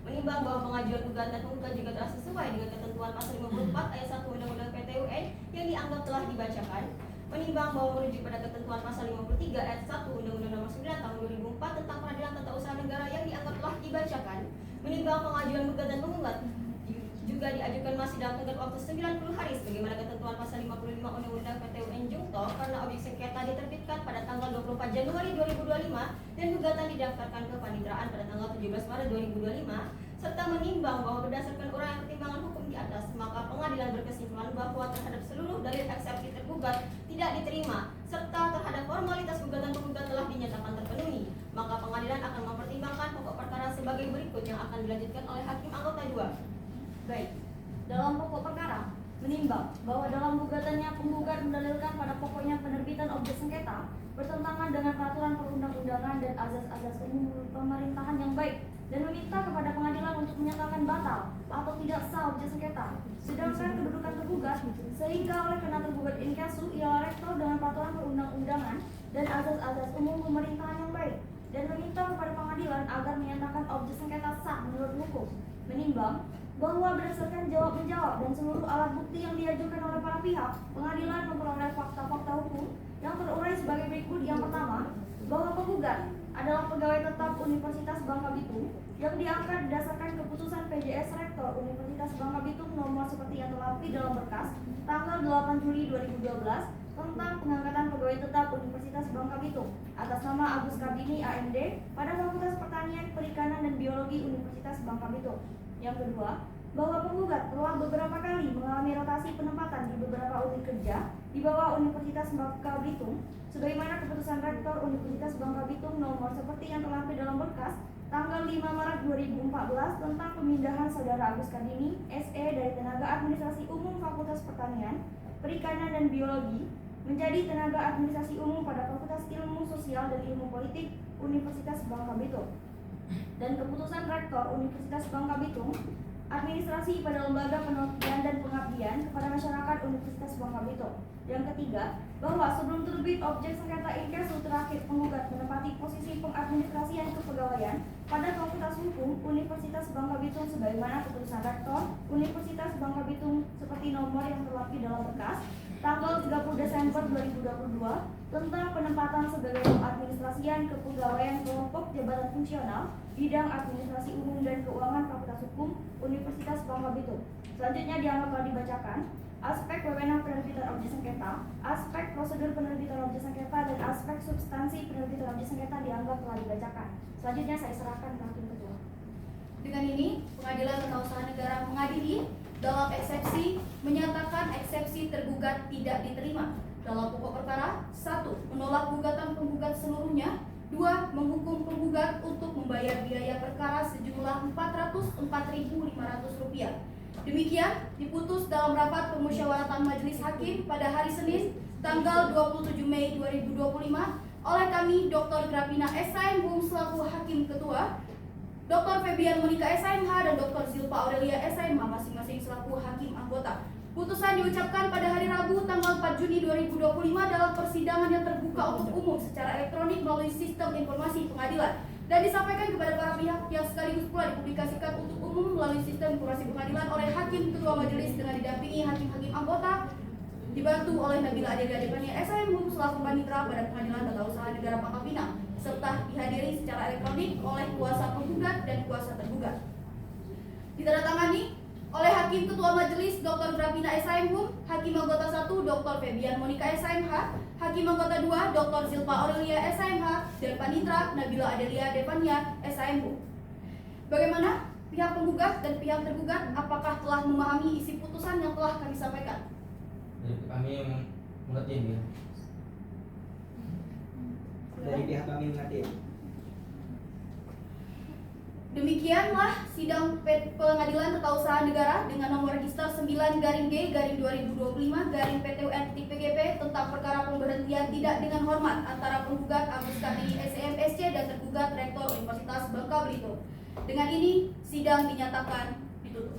Menimbang bahwa pengajuan gugatan penggugat juga telah sesuai dengan ketentuan pasal 54 ayat 1 Undang-Undang PTUN yang dianggap telah dibacakan. Menimbang bahwa merujuk pada ketentuan pasal 53 ayat 1 Undang-Undang Nomor 9 Tahun 2004 tentang Peradilan Tata Usaha Negara yang dianggap telah dibacakan. Menimbang pengajuan gugatan penggugat juga diajukan masih dalam tenggat waktu 90 hari sebagaimana ketentuan pasal 55 Undang-Undang PTUN Jungto karena objek sengketa diterbitkan pada tanggal 24 Januari 2025 dan gugatan didaftarkan ke Panitraan pada tanggal 17 Maret 2025, serta menimbang bahwa berdasarkan uraian pertimbangan hukum di atas, maka pengadilan berkesimpulan bahwa terhadap seluruh dalil eksepsi tergugat tidak diterima serta terhadap formalitas gugatan penggugat telah dinyatakan terpenuhi, maka pengadilan akan mempertimbangkan pokok perkara sebagai berikut yang akan dilanjutkan oleh hakim anggota 2. Baik, dalam pokok perkara menimbang bahwa dalam gugatannya penggugat mendalilkan pada pokoknya penerbitan objek sengketa bertentangan dengan peraturan perundang-undangan dan azas-azas umum pemerintahan yang baik dan meminta kepada pengadilan untuk menyatakan batal atau tidak sah objek sengketa. Sedangkan kedudukan tergugat sehingga oleh karena tergugat in casu ialah rektor dengan peraturan perundang-undangan dan azas-azas umum pemerintahan yang baik. dan meminta kepada pengadilan agar menyatakan objek sengketa sah menurut hukum, menimbang bahwa berdasarkan jawab-menjawab dan seluruh alat bukti yang diajukan oleh para pihak, pengadilan memperoleh fakta-fakta hukum yang terurai sebagai berikut. Yang pertama, bahwa penggugat adalah pegawai tetap Universitas Bangka Belitung yang diangkat berdasarkan keputusan PJS Rektor Universitas Bangka Belitung nomor seperti yang terlampir dalam berkas tanggal 8 Juli 2012 tentang pengangkatan pegawai tetap Universitas Bangka Belitung atas nama Agus Kardini AMD pada Fakultas Pertanian, Perikanan, dan Biologi Universitas Bangka Belitung. Yang kedua, bahwa penggugat telah beberapa kali mengalami rotasi penempatan di beberapa unit kerja di bawah Universitas Bangka Belitung sebagaimana keputusan Rektor Universitas Bangka Belitung nomor seperti yang terlampir dalam berkas tanggal 5 Maret 2014 tentang pemindahan Saudara Agus Kardini SE dari tenaga administrasi umum Fakultas Pertanian, Perikanan, dan Biologi menjadi tenaga administrasi umum pada Fakultas Ilmu Sosial dan Ilmu Politik Universitas Bangka Belitung, dan keputusan Rektor Universitas Bangka Belitung administrasi pada lembaga penelitian dan pengabdian kepada masyarakat Universitas Bangka Belitung. Yang ketiga, bahwa sebelum terbit objek sengketa inkasu terakhir penggugat menempati posisi pengadministrasian kepegawaian pada Fakultas Hukum Universitas Bangka Belitung sebagaimana keputusan Rektor Universitas Bangka Belitung seperti nomor yang terlampir dalam berkas tanggal 30 Desember 2022 tentang penempatan sebagai pengadministrasian kepegawaian kelompok jabatan fungsional bidang administrasi umum dan keuangan Fakultas Hukum Universitas Bangka Belitung. Selanjutnya dianggap telah dibacakan aspek wewenang penerbitan objek sengketa, aspek prosedur penerbitan objek sengketa, dan aspek substansi penerbitan objek sengketa dianggap telah dibacakan. Selanjutnya saya serahkan ke Hakim Ketua. Dengan ini, Pengadilan Tata Usaha Negara mengadili dalam eksepsi menyatakan eksepsi tergugat tidak diterima. Dalam pokok perkara, 1. Menolak gugatan penggugat seluruhnya. 2. Menghukum penggugat untuk membayar biaya perkara sejumlah Rp404.500. Demikian diputus dalam rapat pemusyawaratan Majelis Hakim pada hari Senin tanggal 27 Mei 2025 oleh kami Dr. Grapina SHM selaku Hakim Ketua, Dr. Febian Monika SHMH dan Dr. Zilpa Aurelia SHMH masing-masing selaku Hakim Anggota. Putusan diucapkan pada hari Rabu tanggal 4 Juni 2025 dalam persidangan yang terbuka untuk umum secara elektronik melalui sistem informasi pengadilan dan disampaikan kepada para pihak yang sekaligus pula dipublikasikan untuk umum melalui sistem informasi pengadilan oleh Hakim Ketua Majelis dengan didampingi hakim-hakim anggota dibantu oleh Nabila Adelia Devania SHM selaku panitera pada Pengadilan Tata Usaha Negara Pangkal Pinang serta dihadiri secara elektronik oleh kuasa penggugat dan kuasa tergugat. Ditandatangani oleh Hakim Ketua Majelis Dr. Grapina SHM, Hakim Anggota 1 Dr. Febian Monika SHMH, Hakim Anggota 2 Dr. Zilpa Aurelia SHMH, dan Panitra Nabila Adelia Devania SHM. Bagaimana pihak penggugat dan pihak tergugat, apakah telah memahami isi putusan yang telah kami sampaikan? Kami mengerti ya. Dari pihak kami mengerti. Demikianlah sidang Pengadilan Tata Usaha Negara dengan nomor register 9-G-2025-PTUN-PGP tentang perkara pemberhentian tidak dengan hormat antara penggugat Agus Kardini SEMSC dan tergugat Rektor Universitas Bangka Belitung. Dengan ini sidang dinyatakan ditutup.